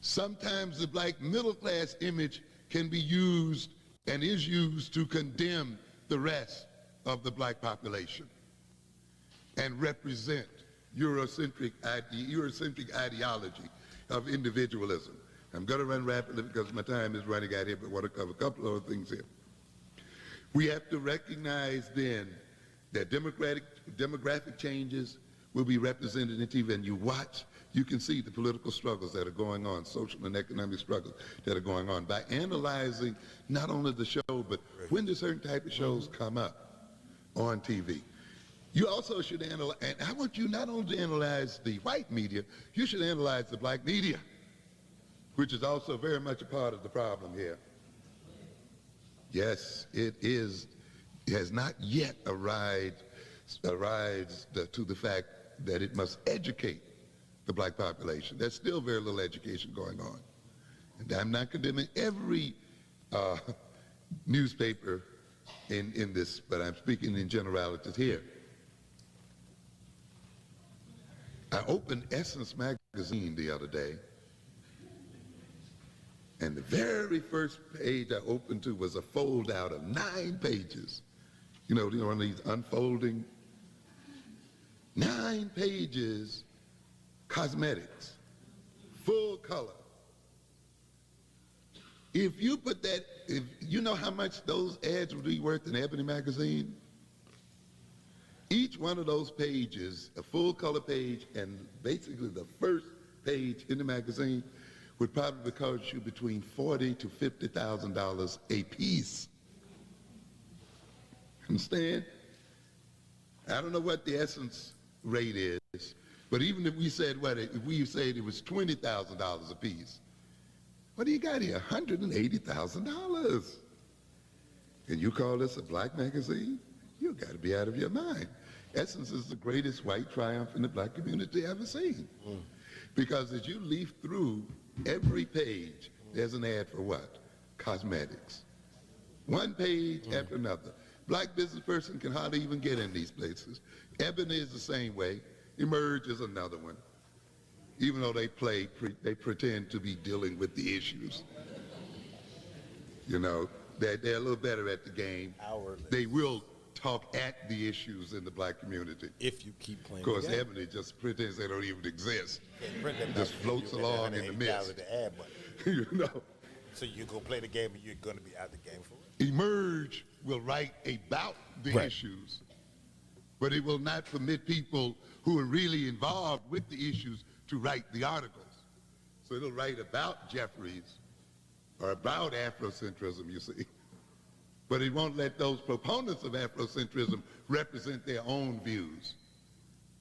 Sometimes the black middle class image can be used and is used to condemn the rest of the black population and represent Eurocentric ideology of individualism. I'm going to run rapidly because my time is running out here, but I want to cover a couple of other things here. We have to recognize then that demographic changes will be represented in TV, and you watch, you can see the political struggles that are going on, social and economic struggles that are going on by analyzing not only the show, but when do certain type of shows come up on TV. You also should analyze, and I want you not only to analyze the white media, you should analyze the black media, which is also very much a part of the problem here. Yes, it has not yet arrived to the fact that it must educate the black population. There's still very little education going on. And I'm not condemning every newspaper in this, but I'm speaking in generalities here. I opened Essence magazine the other day, and the very first page I opened to was a fold out of 9 pages. You know, one of these unfolding 9 pages cosmetics, full color. If you put that, if you know how much those ads would be worth in Ebony magazine? Each one of those pages, a full color page, and basically the first page in the magazine would probably cost you between $40,000 to $50,000 a piece. Understand? I don't know what the essence rate is, but even if we said if we said it was $20,000 a piece, what do you got here? $180,000. And you call this a black magazine? You got to be out of your mind. Essence is the greatest white triumph in the black community ever seen. Because as you leaf through every page, there's an ad for what? Cosmetics. One page after another. Black business person can hardly even get in these places. Ebony is the same way. Emerge is another one. Even though they pretend to be dealing with the issues. You know, they're a little better at the game. Hourly. They will talk at the issues in the black community. If you keep playing. Of course, the game. Ebony just pretends they don't even exist. Just floats along in the mist. You know. So you go play the game and you're going to be out the game for it. Emerge will write about the issues, but it will not permit people who are really involved with the issues to write the articles. So it'll write about Jeffries or about Afrocentrism, you see. But it won't let those proponents of Afrocentrism represent their own views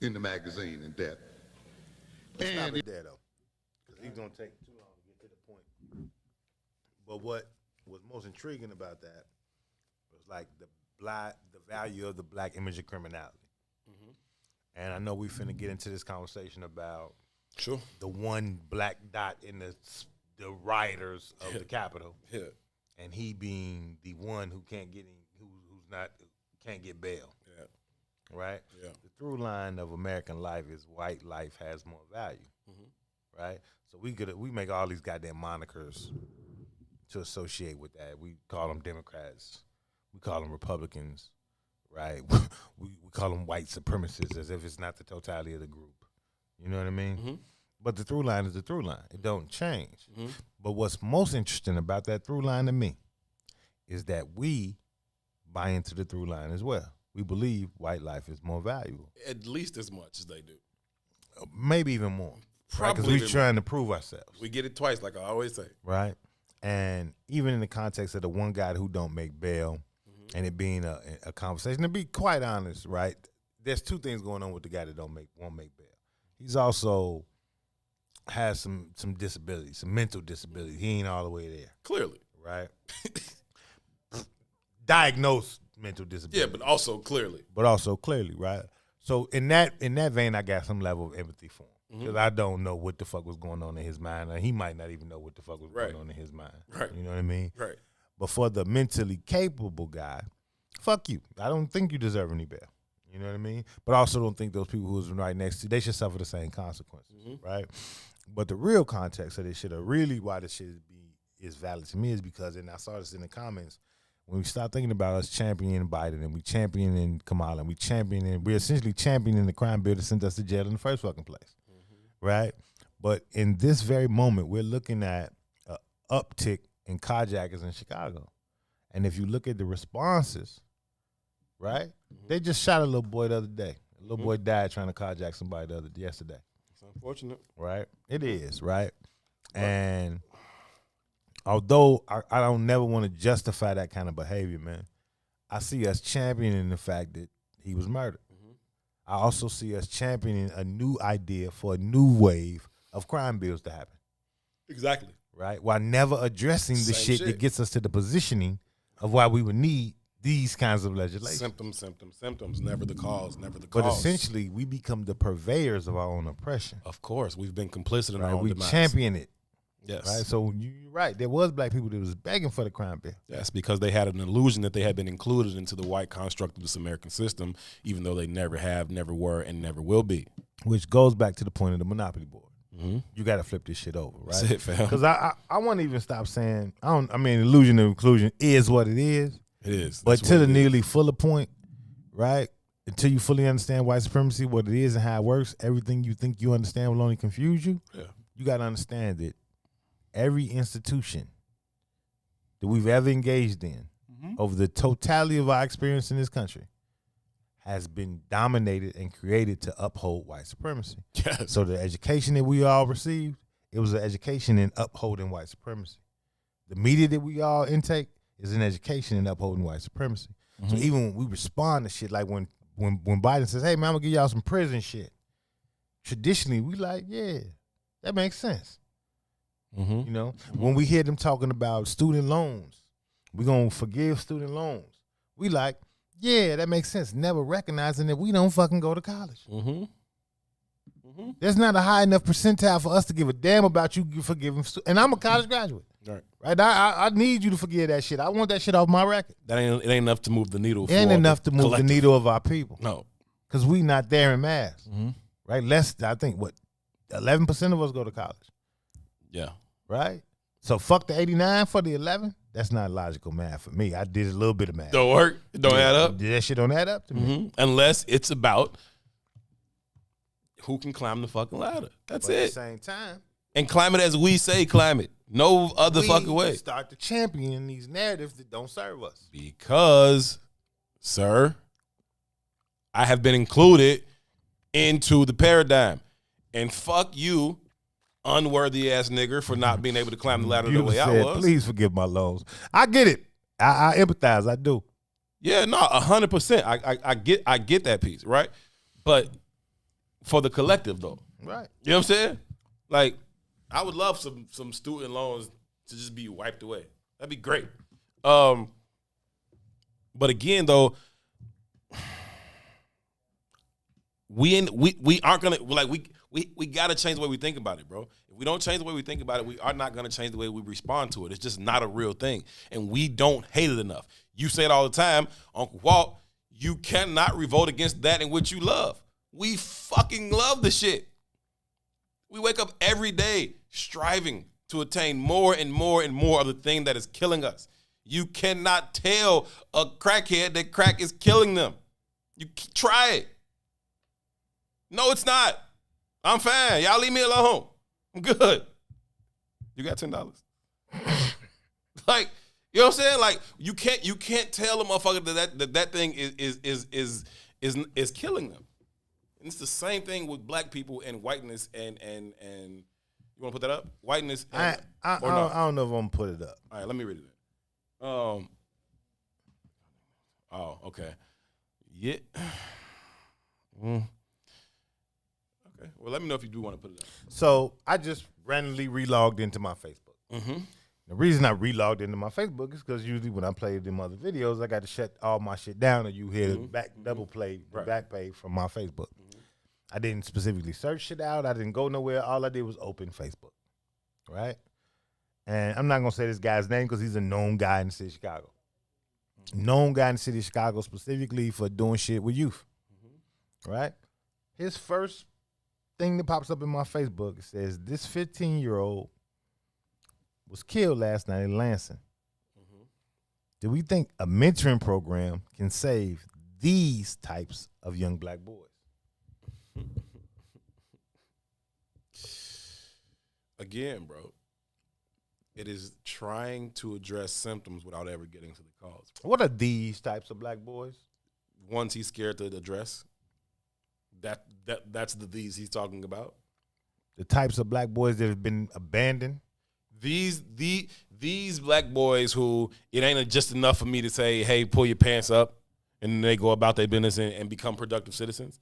in the magazine in depth. Let's stop it there, though, because he's going to take too long to get to the point. But what was most intriguing about that was like the value of the black image of criminality. And I know we finna get into this conversation about the one black dot in the rioters of the Capitol. And he being the one who can't get in, can't get bail. Right? The through line of American life is white life has more value. Right? So we make all these goddamn monikers to associate with that. We call them Democrats. We call them Republicans. Right? we call them white supremacists as if it's not the totality of the group. You know what I mean? But the through line is the through line. It don't change. But what's most interesting about that through line to me is that we buy into the through line as well. We believe white life is more valuable. At least as much as they do. Maybe even more. Probably. Because we're trying to prove ourselves. We get it twice, like I always say. Right? And even in the context of the one guy who don't make bail and it being a conversation, to be quite honest, right, there's two things going on with the guy that won't make bail. He's also has some disability, some mental disability. He ain't all the way there. Clearly. Right? Diagnosed mental disability. Yeah, but also clearly. Right? So in that vein, I got some level of empathy for him. Because I don't know what the fuck was going on in his mind. And he might not even know what the fuck was going on in his mind. Right. You know what I mean? Right. But for the mentally capable guy, fuck you. I don't think you deserve any bail. You know what I mean? But I also don't think those people who's right next to you, they should suffer the same consequences, right? But the real context of this shit, or really why this shit is valid to me, is because, and I saw this in the comments, when we start thinking about us championing Biden and we championing Kamala and we're essentially championing the crime bill that sent us to jail in the first fucking place, right? But in this very moment, we're looking at an uptick in carjackers in Chicago. And if you look at the responses, right? They just shot a little boy the other day. A little boy died trying to carjack somebody yesterday. It's unfortunate. Right? It is, right? And although I don't never want to justify that kind of behavior, man, I see us championing the fact that he was murdered. I also see us championing a new idea for a new wave of crime bills to happen. Exactly. Right? While never addressing the shit that gets us to the positioning of why we would need these kinds of legislation. Symptoms, never the cause, never the But cause. essentially, we become the purveyors of our own oppression. Of course, we've been complicit in our own We demise. champion it. Yes. Right? So you're right. There was black people that was begging for the crime bill. Yes, because they had an illusion that they had been included into the white construct of this American system, even though they never have, never were, and never will be. Which goes back to the point of the Monopoly board. You got to flip this shit over, right? That's it, fam. Because I want to even stop saying, illusion of inclusion is what it is. It is. But That's to what the it is. nearly fuller point, right? until you fully understand white supremacy, what it is and how it works, everything you think you understand will only confuse you. Yeah. You got to understand that every institution that we've ever engaged in over the totality of our experience in this country has been dominated and created to uphold white supremacy. Yes. So the education that we all received, it was an education in upholding white supremacy. The media that we all intake is an education in upholding white supremacy. So even when we respond to shit, like when Biden says, hey man, I'm gonna give y'all some prison shit, traditionally we like, yeah, that makes sense. You know, when we hear them talking about student loans, we're gonna forgive student loans, we like, yeah, that makes sense. Never recognizing that we don't fucking go to college. There's not a high enough percentile for us to give a damn about you forgiving. And I'm a college graduate. Right? I need you to forgive that shit. I want that shit off my record. It ain't enough to move the needle. It ain't enough to move the needle of our people. No. Because we not there in mass. Right? I think, 11% of us go to college. Yeah. Right? So fuck the 89 for the 11. That's not logical math for me. I did a little bit of math. Don't work. Don't add up. That shit don't add up to me. Unless it's about who can climb the fucking ladder. That's But it. At the same time, And climb it as we say climb it. No other fucking way. Start to champion these narratives that don't serve us. Because, sir, I have been included into the paradigm. And fuck you, unworthy ass nigger, for not being able to climb the ladder the way I was. Please forgive my loans. I get it. I empathize. I do. Yeah, no, 100%. I get that piece, right? But for the collective though. Right. You know what I'm saying? Like, I would love some student loans to just be wiped away. That'd be great. But again though, we aren't gonna we gotta change the way we think about it, bro. If we don't change the way we think about it, we are not gonna change the way we respond to it. It's just not a real thing. And we don't hate it enough. You say it all the time, Uncle Walt, you cannot revolt against that in which you love. We fucking love the shit. We wake up every day striving to attain more and more and more of the thing that is killing us. You cannot tell a crackhead that crack is killing them. You try it. No, it's not. I'm fine. Y'all leave me alone. I'm good. You got $10. Like, you know what I'm saying? Like, you can't tell a motherfucker that thing is killing them. And it's the same thing with black people and whiteness and you want to put that up? Whiteness and, I don't know if I'm going to put it up. All right, let me read it. Oh, okay. Yeah. Okay. Well, let me know if you do want to put it up. So I just randomly relogged into my Facebook. The reason I relogged into my Facebook is because usually when I play them other videos, I got to shut all my shit down, or you hear the back double play the back page from my Facebook. I didn't specifically search shit out. I didn't go nowhere. All I did was open Facebook, right? And I'm not gonna say this guy's name because he's a known guy in the city of Chicago. Known guy in the city of Chicago specifically for doing shit with youth, right? His first thing that pops up in my Facebook says this 15-year-old was killed last night in Lansing. Do we think a mentoring program can save these types of young black boys? Again, bro, it is trying to address symptoms without ever getting to the cause. What are these types of black boys? Ones he's scared to address. That's the these he's talking about. The types of black boys that have been abandoned. These black boys who it ain't just enough for me to say, hey, pull your pants up, and they go about their business and become productive citizens.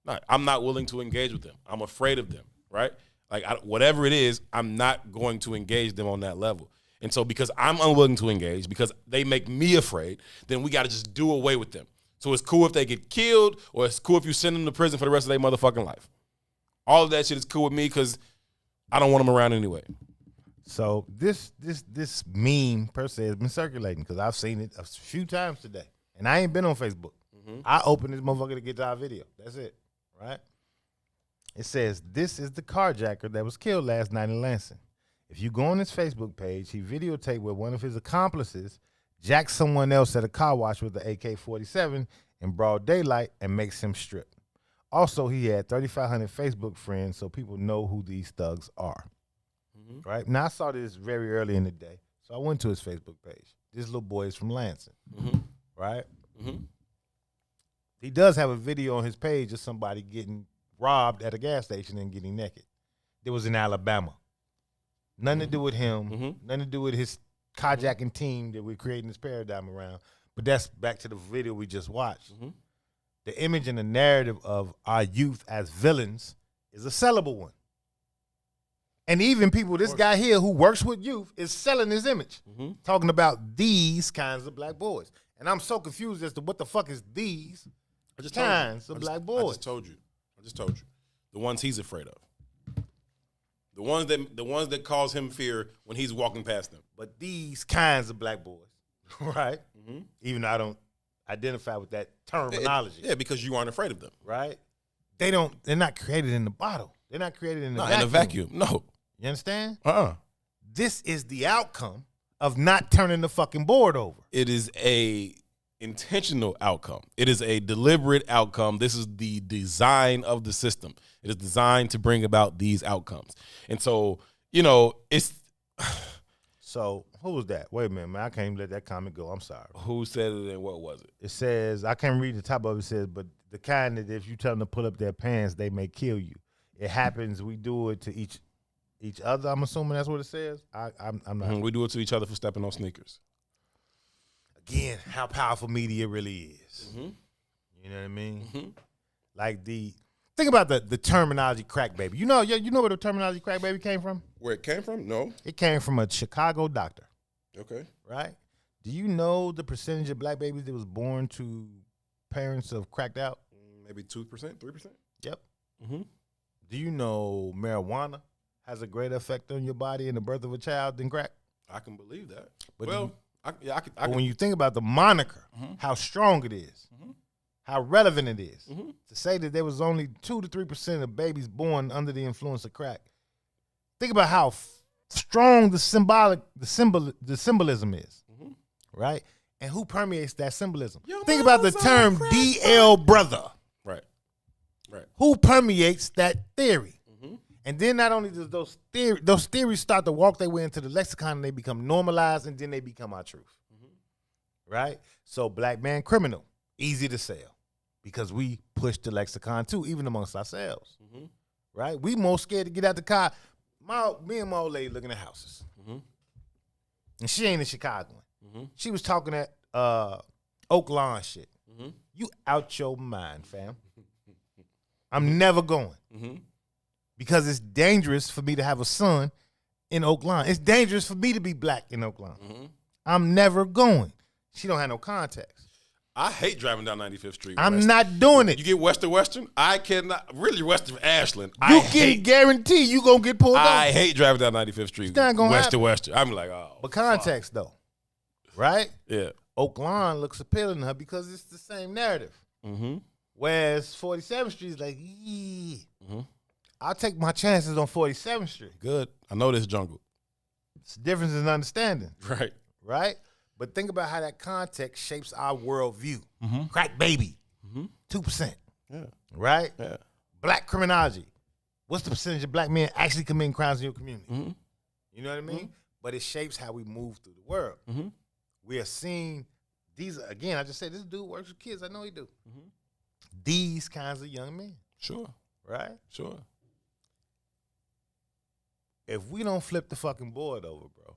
No, I'm not willing to engage with them. I'm afraid of them, right? Like, whatever it is, I'm not going to engage them on that level. And so because I'm unwilling to engage, because they make me afraid, then we got to just do away with them. So it's cool if they get killed, or it's cool if you send them to prison for the rest of their motherfucking life. All of that shit is cool with me because I don't want them around anyway. So this meme per se has been circulating because I've seen it a few times today. And I ain't been on Facebook. I opened this motherfucker to get to our video. That's it, right? It says, this is the carjacker that was killed last night in Lansing. If you go on his Facebook page, he videotaped where one of his accomplices jacked someone else at a car wash with an AK-47 in broad daylight and makes him strip. Also, he had 3,500 Facebook friends, so people know who these thugs are. Right? Now, I saw this very early in the day, so I went to his Facebook page. This little boy is from Lansing, right? He does have a video on his page of somebody getting robbed at a gas station and getting naked. It was in Alabama. Nothing to do with him, nothing to do with his carjacking team that we're creating this paradigm around. But that's back to the video we just watched. The image and the narrative of our youth as villains is a sellable one. And even people, this guy here who works with youth is selling his image, talking about these kinds of black boys. And I'm so confused as to what the fuck is these kinds of black boys. I just told you. The ones he's afraid of. The ones that cause him fear when he's walking past them. But these kinds of black boys, right? Even though I don't identify with that terminology. Yeah, because you aren't afraid of them. Right? They're not created in the bottle. They're not created in the Not vacuum. in a vacuum. No. You understand? This is the outcome of not turning the fucking board over. It is a intentional outcome. It is a deliberate outcome. This is the design of the system. It is designed to bring about these outcomes. And so, it's... So, who was that? Wait a minute, man. I can't even let that comment go. I'm sorry. Who said it and what was it? It says, I can't read the top of it. It says, but the kind that if you tell them to pull up their pants, they may kill you. It happens. We do it to each other. I'm assuming that's what it says. I'm not. We do it to each other for stepping on sneakers. Again, how powerful media really is. You know what I mean? Like think about the terminology crack baby. You know where the terminology crack baby came from? Where it came from? No. It came from a Chicago doctor. Okay. Right? Do you know the percentage of black babies that was born to parents of cracked out? Maybe 2%, 3%? Yep. Do you know marijuana has a greater effect on your body in the birth of a child than crack? I can believe that. But But when you think about the moniker, how strong it is, how relevant it is, to say that there was only 2 to 3% of babies born under the influence of crack. Think about how strong the symbolism is, right? And who permeates that symbolism? Think about the term DL brother. Right. Who permeates that theory? And then not only does those theories start to walk their way into the lexicon and they become normalized and then they become our truth. Right? So black man criminal, easy to sell because we push the lexicon too, even amongst ourselves. Right? We more scared to get out the car. Me and my old lady looking at houses. And she ain't a Chicagoan. She was talking at Oak Lawn shit. You out your mind, fam. I'm never going. Because it's dangerous for me to have a son in Oak Lawn. It's dangerous for me to be black in Oak Lawn. I'm never going. She don't have no context. I hate driving down 95th Street. I'm not doing it. You get Western. I cannot. Really, west of Ashland. You can guarantee you going to get pulled over. I hate driving down 95th Street. It's not gonna happen. Western. I'm like, oh. But context, though. Right? Yeah. Oak Lawn looks appealing to her because it's the same narrative. Whereas 47th Street is like, I'll take my chances on 47th Street. Good. I know this jungle. It's a difference in understanding. Right. Right? But think about how that context shapes our worldview. Crack baby, 2%. Yeah. Right? Yeah. Black criminology. What's the percentage of black men actually committing crimes in your community? You know what I mean? But it shapes how we move through the world. We are seeing these, again, I just said this dude works with kids. I know he do. These kinds of young men. Sure. Right? Sure. If we don't flip the fucking board over, bro,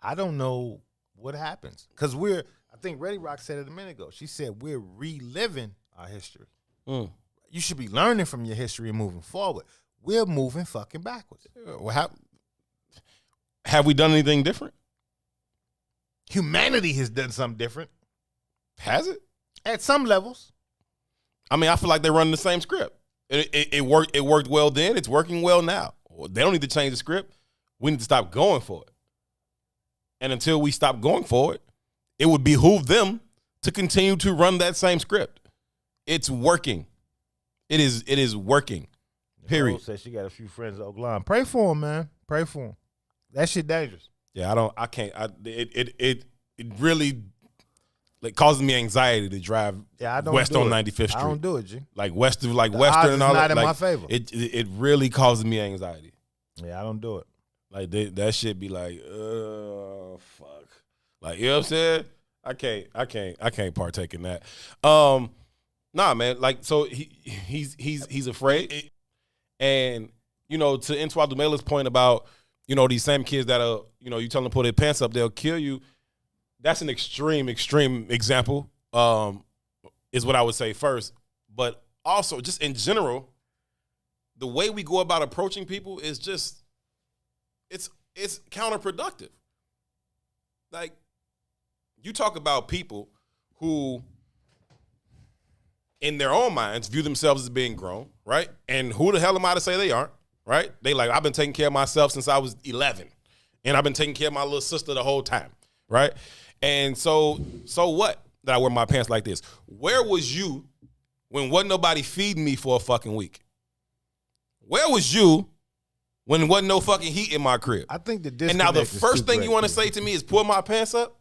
I don't know what happens. Because I think Reddy Rock said it a minute ago. She said we're reliving our history. You should be learning from your history and moving forward. We're moving fucking backwards. Well, have we done anything different? Humanity has done something different. Has it? At some levels. I mean, I feel like they're running the same script. It worked. It worked well then. It's working well now. They don't need to change the script. We need to stop going for it. And until we stop going for it, it would behoove them to continue to run that same script. It's working. It is working. Period. Nicole said she got a few friends at Oak Lawn. Pray for them, man. Pray for them. That shit dangerous. Yeah, it really, Like causes me anxiety to drive I don't west do on it. 95th Street. I don't do it, G. Like Western odds and all is not that. in Like, my favor. It really causes me anxiety. Yeah, I don't do it. Like that shit be like, fuck. Like, you know what I'm saying? I can't partake in that. Nah, man. Like, so he's afraid. And, you know, to Antoine Dumela's point about, you know, these same kids that are, you know, you tell them to put their pants up, they'll kill you. That's an extreme example, is what I would say first. But also, just in general, the way we go about approaching people is just, it's counterproductive. Like, you talk about people who, in their own minds, view themselves as being grown, right? And who the hell am I to say they aren't, right? They like, I've been taking care of myself since I was 11. And I've been taking care of my little sister the whole time, right? And so what that I wear my pants like this? Where was you when wasn't nobody feeding me for a fucking week? Where was you when there wasn't no fucking heat in my crib? I think and now the first thing you want to say to me is pull my pants up?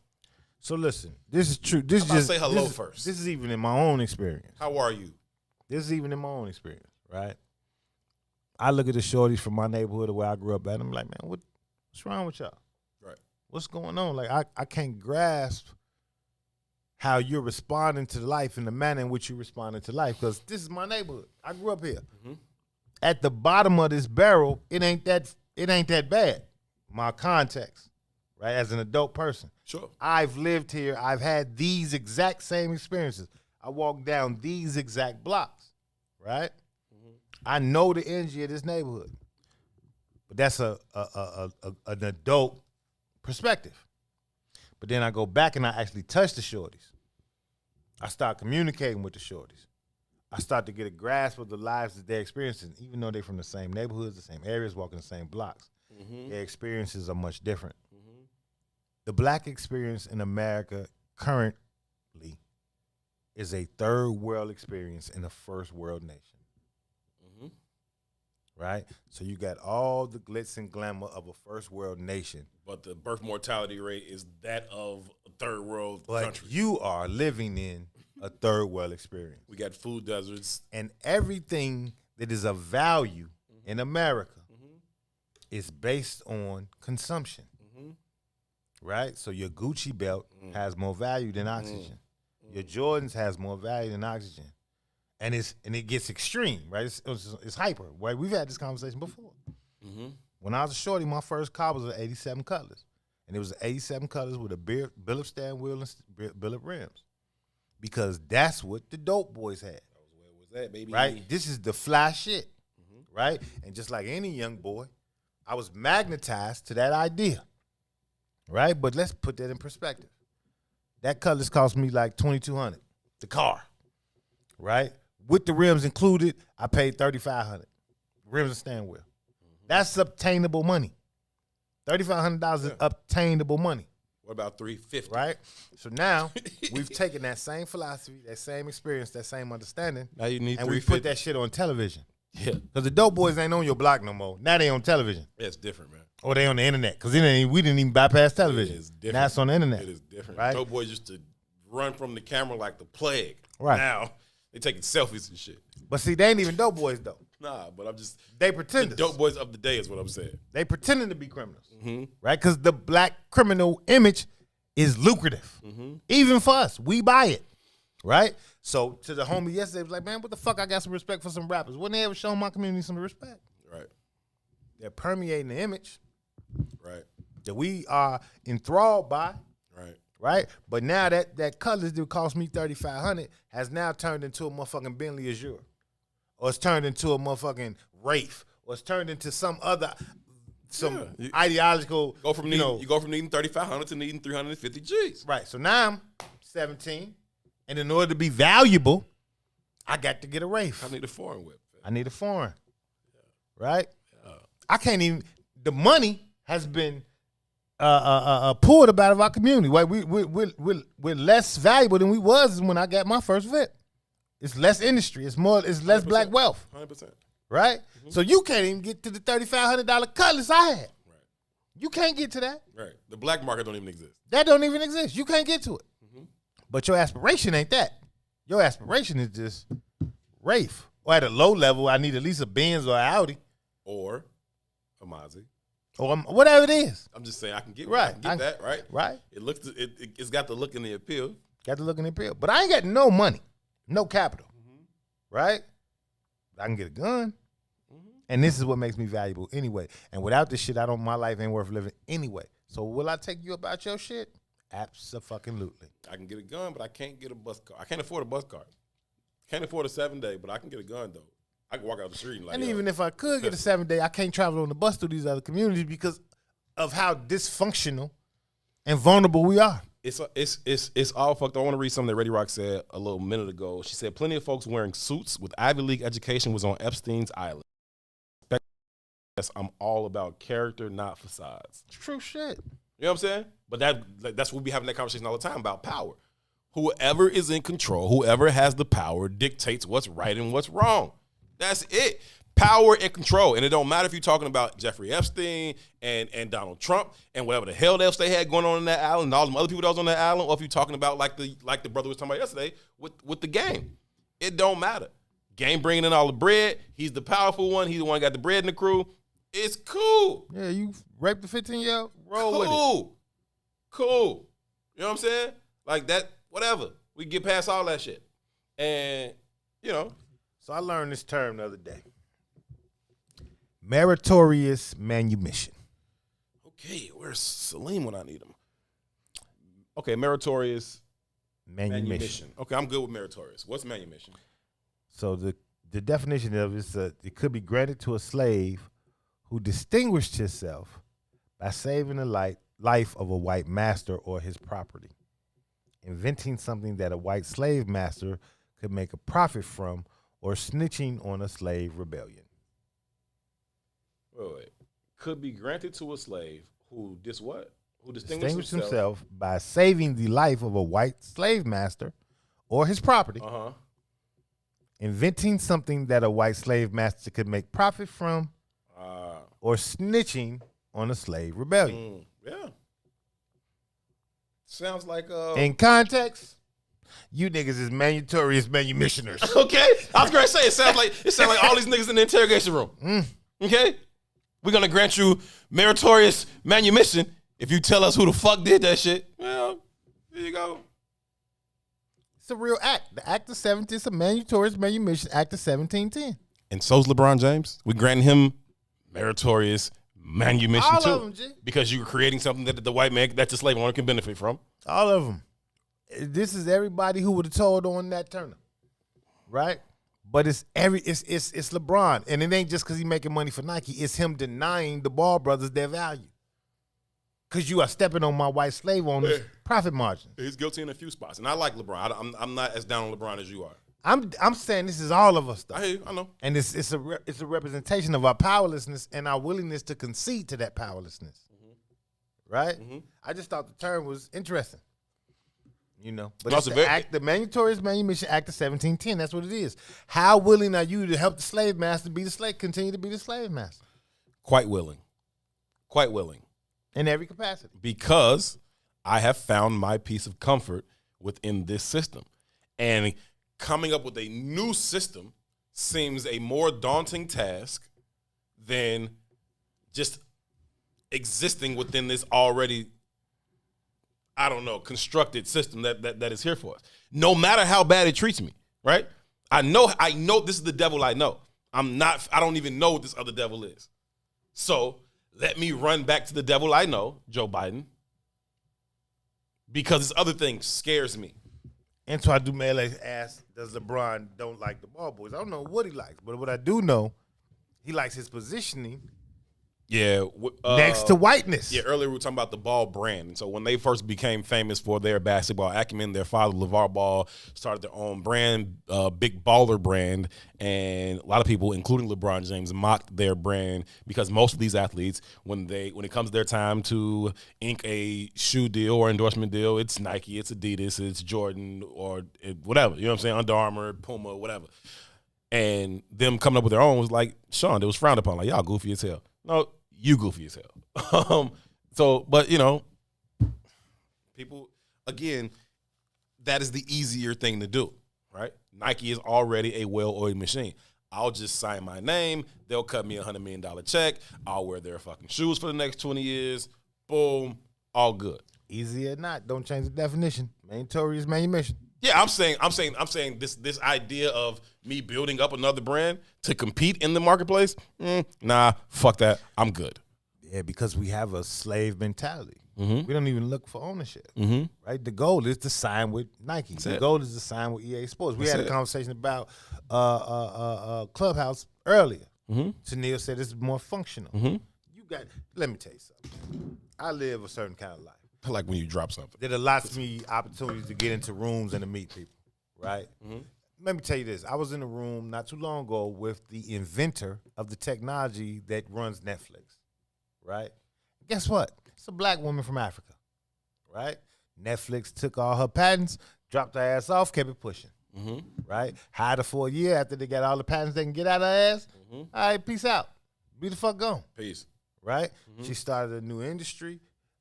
So listen, this is true. This is How about just say hello this, first? This is even in my own experience. How are you? This is even in my own experience, right? I look at the shorties from my neighborhood where I grew up at. I'm like, man, what's wrong with y'all? Right. What's going on? Like, I can't grasp how you're responding to life in the manner in which you responded to life, because this is my neighborhood. I grew up here. Mm-hmm. At the bottom of this barrel, it ain't that bad. My context, right? As an adult person. Sure. I've lived here. I've had these exact same experiences. I walked down these exact blocks, right? Mm-hmm. I know the energy of this neighborhood. But that's an adult perspective. But then I go back and I actually touch the shorties. I start communicating with the shorties. I start to get a grasp of the lives that they're experiencing, even though they're from the same neighborhoods, the same areas, walking the same blocks. Mm-hmm. Their experiences are much different. Mm-hmm. The black experience in America currently is a third world experience in a first world nation. Mm-hmm. Right? So you got all the glitz and glamour of a first world nation. But the birth mortality rate is that of a third world country. You are living in a third world experience. We got food deserts. And everything that is of value in America is based on consumption. Right? So your Gucci belt has more value than oxygen. Your Jordans has more value than oxygen. And it gets extreme, right? It's hyper, right? We've had this conversation before. When I was a shorty, my first car was an 87 Colors. And it was an 87 Colors with a bill of steering wheel and bill of rims. Because that's what the dope boys had. Where was that, baby? Right? This is the fly shit. Right? And just like any young boy, I was magnetized to that idea. Right? But let's put that in perspective. That Colors cost me like $2,200. The car. Right? With the rims included, I paid $3,500. Rims and steering wheel. That's obtainable money. $3,500 is obtainable money. What about $350? Right? So now we've taken that same philosophy, that same experience, that same understanding, now you need and we put that shit on television. Yeah. Because the dope boys ain't on your block no more. Now they on television. Yeah, it's different, man. Or they on the internet. Because we didn't even bypass television. It is different. Now it's on the internet. It is different. Right? Dope boys used to run from the camera like the plague. Right. Now they taking selfies and shit. But see, they ain't even dope boys though. Nah, but I'm just they pretenders. The dope boys of the day is what I'm saying. They pretending to be criminals, right? Because the black criminal image is lucrative, even for us. We buy it, right? So to the homie yesterday, was like, man, what the fuck? I got some respect for some rappers. Wouldn't they ever show my community some respect? Right. They're permeating the image, right, that we are enthralled by, right. Right. But now that Colors that cost me $3,500 has now turned into a motherfucking Bentley Azure. Or it's turned into a motherfucking Wraith, or it's turned into some other, ideological. You go from needing $3,500 to needing 350 G's. Right. So now I'm 17, and in order to be valuable, I got to get a Wraith. I need a foreign whip. I need a foreign. Yeah. Right. Yeah. I can't even. The money has been pulled up out of our community. Right. We're less valuable than we was when I got my first whip. It's less industry. It's less 100%. Black wealth. 100%. Right? So you can't even get to the $3,500 Colors I had. Right. You can't get to that. Right. The black market don't even exist. That don't even exist. You can't get to it. But your aspiration ain't that. Your aspiration is just Rafe. Or at a low level, I need at least a Benz or an Audi. Or a Mozzie. Or whatever it is. I'm just saying I can get Right. that, right? Right. It's got the look and the appeal. Got the look and the appeal. But I ain't got no money, no capital. Right? I can get a gun. And this is what makes me valuable anyway. And without this shit, my life ain't worth living anyway. So will I take you about your shit? Absolutely. I can get a gun, but I can't get a bus card. I can't afford a bus card. Can't afford a 7-day, but I can get a gun though. I can walk out the street and And even if I could get a 7-day, I can't travel on the bus through these other communities because of how dysfunctional and vulnerable we are. It's all fucked. I want to read something that Ready Rock said a little minute ago. She said plenty of folks wearing suits with Ivy League education was on Epstein's island. I'm all about character, not facades. It's true shit. You know what I'm saying? But that's what we be having that conversation all the time about power. Whoever is in control, whoever has the power dictates what's right and what's wrong. That's it. Power and control. And it don't matter if you're talking about Jeffrey Epstein and Donald Trump and whatever the hell else they had going on in that island and all them other people that was on that island, or if you're talking about like the brother was talking about yesterday with the game. It don't matter. Game bringing in all the bread. He's the powerful one. He's the one that got the bread in the crew. It's cool. Yeah, you raped the 15-year-old? Roll with it. Cool. You know what I'm saying? Like that, whatever. We get past all that shit. And, So I learned this term the other day. Meritorious manumission. Okay, where's Salim when I need him? Okay, meritorious manumission. Okay, I'm good with meritorious. What's manumission? So the definition of it is it could be granted to a slave who distinguished himself by saving the life of a white master or his property, inventing something that a white slave master could make a profit from, or snitching on a slave rebellion. Wait. Could be granted to a slave who Who distinguished himself by saving the life of a white slave master or his property, inventing something that a white slave master could make profit from, or snitching on a slave rebellion. Yeah. Sounds like in context, you niggas is meritorious manumissioners. Okay. I was gonna say it sounds like all these niggas in the interrogation room. Okay? We're gonna grant you meritorious manumission if you tell us who the fuck did that shit. Well, here you go. It's a real act. The Act of 17, it's a meritorious manumission, Act of 1710. And so's LeBron James. We granting him meritorious manumission All too. of them, G. Because you're creating something that the white man, that the slave owner can benefit from. All of them. This is everybody who would have told on Nat Turner, right? But it's LeBron, and it ain't just because he's making money for Nike. It's him denying the Ball brothers their value. Because you are stepping on my white slave owners' profit margin. He's guilty in a few spots, and I like LeBron. I'm not as down on LeBron as you are. I'm saying this is all of us, though. I hear you. I know. And it's a representation of our powerlessness and our willingness to concede to that powerlessness, right? I just thought the term was interesting, But it's the Meritorious Manumission Act of 1710. That's what it is. How willing are you to help the slave master continue to be the slave master? Quite willing. Quite willing. In every capacity. Because I have found my piece of comfort within this system. And coming up with a new system seems a more daunting task than just existing within this already, constructed system that is here for us. No matter how bad it treats me, right? I know this is the devil I know. I don't even know what this other devil is. So let me run back to the devil I know, Joe Biden, because this other thing scares me. Antoine Dumele asked, does LeBron don't like the ball boys? I don't know what he likes, but what I do know, he likes his positioning Yeah. next to whiteness. Yeah, earlier we were talking about the Ball brand. And so when they first became famous for their basketball acumen, their father, LeVar Ball, started their own brand, Big Baller brand. And a lot of people, including LeBron James, mocked their brand because most of these athletes, when it comes to their time to ink a shoe deal or endorsement deal, it's Nike, it's Adidas, it's Jordan, or whatever. You know what I'm saying? Under Armour, Puma, whatever. And them coming up with their own was like, Sean, it was frowned upon. Like, y'all goofy as hell. No, you goofy as hell. But people, again, that is the easier thing to do, right? Nike is already a well-oiled machine. I'll just sign my name. They'll cut me $100 million check. I'll wear their fucking shoes for the next 20 years. Boom, all good. Easy or not, don't change the definition. Mandatory is manumission. Yeah, I'm saying this idea of me building up another brand to compete in the marketplace, nah, fuck that. I'm good. Yeah, because we have a slave mentality. Mm-hmm. We don't even look for ownership, Mm-hmm. right? The goal is to sign with Nike. The goal is to sign with EA Sports. We had a conversation about Clubhouse earlier. Mm-hmm. Tennille said this is more functional. Mm-hmm. Let me tell you something. I live a certain kind of life. Like when you drop something. That allows me opportunities to get into rooms and to meet people, right? Mm-hmm. Let me tell you this. I was in a room not too long ago with the inventor of the technology that runs Netflix, right? Guess what? It's a black woman from Africa, right? Netflix took all her patents, dropped her ass off, kept it pushing, right? Hired her for a year after they got all the patents they can get out of her ass. All right, peace out. Be the fuck gone. Peace. Right? She started a new industry.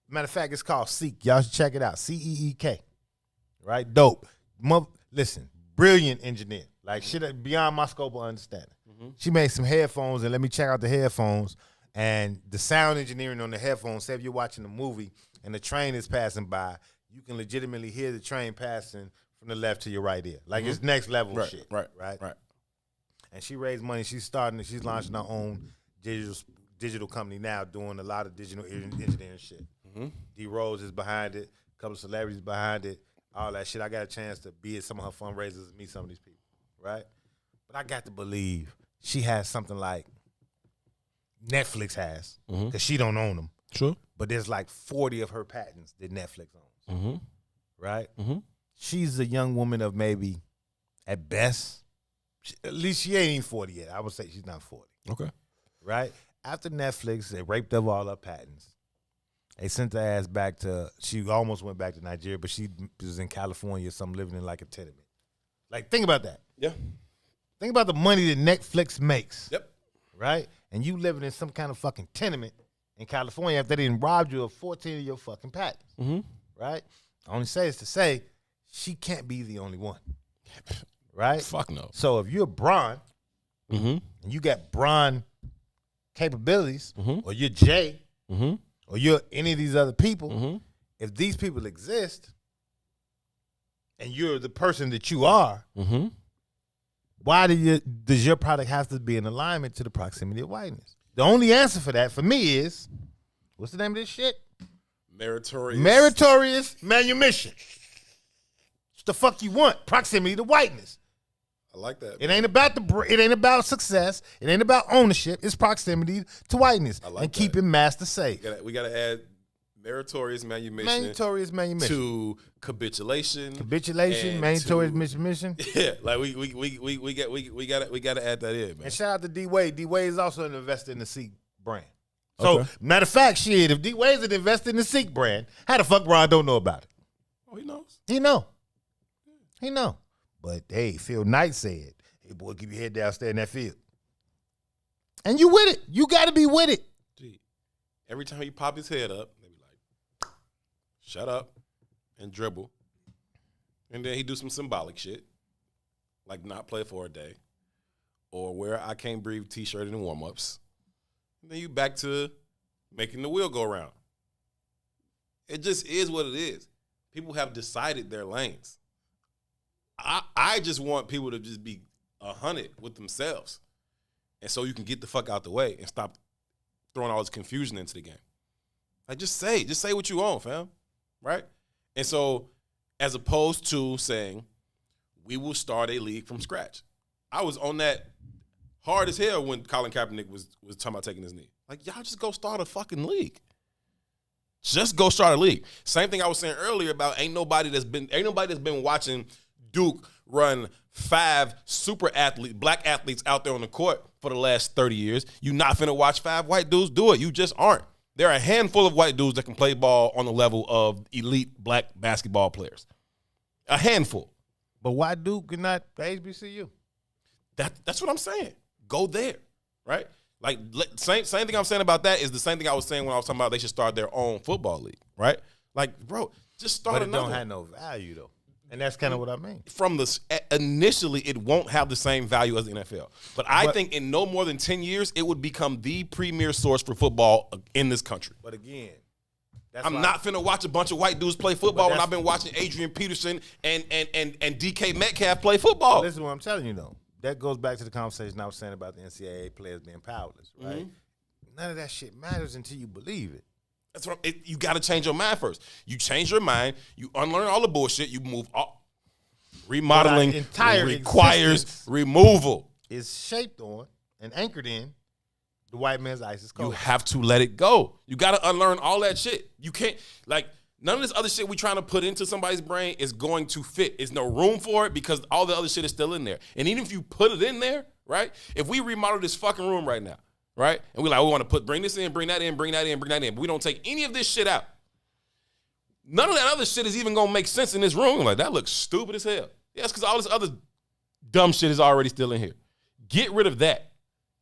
Matter of fact, it's called Seek. Y'all should check it out. CEEK. Right? Dope. Listen, brilliant engineer. Like shit beyond my scope of understanding. She made some headphones and let me check out the headphones. And the sound engineering on the headphones, say if you're watching a movie and the train is passing by, you can legitimately hear the train passing from the left to your right ear. Like it's next level shit. Right. And she raised money. She's launching her own digital company now, doing a lot of digital engineering shit. D Rose is behind it, a couple of celebrities behind it, all that shit. I got a chance to be at some of her fundraisers and meet some of these people, right? But I got to believe she has something like Netflix has, because she don't own them. Sure. But there's like 40 of her patents that Netflix owns, right? She's a young woman of maybe, at best, at least she ain't even 40 yet. I would say she's not 40. Okay. Right? After Netflix, they raped up all her patents. They sent her ass back she almost went back to Nigeria, but she was in California, something living in like a tenement. Like, think about that. Yeah. Think about the money that Netflix makes. Yep. Right? And you living in some kind of fucking tenement in California after they done robbed you of 14 of your fucking patents. Right? I only say this to say she can't be the only one. Right? Fuck no. So if you're Bron, and you got Bron capabilities, or you're Jay, or you're any of these other people, if these people exist and you're the person that you are, why does your product have to be in alignment to the proximity of whiteness? The only answer for that for me is, what's the name of this shit? Meritorious manumission. What the fuck you want? Proximity to whiteness. I like that. It ain't about success. It ain't about ownership. It's proximity to whiteness and keeping master safe. We gotta add meritorious manumission. Meritorious manumission to capitulation. Capitulation, meritorious manumission. Yeah, like we gotta add that in, man. And shout out to D Wade. D Wade is also an investor in the Seek brand. So matter of fact, shit, if D Wade's an investor in the Seek brand, how the fuck Ron don't know about it? Oh, he knows. He know. But hey, Phil Knight said, "Hey boy, keep your head down, stay in that field." And you with it. You got to be with it. Gee, every time he pop his head up, they be like, "Shut up," and dribble, and then he do some symbolic shit, like not play for a day, or wear a "I Can't Breathe" T-shirt in the warm-ups. And then you back to making the wheel go around. It just is what it is. People have decided their lanes. I just want people to just be 100 with themselves. And so you can get the fuck out the way and stop throwing all this confusion into the game. Like, just say what you want, fam. Right? And so, as opposed to saying, we will start a league from scratch. I was on that hard as hell when Colin Kaepernick was talking about taking his knee. Like, y'all just go start a fucking league. Just go start a league. Same thing I was saying earlier about ain't nobody that's been watching Duke run 5 black athletes out there on the court for the last 30 years. You not finna watch 5 white dudes do it. You just aren't. There are a handful of white dudes that can play ball on the level of elite black basketball players. A handful. But why Duke and not the HBCU? That's what I'm saying. Go there, right? Like, same thing I'm saying about that is the same thing I was saying when I was talking about they should start their own football league, right? Like, bro, just start another. But it don't have no value, though. And that's kind of what I mean. From the initially, it won't have the same value as the NFL. But I think in no more than 10 years, it would become the premier source for football in this country. But again, I'm not finna watch a bunch of white dudes play football when I've been watching Adrian Peterson and DK Metcalf play football. Well, this is what I'm telling you, though. That goes back to the conversation I was saying about the NCAA players being powerless, right? None of that shit matters until you believe it. That's what you got to change your mind first. You change your mind. You unlearn all the bullshit. You move all. Remodeling entire requires removal. Is shaped on and anchored in the white man's ISIS code. You have to let it go. You got to unlearn all that shit. You can't, like, none of this other shit we trying to put into somebody's brain is going to fit. There's no room for it because all the other shit is still in there. And even if you put it in there, right? If we remodel this fucking room right now, right? And we want to bring this in, bring that in, bring that in, bring that in. But we don't take any of this shit out. None of that other shit is even going to make sense in this room. Like, that looks stupid as hell. Yeah, it's because all this other dumb shit is already still in here. Get rid of that.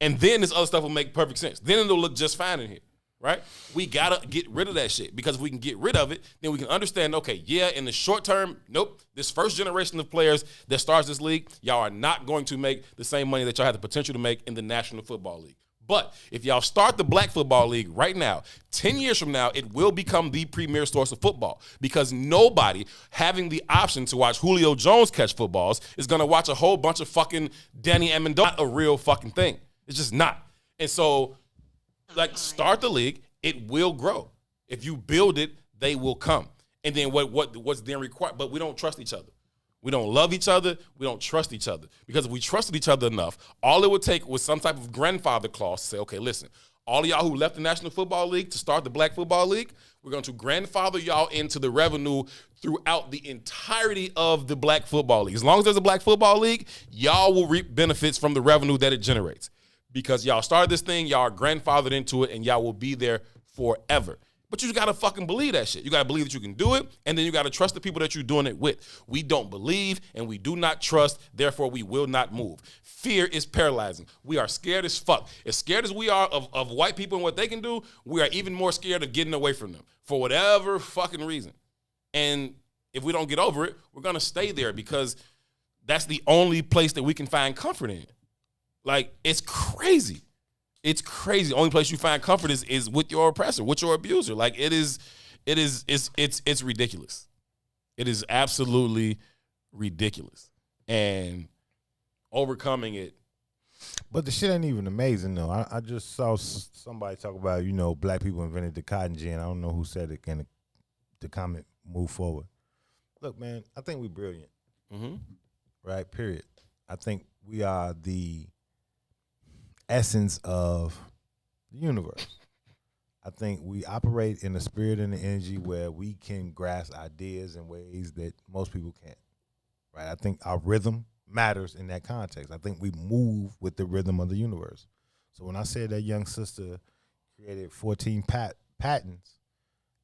And then this other stuff will make perfect sense. Then it'll look just fine in here, right? We got to get rid of that shit because if we can get rid of it, then we can understand, okay, yeah, in the short term, nope, this first generation of players that starts this league, y'all are not going to make the same money that y'all have the potential to make in the National Football League. But if y'all start the Black Football League right now, 10 years from now, it will become the premier source of football because nobody having the option to watch Julio Jones catch footballs is going to watch a whole bunch of fucking Danny Amendola. Not a real fucking thing. It's just not. And so, like, start the league. It will grow. If you build it, they will come. And then what's then required? But we don't trust each other. We don't love each other. We don't trust each other. Because if we trusted each other enough, all it would take was some type of grandfather clause to say, okay, listen, all of y'all who left the National Football League to start the Black Football League, we're going to grandfather y'all into the revenue throughout the entirety of the Black Football League. As long as there's a Black Football League, y'all will reap benefits from the revenue that it generates. Because y'all started this thing, y'all are grandfathered into it, and y'all will be there forever. But you got to fucking believe that shit. You got to believe that you can do it, and then you got to trust the people that you're doing it with. We don't believe, and we do not trust, therefore we will not move. Fear is paralyzing. We are scared as fuck. As scared as we are of white people and what they can do, we are even more scared of getting away from them for whatever fucking reason. And if we don't get over it, we're going to stay there because that's the only place that we can find comfort in. Like, it's crazy. It's crazy. The only place you find comfort is with your oppressor, with your abuser. Like, it's ridiculous. It is absolutely ridiculous. And overcoming it. But the shit ain't even amazing, though. I just saw somebody talk about, black people invented the cotton gin. I don't know who said it. Can the comment move forward? Look, man, I think we're brilliant. Mm-hmm. Right, period. I think we are the essence of the universe. I think we operate in the spirit and the energy where we can grasp ideas in ways that most people can't. Right? I think our rhythm matters in that context. I think we move with the rhythm of the universe. So when I said that young sister created 14 patents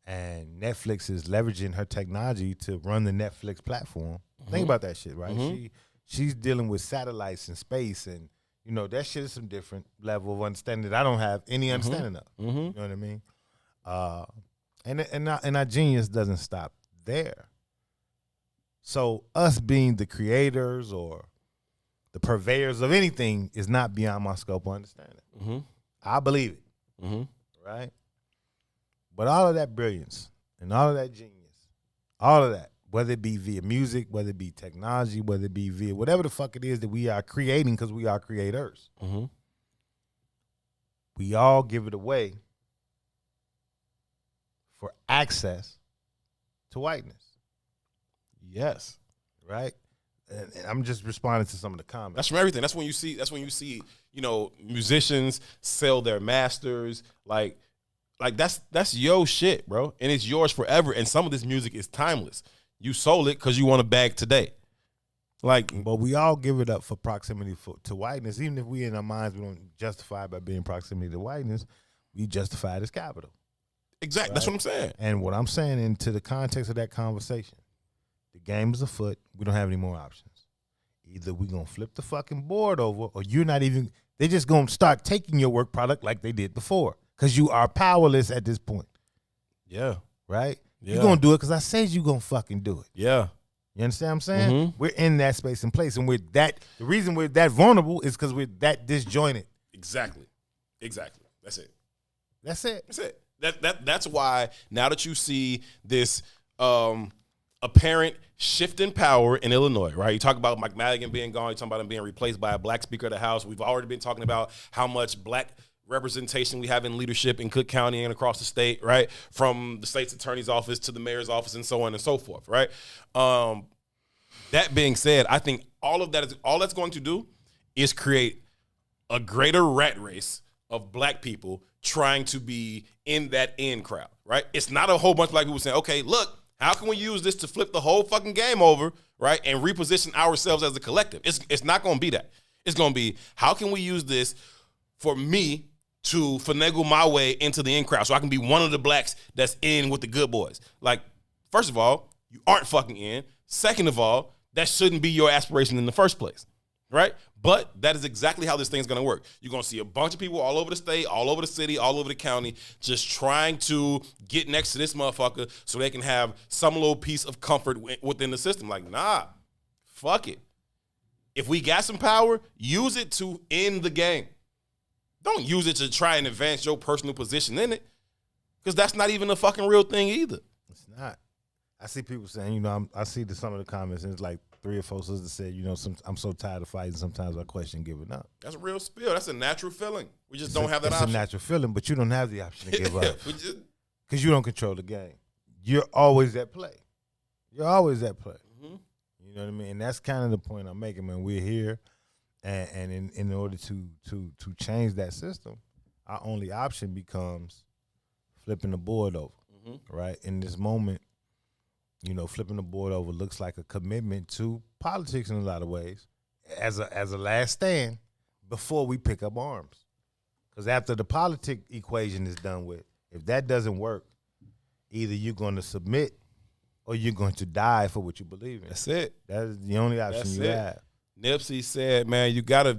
and Netflix is leveraging her technology to run the Netflix platform, think about that shit, right? Mm-hmm. She's dealing with satellites and space and that shit is some different level of understanding that I don't have any understanding of. Mm-hmm. You know what I mean? And our genius doesn't stop there. So us being the creators or the purveyors of anything is not beyond my scope of understanding. Mm-hmm. I believe it. Mm-hmm. Right? But all of that brilliance and all of that genius, all of that, whether it be via music, whether it be technology, whether it be via whatever the fuck it is that we are creating because we are creators. Mm-hmm. We all give it away for access to whiteness. Yes. Right? And I'm just responding to some of the comments. That's from everything. That's when you see, musicians sell their masters. Like that's your shit, bro. And it's yours forever. And some of this music is timeless. You sold it because you want a bag today. But we all give it up for proximity to whiteness. Even if we in our minds we don't justify it by being proximity to whiteness, we justify it as capital. Exactly. Right? That's what I'm saying. And what I'm saying into the context of that conversation, the game is afoot. We don't have any more options. Either we're going to flip the fucking board over or they're just going to start taking your work product like they did before because you are powerless at this point. Yeah. Right? Yeah. You're going to do it because I said you're going to fucking do it. Yeah. You understand what I'm saying? Mm-hmm. We're in that space and place, and the reason we're that vulnerable is because we're that disjointed. Exactly. That's it. That's it. That's why now that you see this apparent shift in power in Illinois, right? You talk about Mike Madigan being gone. You talk about him being replaced by a black Speaker of the House. We've already been talking about how much black representation we have in leadership in Cook County and across the state, right? From the state's attorney's office to the mayor's office and so on and so forth, right? That being said, I think all that's going to do is create a greater rat race of black people trying to be in that in crowd, right? It's not a whole bunch of black people saying, okay, look, how can we use this to flip the whole fucking game over, right? And reposition ourselves as a collective. It's not going to be that. It's going to be, how can we use this for me to finagle my way into the in crowd so I can be one of the blacks that's in with the good boys? Like, first of all, you aren't fucking in. Second of all, that shouldn't be your aspiration in the first place, right? But that is exactly how this thing's going to work. You're going to see a bunch of people all over the state, all over the city, all over the county, just trying to get next to this motherfucker so they can have some little piece of comfort within the system. Like, nah, fuck it. If we got some power, use it to end the game. Don't use it to try and advance your personal position in it, because that's not even a fucking real thing either. It's not. I see people saying, I see some of the comments, and it's like 3 or 4 sisters said, I'm so tired of fighting, sometimes I question giving up. That's a real spill. That's a natural feeling. We just don't have that option. option. It's a natural feeling, but you don't have the option to give up because you don't control the game. You're always at play. Mm-hmm. You know what I mean? And that's kind of the point I'm making, man. We're here, and in order to change that system, our only option becomes flipping the board over, right? In this moment, flipping the board over looks like a commitment to politics in a lot of ways, as a last stand before we pick up arms. Because after the politic equation is done with, if that doesn't work, either you're going to submit or you're going to die for what you believe in. That's it. That is the only option you have. Nipsey said, man, you gotta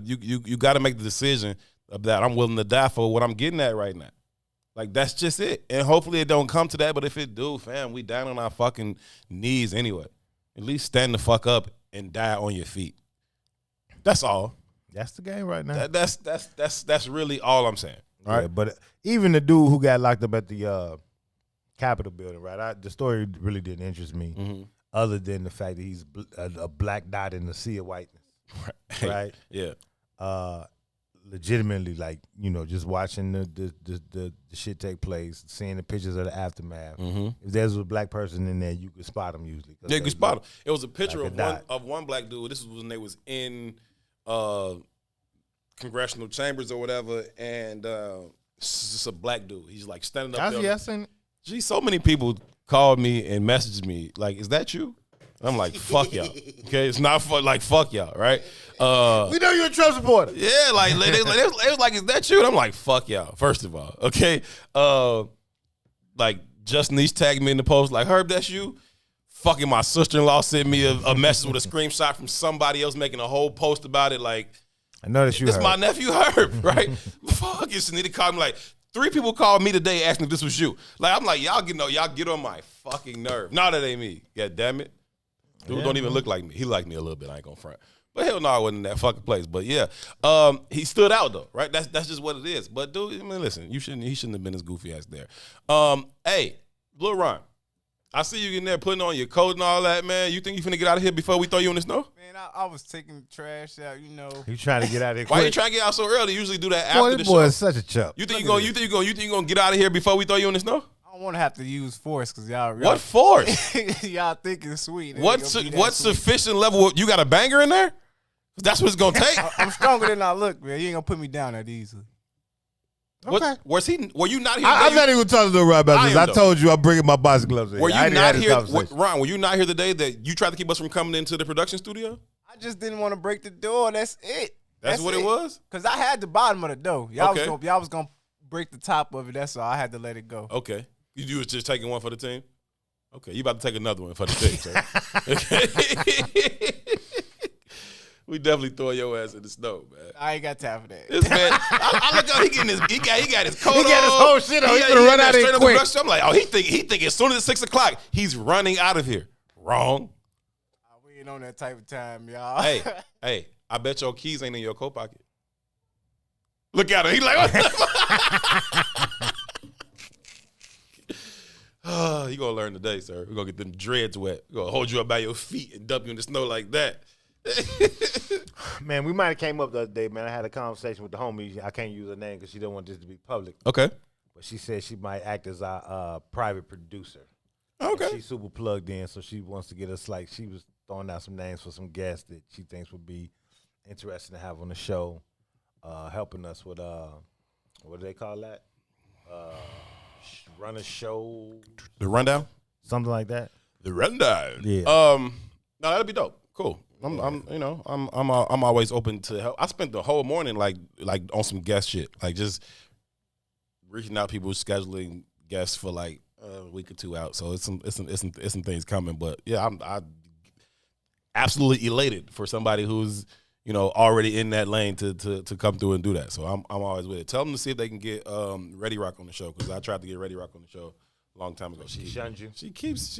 make the decision that I'm willing to die for what I'm getting at right now. Like, that's just it. And hopefully it don't come to that, but if it do, fam, we down on our fucking knees anyway. At least stand the fuck up and die on your feet. That's all. That's the game right now. That's really all I'm saying. All right. Yeah, but even the dude who got locked up at the Capitol building, right? The story really didn't interest me, other than the fact that he's a black dot in the sea of whiteness, right? Yeah. Legitimately, like, just watching the shit take place, seeing the pictures of the aftermath. If there's a black person in there, you could spot them usually. Yeah, you could spot them. It was a picture like of one black dude. This was when they was in congressional chambers or whatever, and it's just a black dude. He's like standing up there. Yeah, I seen it. Gee, so many people called me and messaged me like, "Is that you?" I'm like, "Fuck y'all." Okay, it's not fuck y'all, right? We know you're a Trump supporter. Yeah, like it was like, "Is that you?" And I'm like, "Fuck y'all." First of all, okay. Like Justin East tagged me in the post, like, "Herb, that's you." Fucking my sister-in-law sent me a message with a screenshot from somebody else making a whole post about it. Like, I know that you. It's my nephew Herb, right? Fuck, you need to call me. Like 3 people called me today asking if this was you. Like, I'm like, y'all get on my fucking nerve. No, that ain't me. God damn it. Dude don't even look like me. He like me a little bit. I ain't gonna front. But hell no, I wasn't in that fucking place. But yeah, he stood out though, right? That's just what it is. But dude, I mean, listen, he shouldn't have been as goofy as there. Hey, Lil Ron, I see you getting there putting on your coat and all that, man. You think you finna get out of here before we throw you in the snow? Man, I was taking the trash out, You trying to get out of here Why quick? you trying to get out so early? You usually do that Boy, after the this show. boy is such a chump. You think you gonna get out of here before we throw you in the snow? I don't want to have to use force because y'all. What force? Y'all think it's sweet. What sufficient level? You got a banger in there? That's what it's gonna take. I'm stronger than I look, man. You ain't gonna put me down that easily. Okay. Were you not here? I'm not even talking to Ron about this. I told you I'm bringing my boxing gloves in. Were you not here, Ron? Were you not here the day that you tried to keep us from coming into the production studio? I just didn't want to break the door. That's it. That's what it was? Because I had the bottom of the door. Y'all Okay. was gonna break the top of it. That's all. I had to let it go. Okay. You was just taking one for the team? Okay. You about to take another one for the team, sir. Okay. We definitely throw your ass in the snow, man. I ain't got time for that. This man, I look up, he got his coat on. He got his whole shit on. He's gonna run out of here quick. I'm like, oh, he think as soon as it's 6 o'clock, he's running out of here. Wrong. I Ain't on that type of time, y'all. Hey, I bet your keys ain't in your coat pocket. Look at him. He like, what the fuck? You gonna learn today, sir. We're gonna get them dreads wet. We're gonna hold you up by your feet and dump you in the snow like that. Man, we might have came up the other day, man. I had a conversation with the homie. I can't use her name because she don't want this to be public. Okay. But she said she might act as our private producer. Okay. And she's super plugged in, so she wants to get us, like, she was throwing out some names for some guests that she thinks would be interesting to have on the show, helping us with, what do they call that? Run a show. The rundown? Something like that. The rundown. Yeah. No, that'd be dope. Cool. I'm always open to help. I spent the whole morning like on some guest shit, like just reaching out people, scheduling guests for like a week or two out. So it's some things coming. But yeah, I'm absolutely elated for somebody who's already in that lane to come through and do that. So I'm always with it. Tell them to see if they can get Ready Rock on the show, because I tried to get Ready Rock on the show a long time ago. She shunned you. She keeps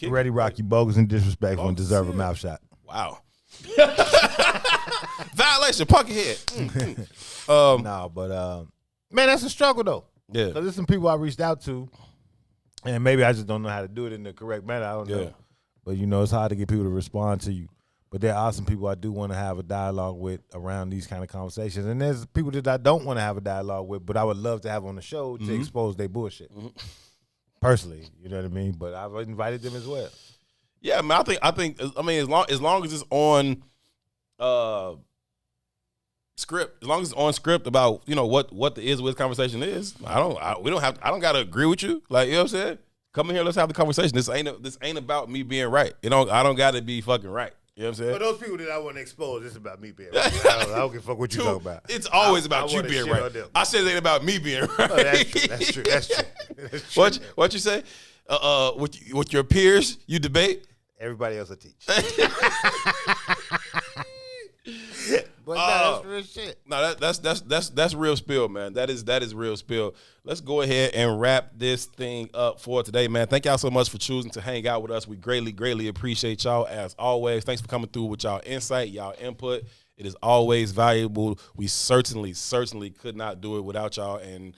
Ready Rock, you bogus and disrespectful and deserve a mouth shot. Wow. Violation, pocket head. Man, that's a struggle though. Yeah. Because there's some people I reached out to, and maybe I just don't know how to do it in the correct manner. I don't know. But it's hard to get people to respond to you. But there are some people I do want to have a dialogue with around these kind of conversations. And there's people that I don't want to have a dialogue with, but I would love to have on the show to expose their bullshit. Personally, you know what I mean? But I've invited them as well. Yeah, man, I think as long as it's on script, as long as it's on script about, what the Iswis conversation is, I don't gotta agree with you. Like, you know what I'm saying? Come in here, let's have the conversation. This ain't about me being right. I don't gotta be fucking right. You know what I'm saying? For those people that I want to expose, it's about me being right. I don't give a fuck what you talk about. It's always about you being right. I said it ain't about me being right. Oh, that's true. That's true. What you say? With your peers, you debate. Everybody else will teach. But that's real shit. No, that's real spill, man. That is real spill. Let's go ahead and wrap this thing up for today, man. Thank y'all so much for choosing to hang out with us. We greatly appreciate y'all as always. Thanks for coming through with y'all insight, y'all input. It is always valuable. We certainly could not do it without y'all, and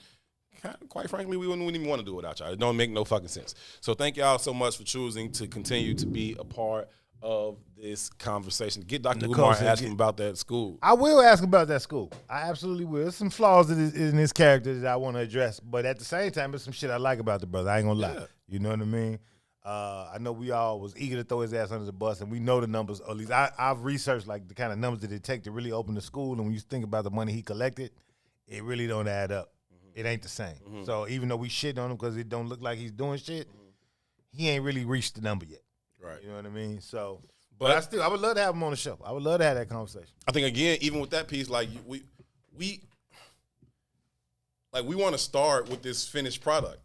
quite frankly, we wouldn't even want to do it without y'all. It don't make no fucking sense. So thank y'all so much for choosing to continue to be a part of this conversation. Get Dr. Umar and ask him about that school. I will ask him about that school. I absolutely will. There's some flaws in his character that I want to address, but at the same time, there's some shit I like about the brother. I ain't gonna lie. Yeah. You know what I mean? I know we all was eager to throw his ass under the bus, and we know the numbers. At least I've researched like the kind of numbers that it take to really open the school, and when you think about the money he collected, it really don't add up. It ain't the same. So even though we shit on him because it don't look like he's doing shit, he ain't really reached the number yet. Right. You know what I mean? So, but I would love to have him on the show. I would love to have that conversation. I think again, even with that piece, like we want to start with this finished product,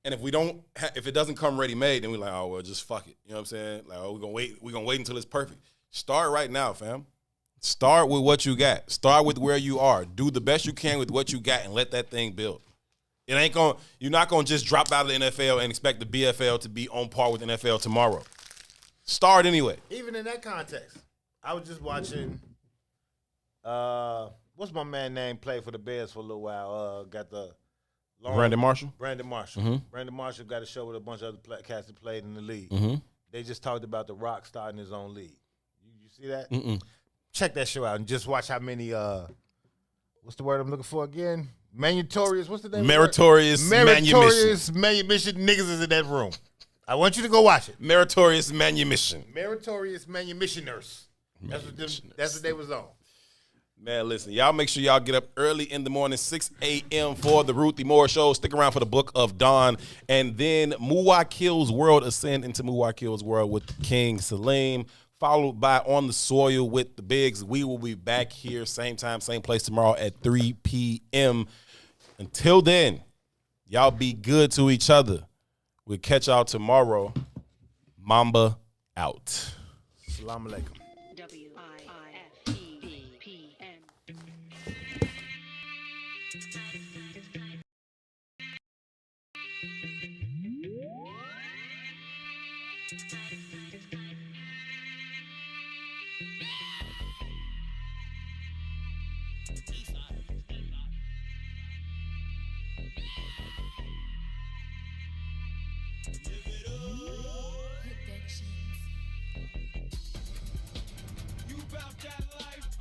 and if we don't, if it doesn't come ready made, then we're like, oh well, just fuck it. You know what I'm saying? Like, oh, we're gonna wait until it's perfect. Start right now, fam. Start with what you got. Start with where you are. Do the best you can with what you got, and let that thing build. You're not gonna just drop out of the NFL and expect the BFL to be on par with NFL tomorrow. Start anyway. Even in that context, I was just watching. What's my man name? Played for the Bears for a little while. Got the Brandon Marshall. Brandon Marshall. Mm-hmm. Brandon Marshall got a show with a bunch of other cats that played in the league. Mm-hmm. They just talked about The Rock starting his own league. You see that? Mm-mm. Check that show out and just watch how many. What's the word I'm looking for again? Meritorious. What's the name? Meritorious manumission niggas is in that room. I want you to go watch it. Meritorious manumission. Meritorious manumissioners. That's what they was on. Man, listen, y'all make sure y'all get up early in the morning, 6 a.m. for the Ruthie Moore Show. Stick around for the Book of Dawn. And then Muwakil's World, ascend into Muwakil's World with King Salim, followed by On the Soil with the Bigs. We will be back here, same time, same place tomorrow at 3 p.m. Until then, y'all be good to each other. We'll catch y'all tomorrow. Mamba out. Assalamu alaikum. east side. Live it up. Productions. You bout that life?